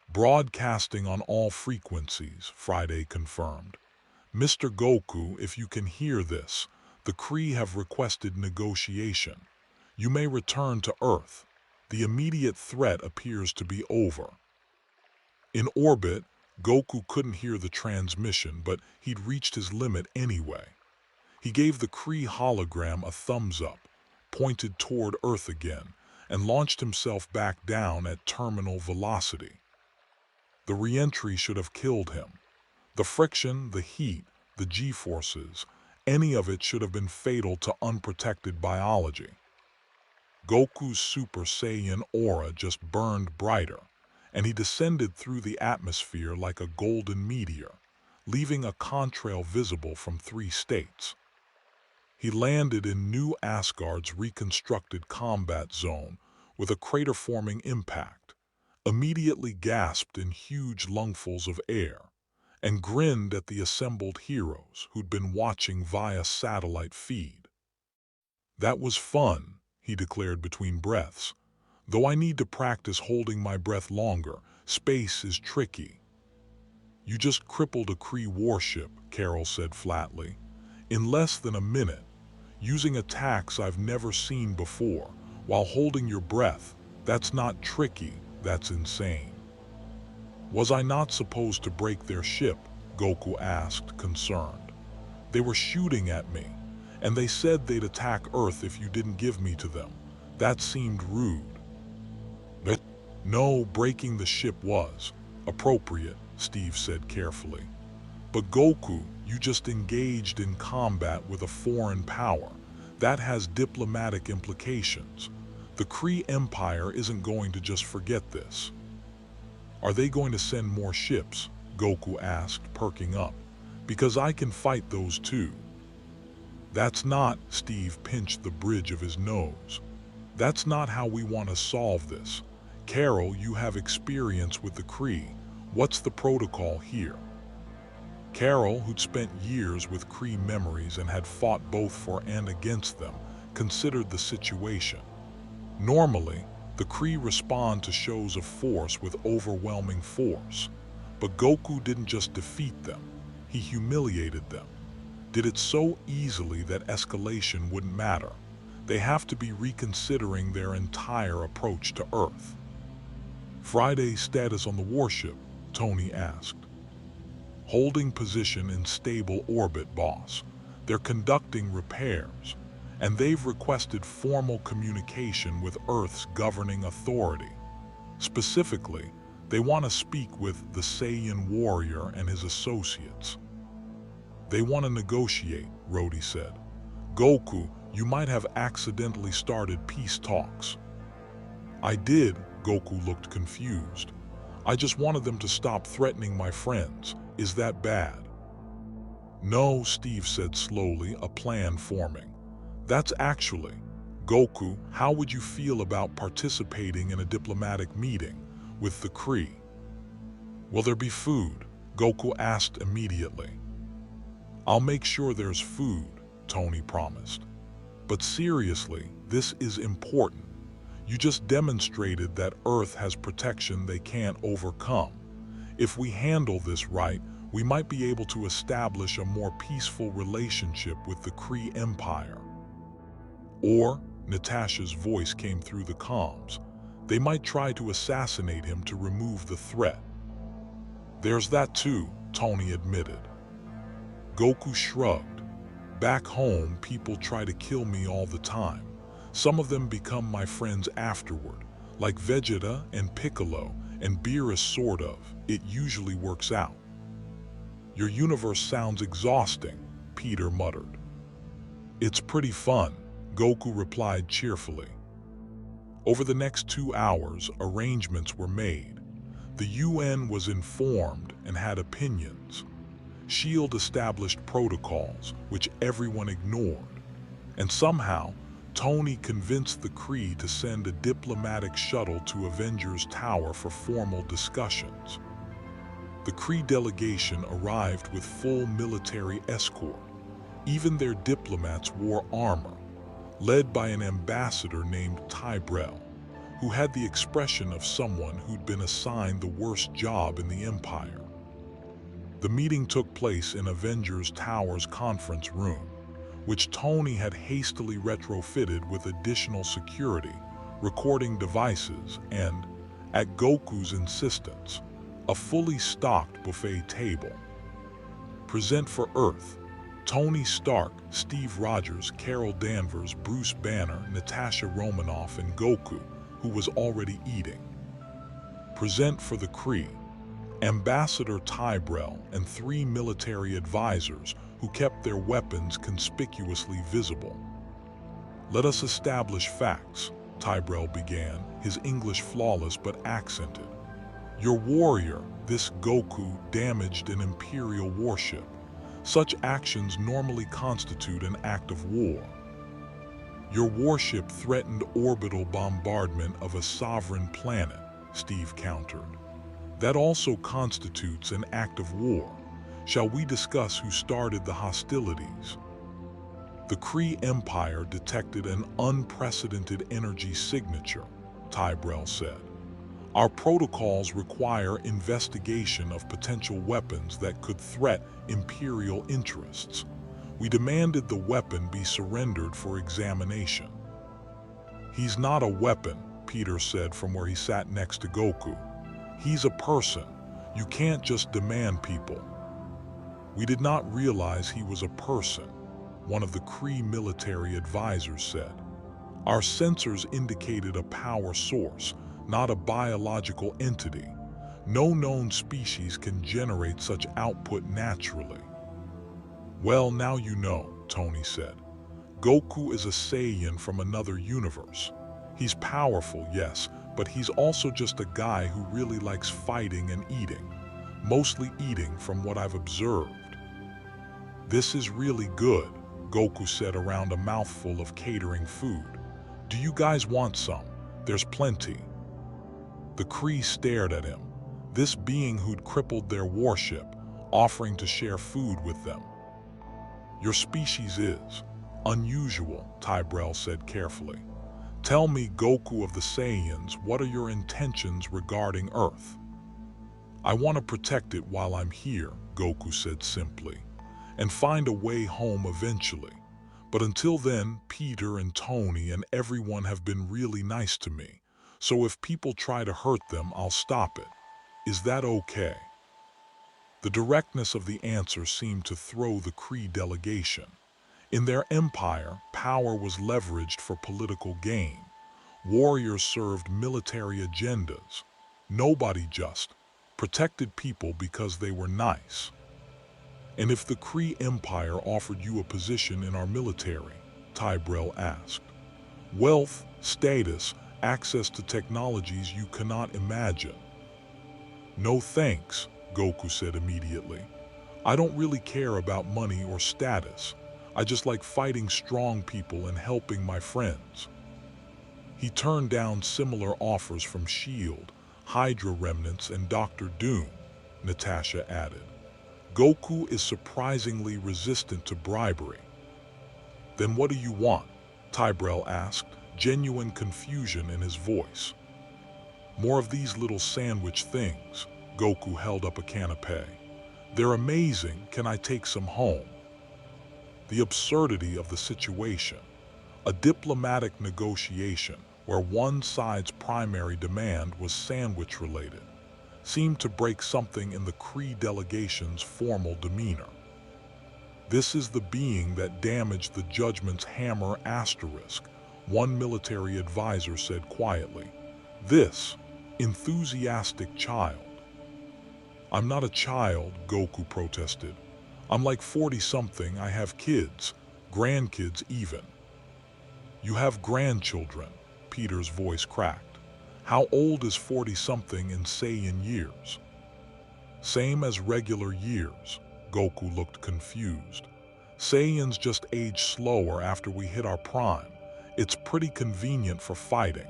"Broadcasting on all frequencies," Friday confirmed. "Mr. Goku, if you can hear this, the Kree have requested negotiation. You may return to Earth. The immediate threat appears to be over." In orbit, Goku couldn't hear the transmission, but he'd reached his limit anyway. He gave the Kree hologram a thumbs up, pointed toward Earth again, and launched himself back down at terminal velocity. The re-entry should have killed him. The friction, the heat, the G-forces, any of it should have been fatal to unprotected biology. Goku's Super Saiyan aura just burned brighter, and he descended through the atmosphere like a golden meteor, leaving a contrail visible from 3 states. He landed in New Asgard's reconstructed combat zone with a crater-forming impact, immediately gasped in huge lungfuls of air, and grinned at the assembled heroes who'd been watching via satellite feed. "That was fun," he declared between breaths. "Though I need to practice holding my breath longer, space is tricky." "You just crippled a Kree warship," Carol said flatly. "In less than a minute, using attacks I've never seen before, while holding your breath. That's not tricky, that's insane." "Was I not supposed to break their ship?" Goku asked, concerned. "They were shooting at me, and they said they'd attack Earth if you didn't give me to them. That seemed rude." "No, breaking the ship was appropriate," Steve said carefully. "But Goku, you just engaged in combat with a foreign power. That has diplomatic implications. The Kree Empire isn't going to just forget this." "Are they going to send more ships?" Goku asked, perking up. "Because I can fight those too." "That's not," Steve pinched the bridge of his nose. "That's not how we want to solve this. Carol, you have experience with the Kree. What's the protocol here?" Carol, who'd spent years with Kree memories and had fought both for and against them, considered the situation. "Normally, the Kree respond to shows of force with overwhelming force. But Goku didn't just defeat them, he humiliated them. Did it so easily that escalation wouldn't matter. They have to be reconsidering their entire approach to Earth." "Friday's status on the warship?" Tony asked. "Holding position in stable orbit, boss. They're conducting repairs. and they've requested formal communication with Earth's governing authority. Specifically, they want to speak with the Saiyan warrior and his associates. They want to negotiate, Rhodey said. Goku, you might have accidentally started peace talks. I did, Goku looked confused. I just wanted them to stop threatening my friends. Is that bad? No, Steve said slowly, a plan forming. That's actually, Goku, how would you feel about participating in a diplomatic meeting with the Kree? Will there be food? Goku asked immediately. I'll make sure there's food, Tony promised. But seriously, this is important. You just demonstrated that Earth has protection they can't overcome. If we handle this right, we might be able to establish a more peaceful relationship with the Kree Empire. Or, Natasha's voice came through the comms, they might try to assassinate him to remove the threat. There's that too, Tony admitted. Goku shrugged. Back home, people try to kill me all the time. Some of them become my friends afterward, like Vegeta and Piccolo and Beerus sort of. It usually works out. Your universe sounds exhausting, Peter muttered. It's pretty fun, Goku replied cheerfully. Over the next 2 hours, arrangements were made. The UN was informed and had opinions. SHIELD established protocols, which everyone ignored. And somehow, Tony convinced the Kree to send a diplomatic shuttle to Avengers Tower for formal discussions. The Kree delegation arrived with full military escort. Even their diplomats wore armor, led by an ambassador named Tybrell, who had the expression of someone who'd been assigned the worst job in the Empire. The meeting took place in Avengers Tower's conference room, which Tony had hastily retrofitted with additional security, recording devices, and, at Goku's insistence, a fully stocked buffet table. Present for Earth, Tony Stark, Steve Rogers, Carol Danvers, Bruce Banner, Natasha Romanoff, and Goku, who was already eating. Present for the Kree, Ambassador Tybrell and 3 military advisors who kept their weapons conspicuously visible. Let us establish facts, Tybrell began, his English flawless but accented. Your warrior, this Goku, damaged an Imperial warship. Such actions normally constitute an act of war. Your warship threatened orbital bombardment of a sovereign planet, Steve countered. That also constitutes an act of war. Shall we discuss who started the hostilities? The Kree Empire detected an unprecedented energy signature, Tybrell said. Our protocols require investigation of potential weapons that could threat Imperial interests. We demanded the weapon be surrendered for examination. He's not a weapon, Peter said from where he sat next to Goku. He's a person. You can't just demand people. We did not realize he was a person, one of the Kree military advisors said. Our sensors indicated a power source, not a biological entity. No known species can generate such output naturally. Well, now you know, Tony said. Goku is a Saiyan from another universe. He's powerful, yes, but he's also just a guy who really likes fighting and eating. Mostly eating from what I've observed. This is really good, Goku said around a mouthful of catering food. Do you guys want some? There's plenty. The Kree stared at him, this being who'd crippled their warship, offering to share food with them. Your species is unusual, Tybrell said carefully. Tell me, Goku of the Saiyans, what are your intentions regarding Earth? I want to protect it while I'm here, Goku said simply, and find a way home eventually. But until then, Peter and Tony and everyone have been really nice to me. So if people try to hurt them, I'll stop it. Is that okay? The directness of the answer seemed to throw the Kree delegation. In their empire, power was leveraged for political gain. Warriors served military agendas. Nobody just protected people because they were nice. And if the Kree Empire offered you a position in our military, Tyrell asked, wealth, status, access to technologies you cannot imagine. No thanks, Goku said immediately. I don't really care about money or status. I just like fighting strong people and helping my friends. He turned down similar offers from S.H.I.E.L.D., Hydra remnants, and Dr. Doom, Natasha added. Goku is surprisingly resistant to bribery. Then what do you want? Tyrell asked, genuine confusion in his voice. More of these little sandwich things. Goku held up a canapé. They're amazing, can I take some home? The absurdity of the situation. A diplomatic negotiation where one side's primary demand was sandwich-related seemed to break something in the Kree delegation's formal demeanor. This is the being that damaged the Judgment's hammer asterisk, one military advisor said quietly. This enthusiastic child. I'm not a child, Goku protested. I'm like 40-something, I have kids, grandkids even. You have grandchildren, Peter's voice cracked. How old is 40-something in Saiyan years? Same as regular years, Goku looked confused. Saiyans just age slower after we hit our prime. It's pretty convenient for fighting.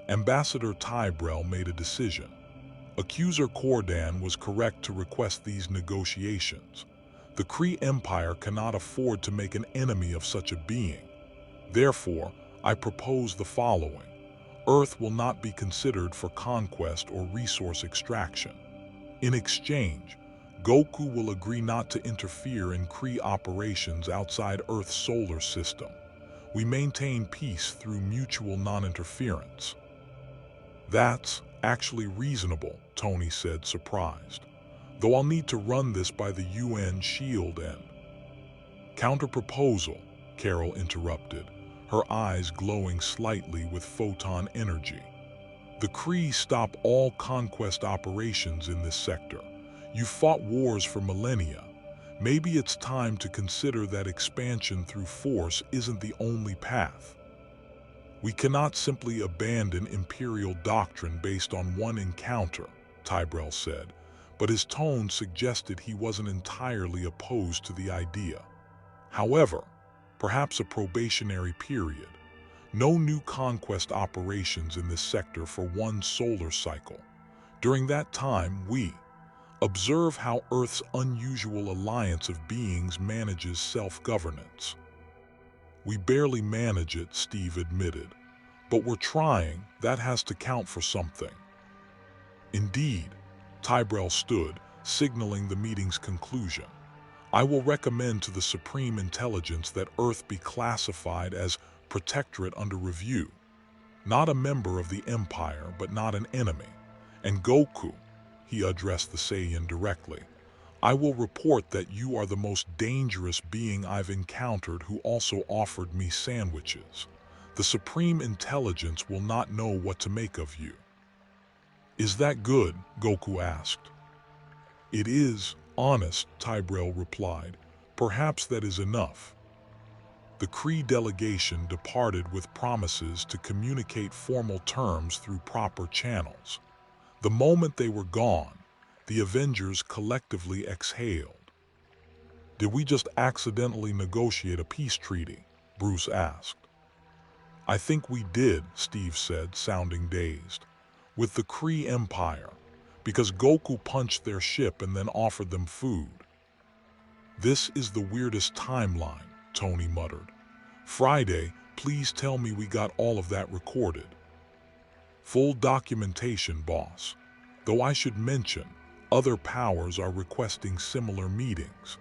Ambassador Tyrell made a decision. Accuser Cordan was correct to request these negotiations. The Kree Empire cannot afford to make an enemy of such a being. Therefore, I propose the following. Earth will not be considered for conquest or resource extraction. In exchange, Goku will agree not to interfere in Kree operations outside Earth's solar system. We maintain peace through mutual non-interference. That's actually reasonable, Tony said, surprised. Though I'll need to run this by the UN S.H.I.E.L.D. and… Counter-proposal, Carol interrupted, her eyes glowing slightly with photon energy. The Kree stop all conquest operations in this sector. You fought wars for millennia. Maybe it's time to consider that expansion through force isn't the only path. We cannot simply abandon imperial doctrine based on one encounter, Tyrell said, but his tone suggested he wasn't entirely opposed to the idea. However, perhaps a probationary period. No new conquest operations in this sector for one solar cycle. During that time, we observe how Earth's unusual alliance of beings manages self-governance. We barely manage it, Steve admitted. But we're trying, that has to count for something. Indeed, Tyrell stood, signaling the meeting's conclusion. I will recommend to the Supreme Intelligence that Earth be classified as Protectorate under review. Not a member of the Empire, but not an enemy. And Goku, he addressed the Saiyan directly, I will report that you are the most dangerous being I've encountered who also offered me sandwiches. The Supreme Intelligence will not know what to make of you. Is that good? Goku asked. It is, honest, Tyrell replied. Perhaps that is enough. The Kree delegation departed with promises to communicate formal terms through proper channels. The moment they were gone, the Avengers collectively exhaled. Did we just accidentally negotiate a peace treaty? Bruce asked. I think we did, Steve said, sounding dazed. With the Kree Empire, because Goku punched their ship and then offered them food. This is the weirdest timeline, Tony muttered. Friday, please tell me we got all of that recorded. Full documentation, boss. Though I should mention, other powers are requesting similar meetings.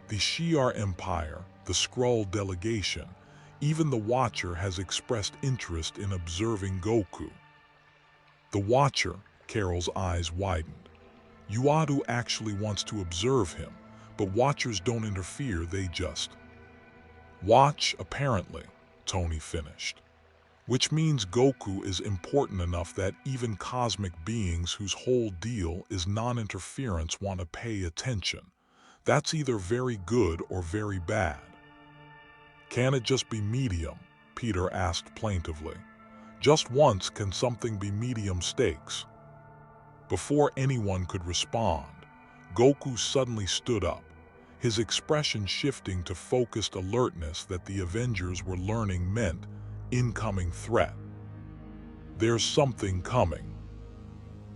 The Shi'ar Empire, the Skrull delegation, even the Watcher has expressed interest in observing Goku. The Watcher, Carol's eyes widened. Yuadu actually wants to observe him, but Watchers don't interfere, they just… Watch, apparently, Tony finished. Which means Goku is important enough that even cosmic beings whose whole deal is non-interference want to pay attention. That's either very good or very bad. Can it just be medium? Peter asked plaintively. Just once can something be medium stakes? Before anyone could respond, Goku suddenly stood up, his expression shifting to focused alertness that the Avengers were learning meant incoming threat. There's something coming,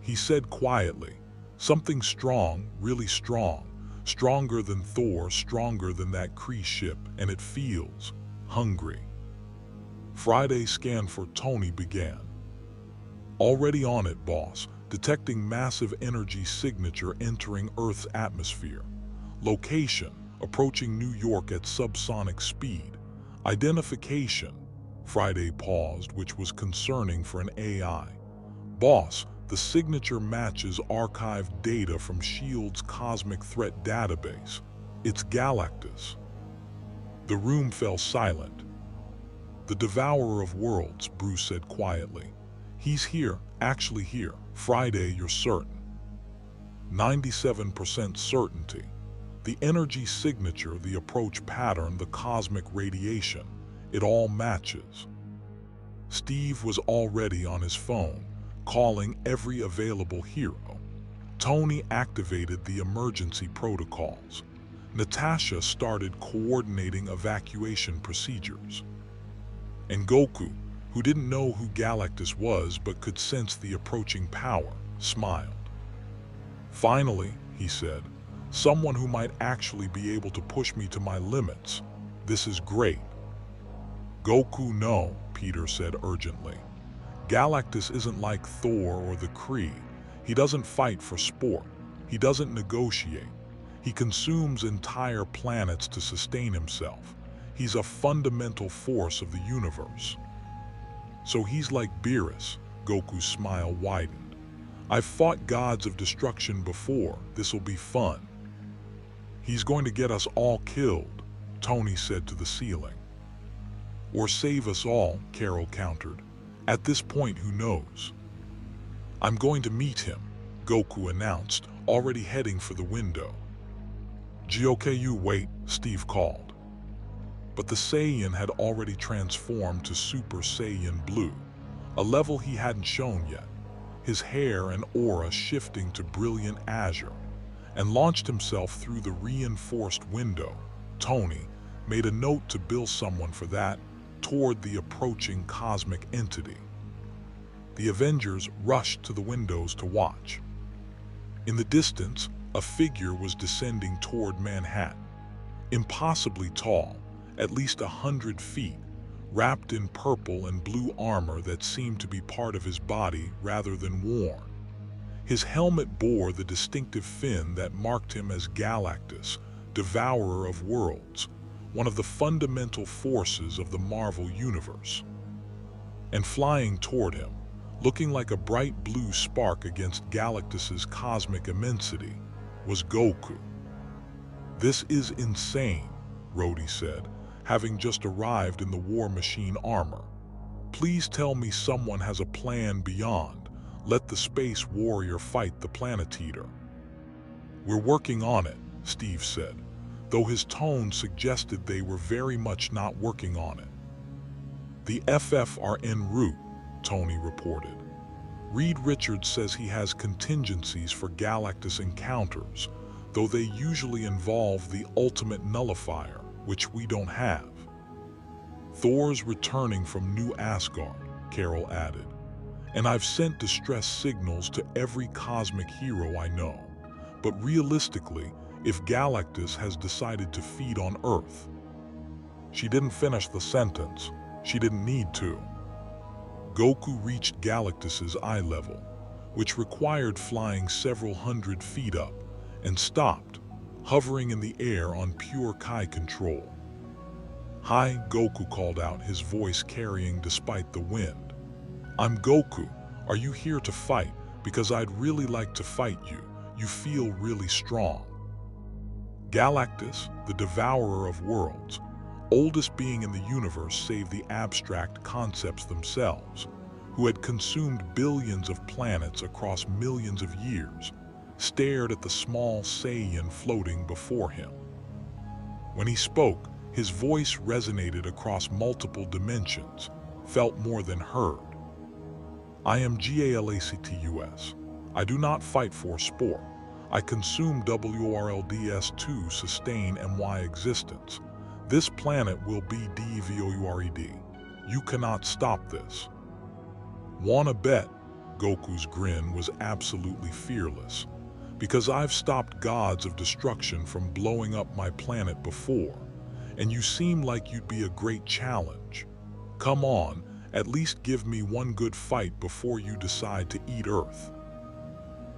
he said quietly. Something strong, really strong. Stronger than Thor, stronger than that Kree ship, and it feels hungry. Friday's scan for Tony began. Already on it, boss. Detecting massive energy signature entering Earth's atmosphere. Location, approaching New York at subsonic speed. Identification. Friday paused, which was concerning for an AI. Boss, the signature matches archived data from S.H.I.E.L.D.'s Cosmic Threat Database. It's Galactus. The room fell silent. The Devourer of Worlds, Bruce said quietly. He's here, actually here. Friday, you're certain. 97% certainty. The energy signature, the approach pattern, the cosmic radiation, it all matches. Steve was already on his phone, calling every available hero. Tony activated the emergency protocols. Natasha started coordinating evacuation procedures. And Goku, who didn't know who Galactus was but could sense the approaching power, smiled. Finally, he said, someone who might actually be able to push me to my limits. This is great. Goku, no, Peter said urgently. Galactus isn't like Thor or the Kree. He doesn't fight for sport. He doesn't negotiate. He consumes entire planets to sustain himself. He's a fundamental force of the universe. So he's like Beerus, Goku's smile widened. I've fought gods of destruction before. This'll be fun. He's going to get us all killed, Tony said to the ceiling. Or save us all, Carol countered. At this point, who knows? I'm going to meet him, Goku announced, already heading for the window. GOKU, wait, Steve called. But the Saiyan had already transformed to Super Saiyan Blue, a level he hadn't shown yet, his hair and aura shifting to brilliant azure, and launched himself through the reinforced window. Tony made a note to bill someone for that, toward the approaching cosmic entity. The Avengers rushed to the windows to watch. In the distance, a figure was descending toward Manhattan, impossibly tall, at least 100 feet, wrapped in purple and blue armor that seemed to be part of his body rather than worn. His helmet bore the distinctive fin that marked him as Galactus, Devourer of Worlds, one of the fundamental forces of the Marvel Universe. And flying toward him, looking like a bright blue spark against Galactus's cosmic immensity, was Goku. This is insane, Rhodey said, having just arrived in the War Machine armor. Please tell me someone has a plan beyond. Let the space warrior fight the planet eater. We're working on it, Steve said, though his tone suggested they were very much not working on it. The FF are en route, Tony reported. Reed Richards says he has contingencies for Galactus encounters, though they usually involve the ultimate nullifier, which we don't have. Thor's returning from New Asgard, Carol added, and I've sent distress signals to every cosmic hero I know. But realistically, if Galactus has decided to feed on Earth. She didn't finish the sentence. She didn't need to. Goku reached Galactus's eye level, which required flying several hundred feet up, and stopped, hovering in the air on pure Kai control. Hi, Goku called out, his voice carrying despite the wind. I'm Goku. Are you here to fight? Because I'd really like to fight you. You feel really strong. Galactus, the Devourer of Worlds, oldest being in the universe save the abstract concepts themselves, who had consumed billions of planets across millions of years, stared at the small Saiyan floating before him. When he spoke, his voice resonated across multiple dimensions, felt more than heard. I am Galactus. I do not fight for sport. I consume WRLDS to sustain my existence. This planet will be devored. You cannot stop this. Wanna bet? Goku's grin was absolutely fearless. Because I've stopped gods of destruction from blowing up my planet before, and you seem like you'd be a great challenge. Come on, at least give me one good fight before you decide to eat Earth.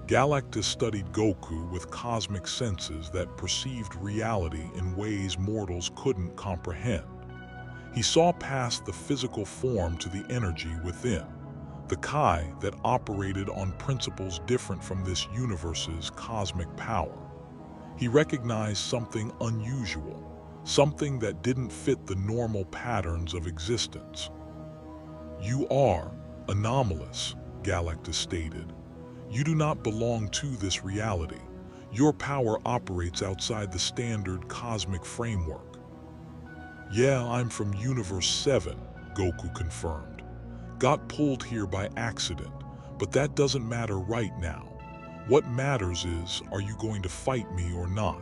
Galactus studied Goku with cosmic senses that perceived reality in ways mortals couldn't comprehend. He saw past the physical form to the energy within, the Kai that operated on principles different from this universe's cosmic power. He recognized something unusual, something that didn't fit the normal patterns of existence. You are anomalous, Galactus stated. You do not belong to this reality. Your power operates outside the standard cosmic framework. Yeah, I'm from Universe 7, Goku confirmed. Got pulled here by accident, but that doesn't matter right now. What matters is, are you going to fight me or not?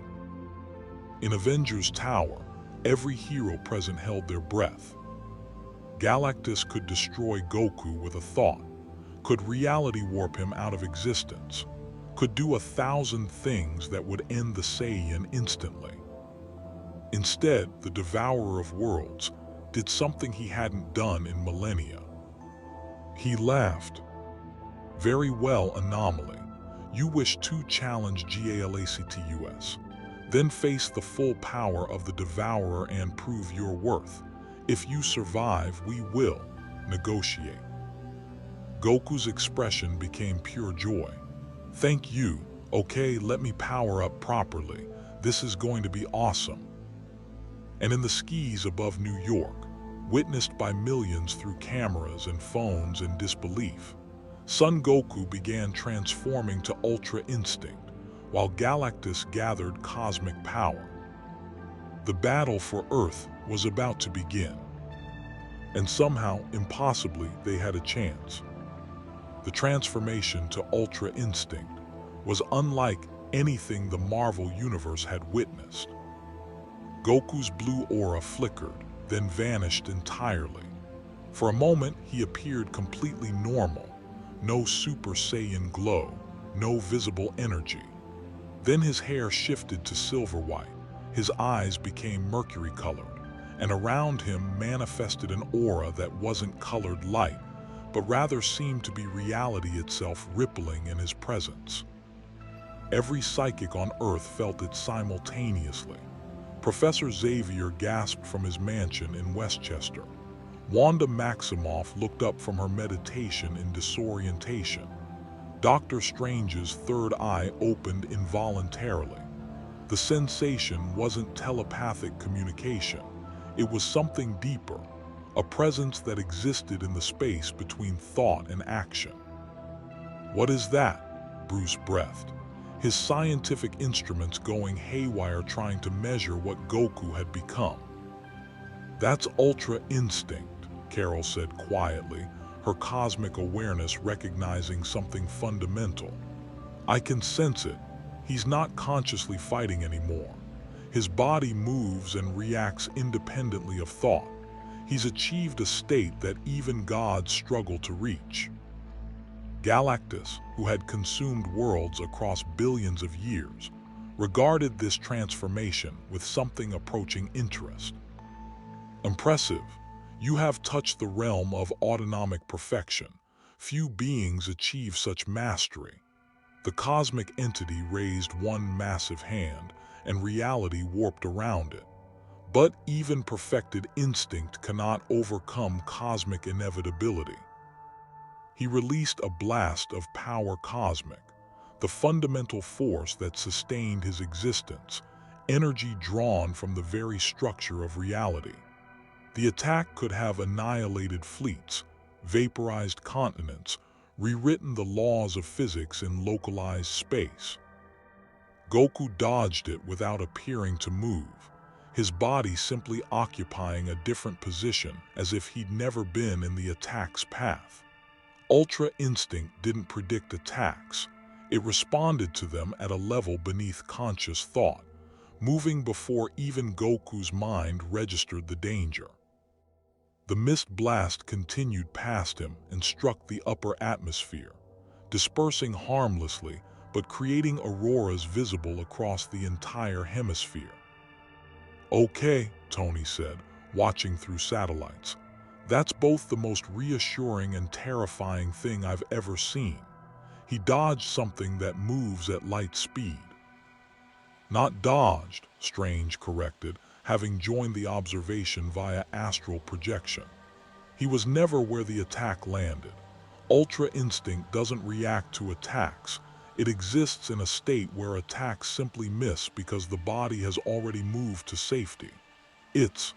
In Avengers Tower, every hero present held their breath. Galactus could destroy Goku with a thought, could reality warp him out of existence, could do 1,000 things that would end the Saiyan instantly. Instead, the Devourer of Worlds did something he hadn't done in millennia. He laughed. Very well, Anomaly. You wish to challenge Galactus, then face the full power of the Devourer and prove your worth. If you survive, we will negotiate. Goku's expression became pure joy. Thank you. Okay, let me power up properly. This is going to be awesome. And in the skies above New York, witnessed by millions through cameras and phones in disbelief, Son Goku began transforming to Ultra Instinct, while Galactus gathered cosmic power. The battle for Earth was about to begin, and somehow, impossibly, they had a chance. The transformation to Ultra Instinct was unlike anything the Marvel Universe had witnessed. Goku's blue aura flickered, then vanished entirely. For a moment, he appeared completely normal. No Super Saiyan glow, no visible energy. Then his hair shifted to silver white, his eyes became mercury-colored, and around him manifested an aura that wasn't colored light, but rather seemed to be reality itself rippling in his presence. Every psychic on Earth felt it simultaneously. Professor Xavier gasped from his mansion in Westchester. Wanda Maximoff looked up from her meditation in disorientation. Doctor Strange's third eye opened involuntarily. The sensation wasn't telepathic communication. It was something deeper, a presence that existed in the space between thought and action. What is that? Bruce breathed, his scientific instruments going haywire trying to measure what Goku had become. That's Ultra Instinct, Carol said quietly, her cosmic awareness recognizing something fundamental. I can sense it. He's not consciously fighting anymore. His body moves and reacts independently of thought. He's achieved a state that even gods struggle to reach. Galactus, who had consumed worlds across billions of years, regarded this transformation with something approaching interest. Impressive. You have touched the realm of autonomic perfection. Few beings achieve such mastery. The cosmic entity raised one massive hand, and reality warped around it. But even perfected instinct cannot overcome cosmic inevitability. He released a blast of power cosmic, the fundamental force that sustained his existence, energy drawn from the very structure of reality. The attack could have annihilated fleets, vaporized continents, rewritten the laws of physics in localized space. Goku dodged it without appearing to move, his body simply occupying a different position as if he'd never been in the attack's path. Ultra Instinct didn't predict attacks. It responded to them at a level beneath conscious thought, moving before even Goku's mind registered the danger. The mist blast continued past him and struck the upper atmosphere, dispersing harmlessly but creating auroras visible across the entire hemisphere. "Okay," Tony said, watching through satellites. "That's both the most reassuring and terrifying thing I've ever seen. He dodged something that moves at light speed." "Not dodged," Strange corrected, having joined the observation via astral projection. "He was never where the attack landed. Ultra Instinct doesn't react to attacks. It exists in a state where attacks simply miss because the body has already moved to safety. It's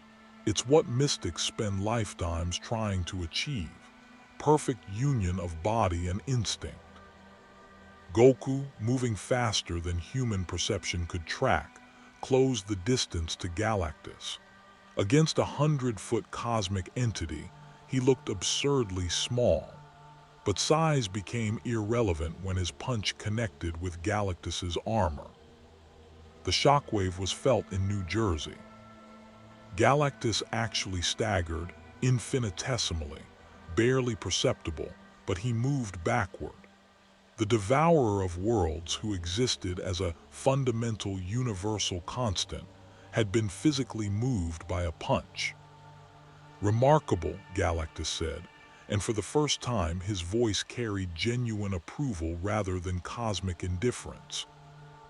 what mystics spend lifetimes trying to achieve. Perfect union of body and instinct." Goku, moving faster than human perception could track, closed the distance to Galactus. Against a 100-foot cosmic entity, he looked absurdly small. But size became irrelevant when his punch connected with Galactus's armor. The shockwave was felt in New Jersey. Galactus actually staggered, infinitesimally, barely perceptible, but he moved backward. The Devourer of Worlds, who existed as a fundamental universal constant, had been physically moved by a punch. "Remarkable," Galactus said, and for the first time his voice carried genuine approval rather than cosmic indifference.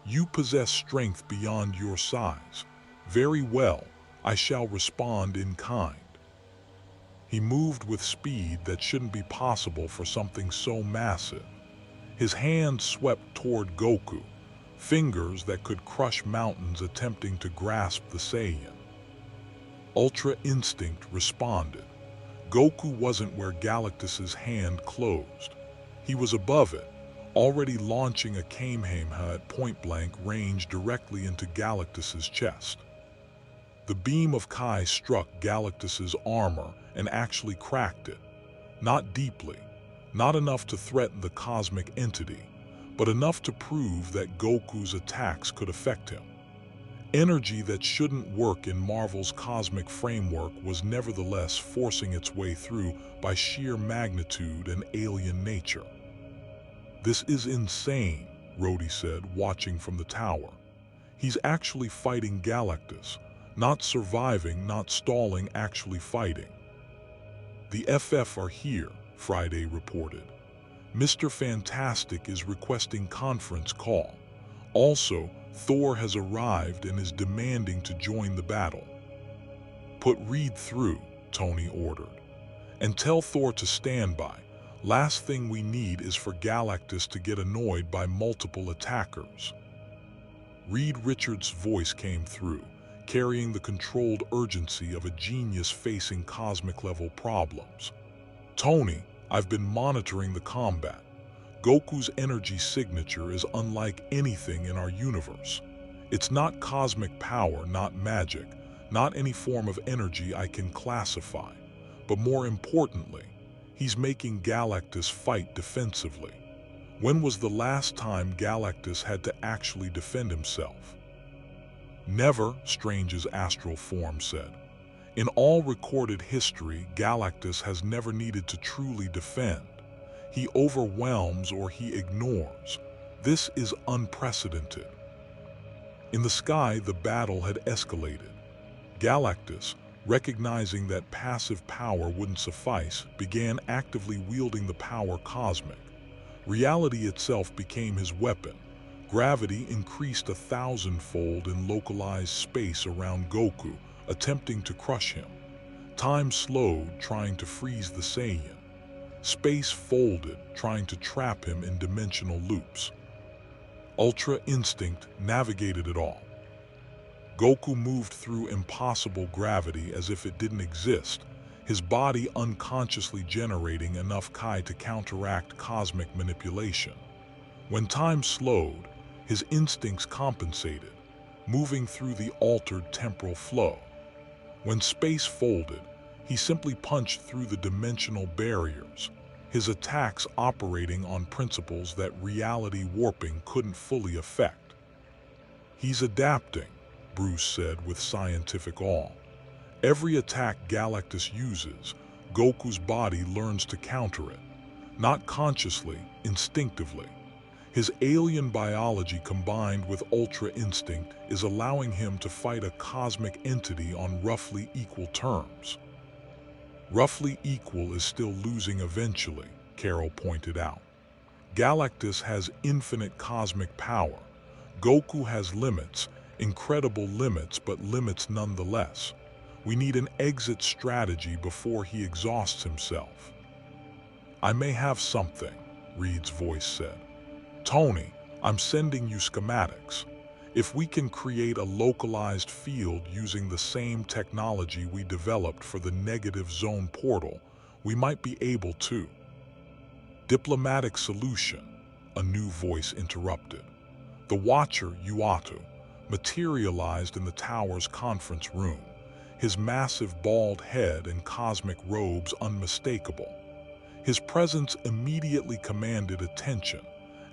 "You possess strength beyond your size. Very well, I shall respond in kind." He moved with speed that shouldn't be possible for something so massive. His hand swept toward Goku, fingers that could crush mountains attempting to grasp the Saiyan. Ultra Instinct responded. Goku wasn't where Galactus's hand closed. He was above it, already launching a Kamehameha at point-blank range directly into Galactus's chest. The beam of Kai struck Galactus's armor and actually cracked it. Not deeply, not enough to threaten the cosmic entity, but enough to prove that Goku's attacks could affect him. Energy that shouldn't work in Marvel's cosmic framework was nevertheless forcing its way through by sheer magnitude and alien nature. "This is insane," Rhodey said, watching from the tower. "He's actually fighting Galactus. Not surviving, not stalling, actually fighting." "The FF are here," Friday reported. "Mr. Fantastic is requesting conference call. Also, Thor has arrived and is demanding to join the battle." "Put Reed through," Tony ordered. "And tell Thor to stand by. Last thing we need is for Galactus to get annoyed by multiple attackers." Reed Richards' voice came through, carrying the controlled urgency of a genius facing cosmic-level problems. "Tony, I've been monitoring the combat. Goku's energy signature is unlike anything in our universe. It's not cosmic power, not magic, not any form of energy I can classify. But more importantly, he's making Galactus fight defensively. When was the last time Galactus had to actually defend himself?" "Never," Strange's astral form said. "In all recorded history, Galactus has never needed to truly defend. He overwhelms or he ignores. This is unprecedented." In the sky, the battle had escalated. Galactus, recognizing that passive power wouldn't suffice, began actively wielding the power cosmic. Reality itself became his weapon. Gravity increased 1,000-fold in localized space around Goku, attempting to crush him. Time slowed, trying to freeze the Saiyan. Space folded, trying to trap him in dimensional loops. Ultra Instinct navigated it all. Goku moved through impossible gravity as if it didn't exist, his body unconsciously generating enough Kai to counteract cosmic manipulation. When time slowed, his instincts compensated, moving through the altered temporal flow. When space folded, he simply punched through the dimensional barriers, his attacks operating on principles that reality warping couldn't fully affect. "He's adapting," Bruce said with scientific awe. "Every attack Galactus uses, Goku's body learns to counter it, not consciously, instinctively. His alien biology combined with Ultra Instinct is allowing him to fight a cosmic entity on roughly equal terms." "Roughly equal is still losing eventually," Carol pointed out. "Galactus has infinite cosmic power. Goku has limits, incredible limits, but limits nonetheless. We need an exit strategy before he exhausts himself." "I may have something," Reed's voice said. "Tony, I'm sending you schematics. If we can create a localized field using the same technology we developed for the negative zone portal, we might be able to." "Diplomatic solution," a new voice interrupted. The Watcher, Uatu, materialized in the tower's conference room, his massive bald head and cosmic robes unmistakable. His presence immediately commanded attention,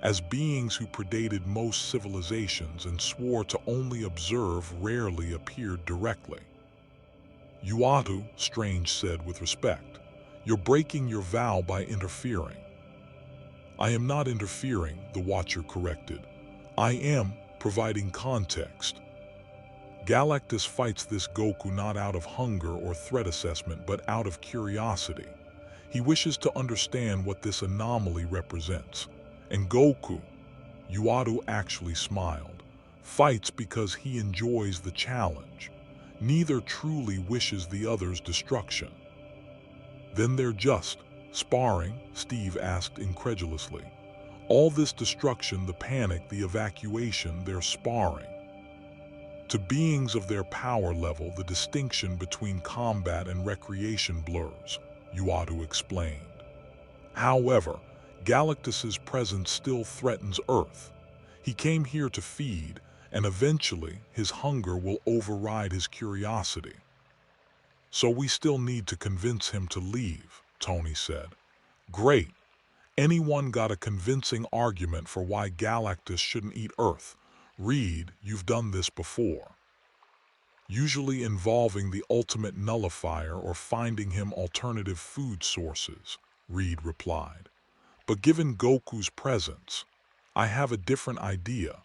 as beings who predated most civilizations and swore to only observe rarely appeared directly. "Uatu," Strange said with respect, "you're breaking your vow by interfering." "I am not interfering," the Watcher corrected. "I am providing context. Galactus fights this Goku not out of hunger or threat assessment, but out of curiosity. He wishes to understand what this anomaly represents. And Goku," Uatu actually smiled, "fights because he enjoys the challenge. Neither truly wishes the other's destruction." "Then they're just sparring?" Steve asked incredulously. "All this destruction, the panic, the evacuation, they're sparring." "To beings of their power level, the distinction between combat and recreation blurs," Uatu explained. "However, Galactus's presence still threatens Earth. He came here to feed, and eventually his hunger will override his curiosity." "So we still need to convince him to leave," Tony said. "Great. Anyone got a convincing argument for why Galactus shouldn't eat Earth? Reed, you've done this before." "Usually involving the ultimate nullifier or finding him alternative food sources," Reed replied. "But given Goku's presence, I have a different idea.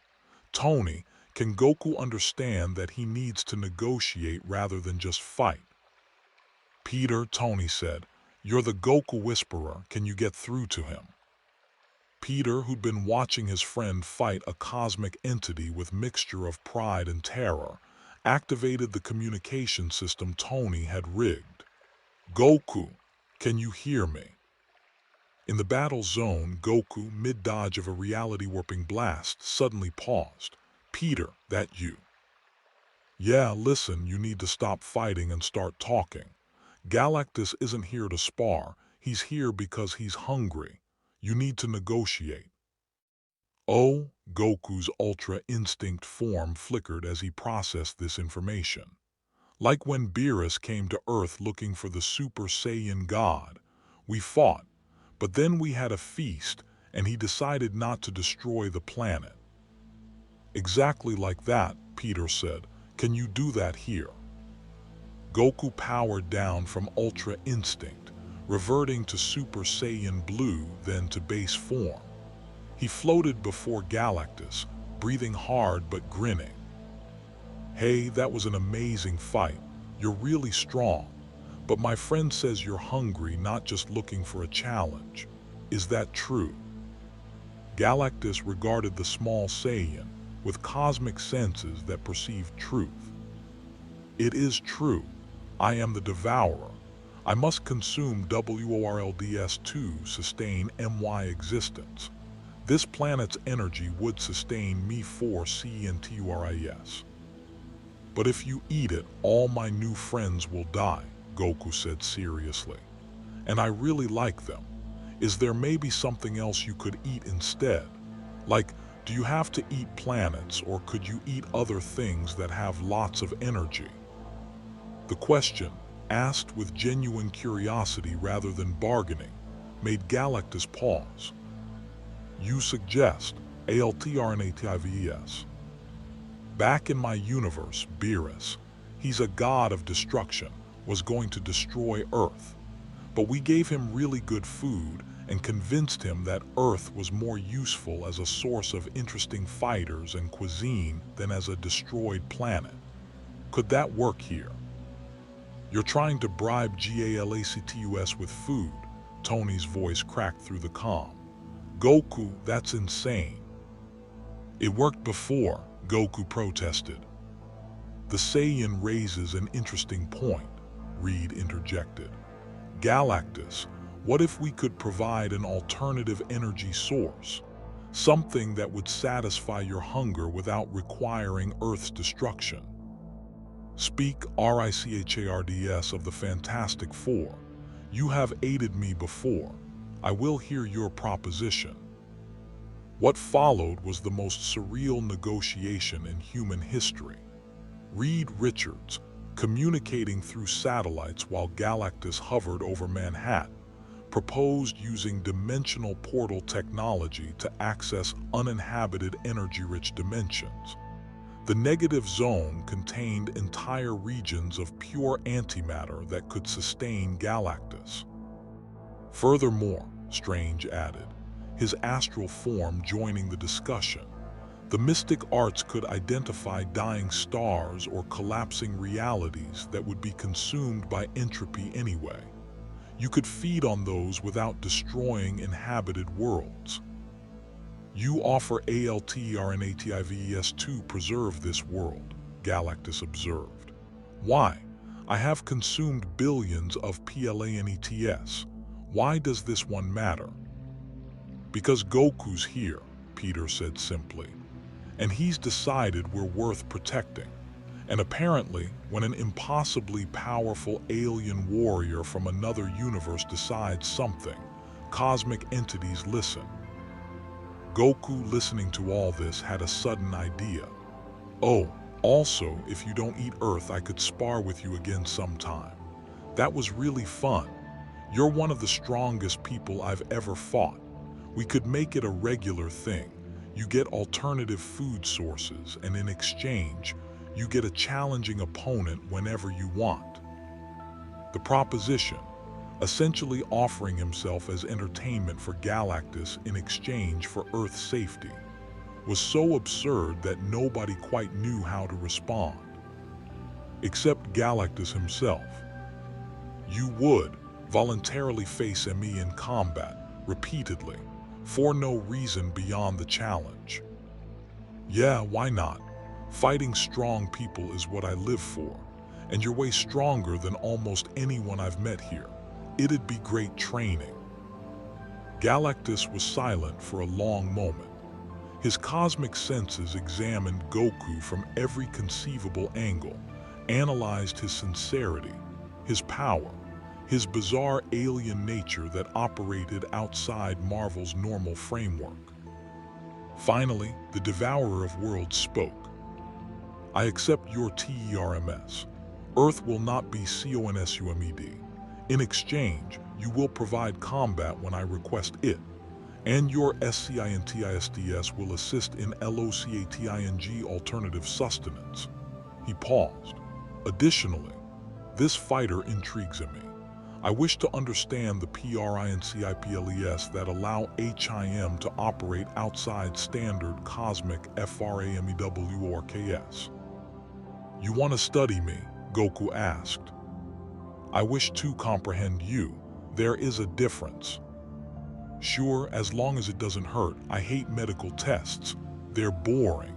Tony, can Goku understand that he needs to negotiate rather than just fight?" "Peter," Tony said, "you're the Goku Whisperer. Can you get through to him?" Peter, who'd been watching his friend fight a cosmic entity with mixture of pride and terror, activated the communication system Tony had rigged. "Goku, can you hear me?" In the battle zone, Goku, mid-dodge of a reality-warping blast, suddenly paused. "Peter, that you?" "Yeah, listen, you need to stop fighting and start talking. Galactus isn't here to spar, he's here because he's hungry. You need to negotiate." "Oh," Goku's Ultra Instinct form flickered as he processed this information. "Like when Beerus came to Earth looking for the Super Saiyan God. We fought, but then we had a feast and he decided not to destroy the planet." "Exactly like that," Peter said. "Can you do that here?" Goku powered down from Ultra Instinct, reverting to Super Saiyan Blue, then to base form. He floated before Galactus, breathing hard but grinning. "Hey, that was an amazing fight. You're really strong. But my friend says you're hungry, not just looking for a challenge. Is that true?" Galactus regarded the small Saiyan with cosmic senses that perceived truth. "It is true. I am the Devourer. I must consume WORLDS to sustain my existence. This planet's energy would sustain me for CNTURIS." But if you eat it, all my new friends will die, Goku said seriously. And I really like them. Is there maybe something else you could eat instead? Like, do you have to eat planets, or could you eat other things that have lots of energy? The question, asked with genuine curiosity rather than bargaining, made Galactus pause. You suggest, ALTRNATIVES. Back in my universe, Beerus, he's a god of destruction, was going to destroy Earth. But we gave him really good food and convinced him that Earth was more useful as a source of interesting fighters and cuisine than as a destroyed planet. Could that work here? You're trying to bribe Galactus with food, Tony's voice cracked through the calm. Goku, that's insane. It worked before, Goku protested. The Saiyan raises an interesting point, Reed interjected. Galactus, what if we could provide an alternative energy source? Something that would satisfy your hunger without requiring Earth's destruction. Speak RICHARDS of the Fantastic Four. You have aided me before. I will hear your proposition. What followed was the most surreal negotiation in human history. Reed Richards, communicating through satellites while Galactus hovered over Manhattan, proposed using dimensional portal technology to access uninhabited energy-rich dimensions. The negative zone contained entire regions of pure antimatter that could sustain Galactus. Furthermore, Strange added, his astral form joining the discussion, the mystic arts could identify dying stars or collapsing realities that would be consumed by entropy anyway. You could feed on those without destroying inhabited worlds. You offer ALTRNATIVES to preserve this world, Galactus observed. Why? I have consumed billions of planets. Why does this one matter? Because Goku's here, Peter said simply. And he's decided we're worth protecting. And apparently, when an impossibly powerful alien warrior from another universe decides something, cosmic entities listen. Goku, listening to all this, had a sudden idea. Oh, also, if you don't eat Earth, I could spar with you again sometime. That was really fun. You're one of the strongest people I've ever fought. We could make it a regular thing. You get alternative food sources, and in exchange, you get a challenging opponent whenever you want. The proposition, essentially offering himself as entertainment for Galactus in exchange for Earth's safety, was so absurd that nobody quite knew how to respond. Except Galactus himself. You would voluntarily face me in combat, repeatedly, for no reason beyond the challenge. Yeah, why not? Fighting strong people is what I live for, and you're way stronger than almost anyone I've met here. It'd be great training. Galactus was silent for a long moment. His cosmic senses examined Goku from every conceivable angle, analyzed his sincerity, his power, his bizarre alien nature that operated outside Marvel's normal framework. Finally, the Devourer of Worlds spoke. I accept your terms. Earth will not be consumed. In exchange, you will provide combat when I request it, and your scientists will assist in LOCATING alternative sustenance. He paused. Additionally, this fighter intrigues me. I wish to understand the principles that allow HIM to operate outside standard cosmic FRAMEWORKS. You want to study me? Goku asked. I wish to comprehend you. There is a difference. Sure, as long as it doesn't hurt. I hate medical tests. They're boring.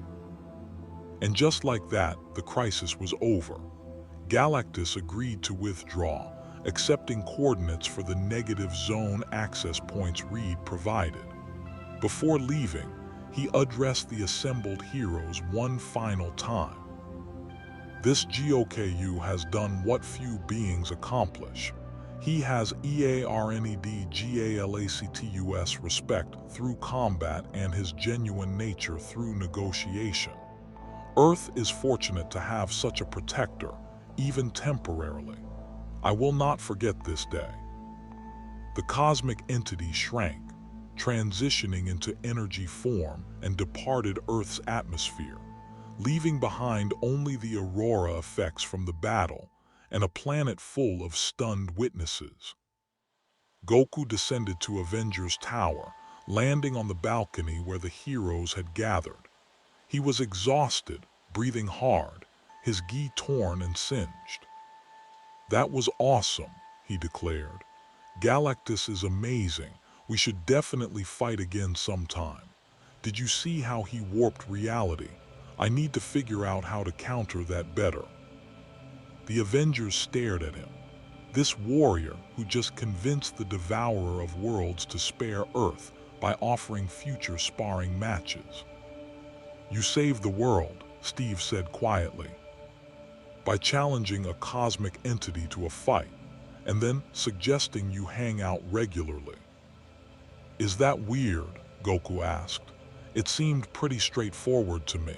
And just like that, the crisis was over. Galactus agreed to withdraw, accepting coordinates for the negative zone access points Reed provided. Before leaving, he addressed the assembled heroes one final time. This GOKU has done what few beings accomplish. He has EARNEDGALACTUS respect through combat and his genuine nature through negotiation. Earth is fortunate to have such a protector, even temporarily. I will not forget this day. The cosmic entity shrank, transitioning into energy form and departed Earth's atmosphere, leaving behind only the aurora effects from the battle and a planet full of stunned witnesses. Goku descended to Avengers Tower, landing on the balcony where the heroes had gathered. He was exhausted, breathing hard, his gi torn and singed. "That was awesome," he declared. "Galactus is amazing. We should definitely fight again sometime. Did you see how he warped reality? I need to figure out how to counter that better." The Avengers stared at him. This warrior who just convinced the Devourer of Worlds to spare Earth by offering future sparring matches. "You saved the world," Steve said quietly, "by challenging a cosmic entity to a fight, and then suggesting you hang out regularly." "Is that weird?" Goku asked. "It seemed pretty straightforward to me."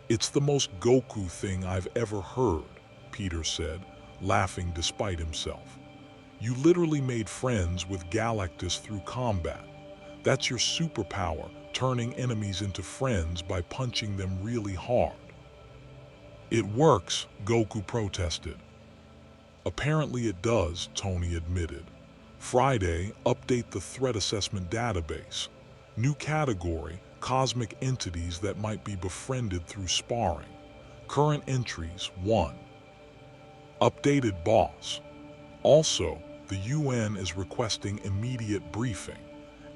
"It's the most Goku thing I've ever heard," Peter said, laughing despite himself. "You literally made friends with Galactus through combat. That's your superpower, turning enemies into friends by punching them really hard." "It works," Goku protested. "Apparently it does," Tony admitted. "Friday, update the threat assessment database. New category, cosmic entities that might be befriended through sparring. Current entries, 1. Updated boss. Also, the UN is requesting immediate briefing.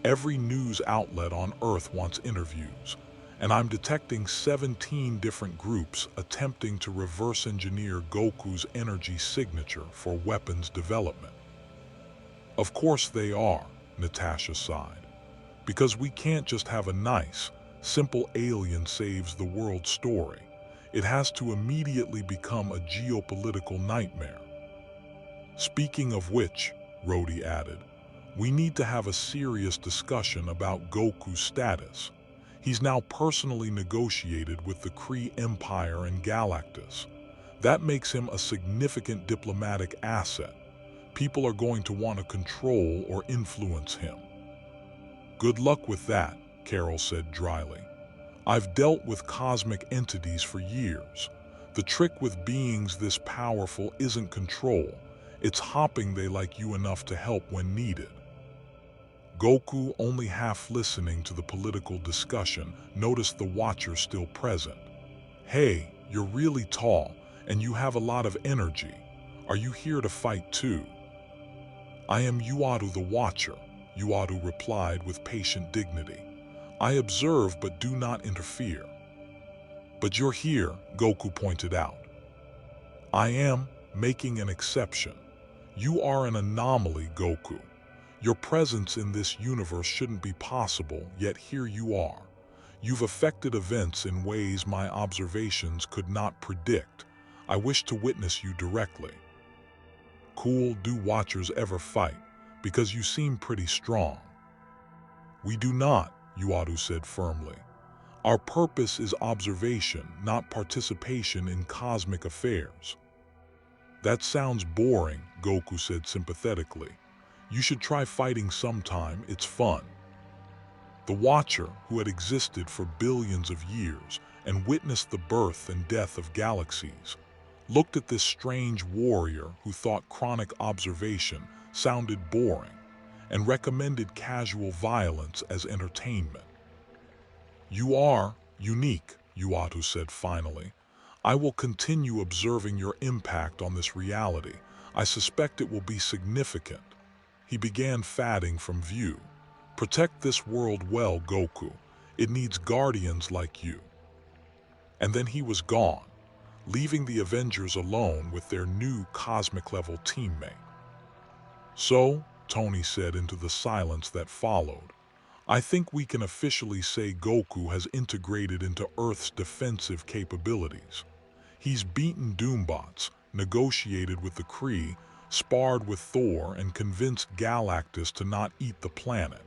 Every news outlet on Earth wants interviews, and I'm detecting 17 different groups attempting to reverse engineer Goku's energy signature for weapons development." "Of course they are," Natasha sighed, "because we can't just have a nice, simple alien saves the world story. It has to immediately become a geopolitical nightmare." "Speaking of which," Rhodey added, "we need to have a serious discussion about Goku's status. He's now personally negotiated with the Kree Empire and Galactus. That makes him a significant diplomatic asset. People are going to want to control or influence him." "Good luck with that," Carol said dryly. "I've dealt with cosmic entities for years. The trick with beings this powerful isn't control. It's hoping they like you enough to help when needed." Goku, only half listening to the political discussion, noticed the Watcher still present. "Hey, you're really tall, and you have a lot of energy. Are you here to fight too?" "I am Uatu the Watcher," Uatu replied with patient dignity. "I observe but do not interfere." "But you're here," Goku pointed out. "I am making an exception. You are an anomaly, Goku. Your presence in this universe shouldn't be possible, yet here you are. You've affected events in ways my observations could not predict. I wish to witness you directly." "Cool, do Watchers ever fight? Because you seem pretty strong." "We do not," Uatu said firmly. "Our purpose is observation, not participation in cosmic affairs." "That sounds boring," Goku said sympathetically. "You should try fighting sometime, it's fun." The Watcher, who had existed for billions of years and witnessed the birth and death of galaxies, looked at this strange warrior who thought chronic observation sounded boring and recommended casual violence as entertainment. "You are unique," Uatu said finally. "I will continue observing your impact on this reality. I suspect it will be significant." He began fading from view. "Protect this world well, Goku. It needs guardians like you." And then he was gone, leaving the Avengers alone with their new cosmic-level teammate. "So," Tony said into the silence that followed, "I think we can officially say Goku has integrated into Earth's defensive capabilities. He's beaten Doombots, negotiated with the Kree, sparred with Thor, and convinced Galactus to not eat the planet.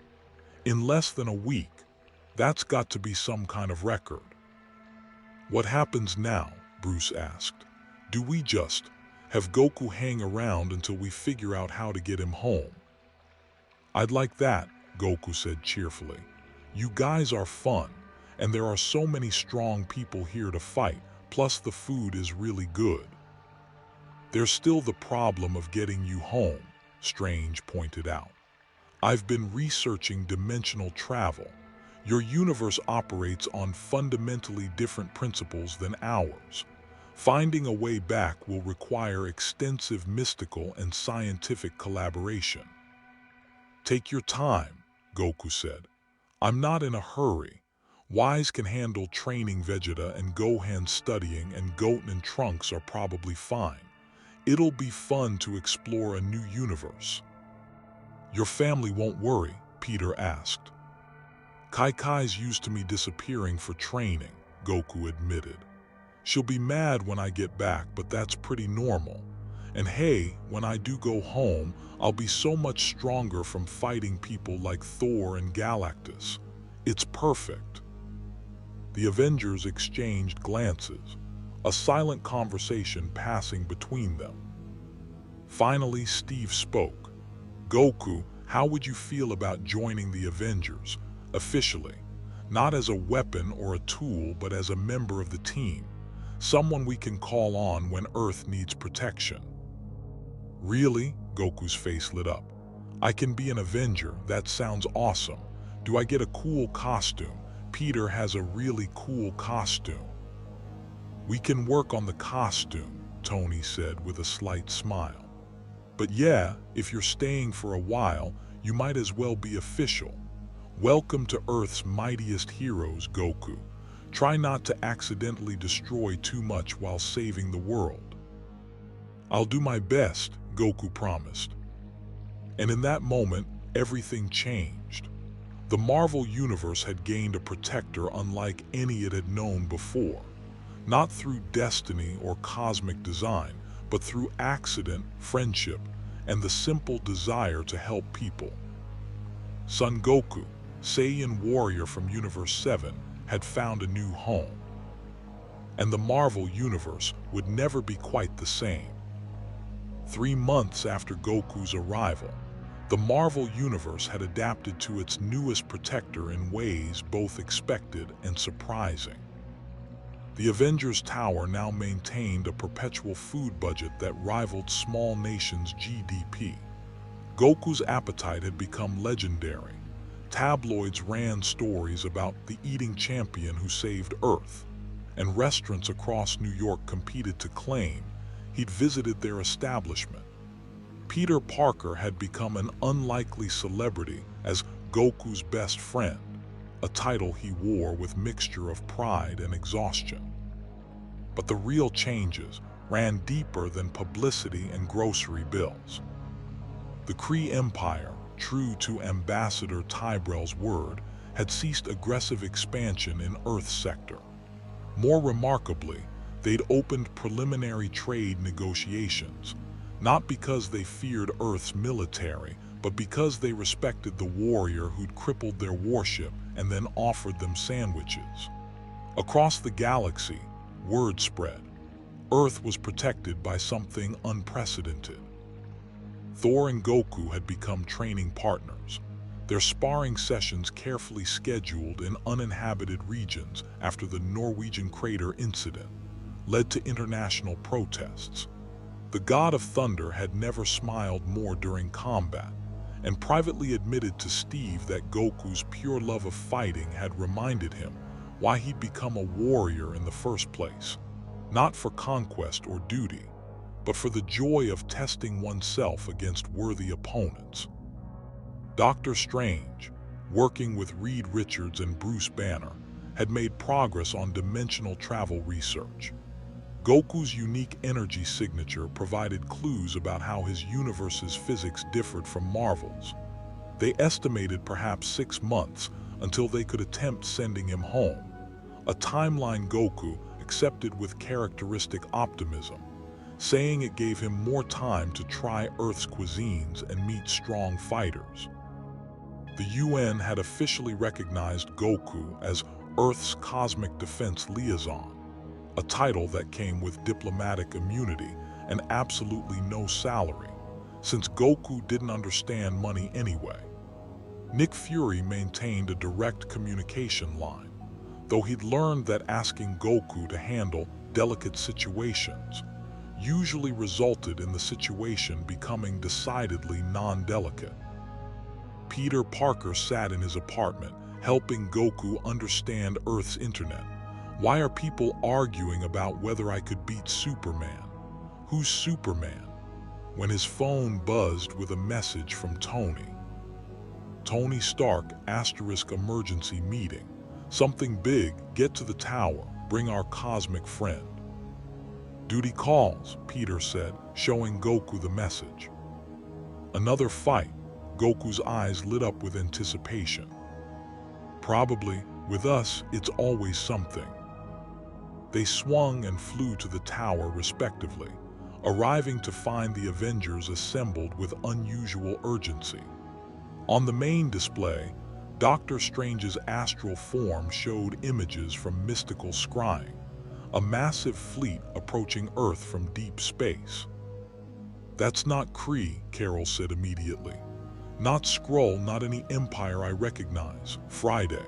In less than a week. That's got to be some kind of record. What happens now? Bruce asked. Do we just have Goku hang around until we figure out how to get him home? I'd like that, Goku said cheerfully. You guys are fun, and there are so many strong people here to fight, plus the food is really good. There's still the problem of getting you home, Strange pointed out. I've been researching dimensional travel. Your universe operates on fundamentally different principles than ours. Finding a way back will require extensive mystical and scientific collaboration. Take your time, Goku said. I'm not in a hurry. Wise can handle training Vegeta, and Gohan studying, and Goten and Trunks are probably fine. It'll be fun to explore a new universe. Your family won't worry, Peter asked. Kai's used to me disappearing for training, Goku admitted. She'll be mad when I get back, but that's pretty normal. And hey, when I do go home, I'll be so much stronger from fighting people like Thor and Galactus. It's perfect. The Avengers exchanged glances, a silent conversation passing between them. Finally, Steve spoke. Goku, how would you feel about joining the Avengers, officially? Not as a weapon or a tool, but as a member of the team. Someone we can call on when Earth needs protection. Really? Goku's face lit up. I can be an Avenger, that sounds awesome. Do I get a cool costume? Peter has a really cool costume. We can work on the costume, Tony said with a slight smile. But yeah, if you're staying for a while, you might as well be official. Welcome to Earth's mightiest heroes, Goku. Try not to accidentally destroy too much while saving the world. I'll do my best, Goku promised. And in that moment, everything changed. The Marvel Universe had gained a protector unlike any it had known before. Not through destiny or cosmic design, but through accident, friendship, and the simple desire to help people. Son Goku, Saiyan warrior from Universe 7, had found a new home. And the Marvel Universe would never be quite the same. 3 months after Goku's arrival, the Marvel Universe had adapted to its newest protector in ways both expected and surprising. The Avengers Tower now maintained a perpetual food budget that rivaled small nations' GDP. Goku's appetite had become legendary. Tabloids ran stories about the eating champion who saved Earth, and restaurants across New York competed to claim he'd visited their establishment. Peter Parker had become an unlikely celebrity as Goku's best friend, a title he wore with mixture of pride and exhaustion. But the real changes ran deeper than publicity and grocery bills. The Kree Empire, true to Ambassador Tyrell's word, had ceased aggressive expansion in Earth's sector. More remarkably, they'd opened preliminary trade negotiations, not because they feared Earth's military, but because they respected the warrior who'd crippled their warship and then offered them sandwiches. Across the galaxy, word spread. Earth was protected by something unprecedented. Thor and Goku had become training partners, their sparring sessions carefully scheduled in uninhabited regions after the Norwegian crater incident led to international protests. The god of thunder had never smiled more during combat, and privately admitted to Steve that Goku's pure love of fighting had reminded him why he'd become a warrior in the first place, not for conquest or duty, but for the joy of testing oneself against worthy opponents. Dr. Strange, working with Reed Richards and Bruce Banner, had made progress on dimensional travel research. Goku's unique energy signature provided clues about how his universe's physics differed from Marvel's. They estimated perhaps 6 months until they could attempt sending him home, a timeline Goku accepted with characteristic optimism, saying it gave him more time to try Earth's cuisines and meet strong fighters. The UN had officially recognized Goku as Earth's cosmic defense liaison, a title that came with diplomatic immunity and absolutely no salary, since Goku didn't understand money anyway. Nick Fury maintained a direct communication line, though he'd learned that asking Goku to handle delicate situations usually resulted in the situation becoming decidedly non-delicate. Peter Parker sat in his apartment, helping Goku understand Earth's internet. Why are people arguing about whether I could beat Superman? Who's Superman? When his phone buzzed with a message from Tony. Tony Stark, *emergency meeting. Something big, get to the tower, bring our cosmic friend. Duty calls, Peter said, showing Goku the message. Another fight. Goku's eyes lit up with anticipation. Probably, with us, it's always something. They swung and flew to the tower respectively, arriving to find the Avengers assembled with unusual urgency. On the main display, Doctor Strange's astral form showed images from mystical scrying, a massive fleet approaching Earth from deep space. That's not Kree, Carol said immediately. Not Skrull, not any Empire I recognize. Friday.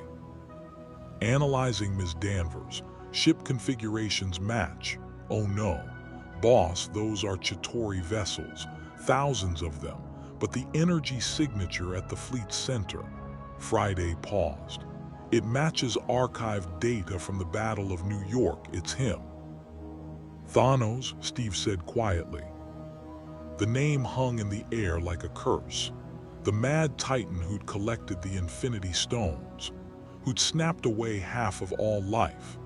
Analyzing Ms. Danvers. Ship configurations match. Oh no. Boss, those are Chitauri vessels. Thousands of them. But the energy signature at the fleet's center. Friday paused. It matches archived data from the Battle of New York. It's him. Thanos, Steve said quietly. The name hung in the air like a curse. The mad titan who'd collected the Infinity Stones, who'd snapped away half of all life,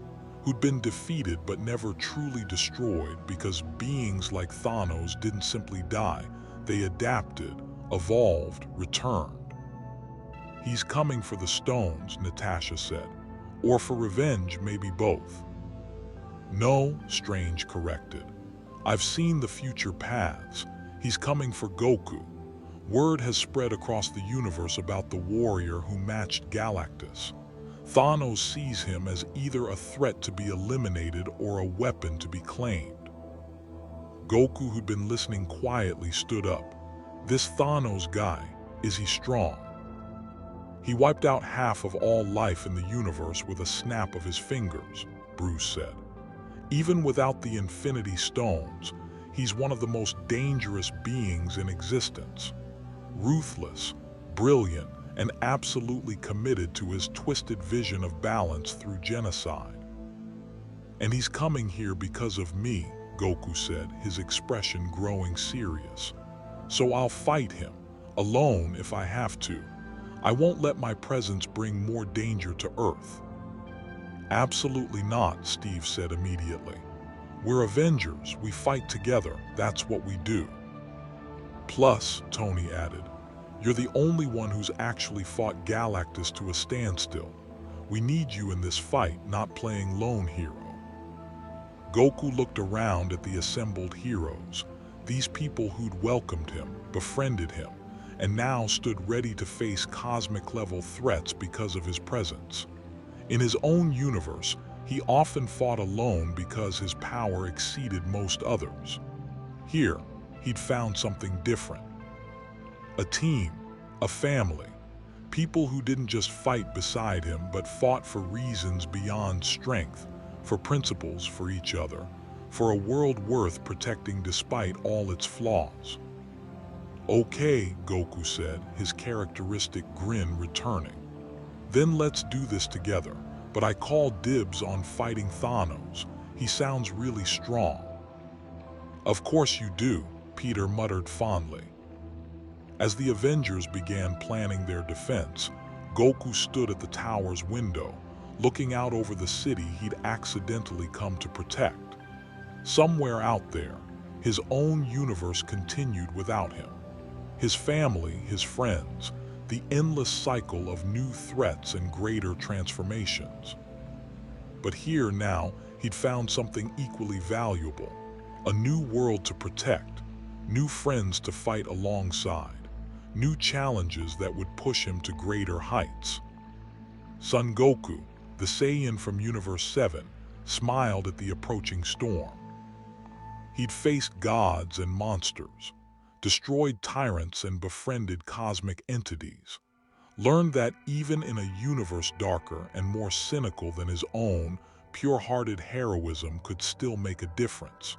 who'd been defeated but never truly destroyed because beings like Thanos didn't simply die, they adapted, evolved, returned. He's coming for the stones, Natasha said, or for revenge, maybe both. No, Strange corrected. I've seen the future paths. He's coming for Goku. Word has spread across the universe about the warrior who matched Galactus. Thanos sees him as either a threat to be eliminated or a weapon to be claimed. Goku, who'd been listening quietly, stood up. This Thanos guy, is he strong? He wiped out half of all life in the universe with a snap of his fingers, Bruce said. Even without the Infinity Stones, he's one of the most dangerous beings in existence. Ruthless, brilliant, and absolutely committed to his twisted vision of balance through genocide. And he's coming here because of me, Goku said, his expression growing serious. So I'll fight him, alone if I have to. I won't let my presence bring more danger to Earth. Absolutely not, Steve said immediately. We're Avengers, we fight together, that's what we do. Plus, Tony added, you're the only one who's actually fought Galactus to a standstill. We need you in this fight, not playing lone hero. Goku looked around at the assembled heroes, these people who'd welcomed him, befriended him, and now stood ready to face cosmic-level threats because of his presence. In his own universe, he often fought alone because his power exceeded most others. Here, he'd found something different. A team, a family, people who didn't just fight beside him but fought for reasons beyond strength, for principles for each other, for a world worth protecting despite all its flaws. Okay, Goku said, his characteristic grin returning. Then let's do this together, but I call dibs on fighting Thanos. He sounds really strong. Of course you do, Peter muttered fondly. As the Avengers began planning their defense, Goku stood at the tower's window, looking out over the city he'd accidentally come to protect. Somewhere out there, his own universe continued without him. His family, his friends, the endless cycle of new threats and greater transformations. But here now, he'd found something equally valuable: a new world to protect, new friends to fight alongside, new challenges that would push him to greater heights. Son Goku, the Saiyan from Universe 7, smiled at the approaching storm. He'd faced gods and monsters, destroyed tyrants and befriended cosmic entities, learned that even in a universe darker and more cynical than his own, pure-hearted heroism could still make a difference.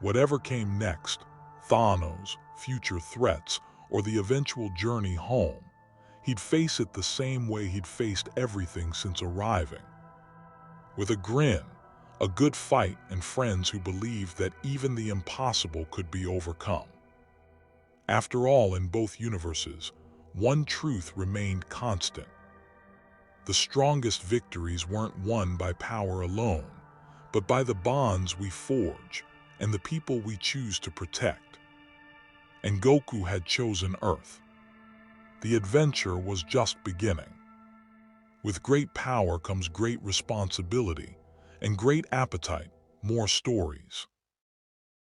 Whatever came next, Thanos, future threats, or the eventual journey home, he'd face it the same way he'd faced everything since arriving. With a grin, a good fight, and friends who believed that even the impossible could be overcome. After all, in both universes, one truth remained constant. The strongest victories weren't won by power alone, but by the bonds we forge and the people we choose to protect. And Goku had chosen Earth. The adventure was just beginning. With great power comes great responsibility, and great appetite, more stories.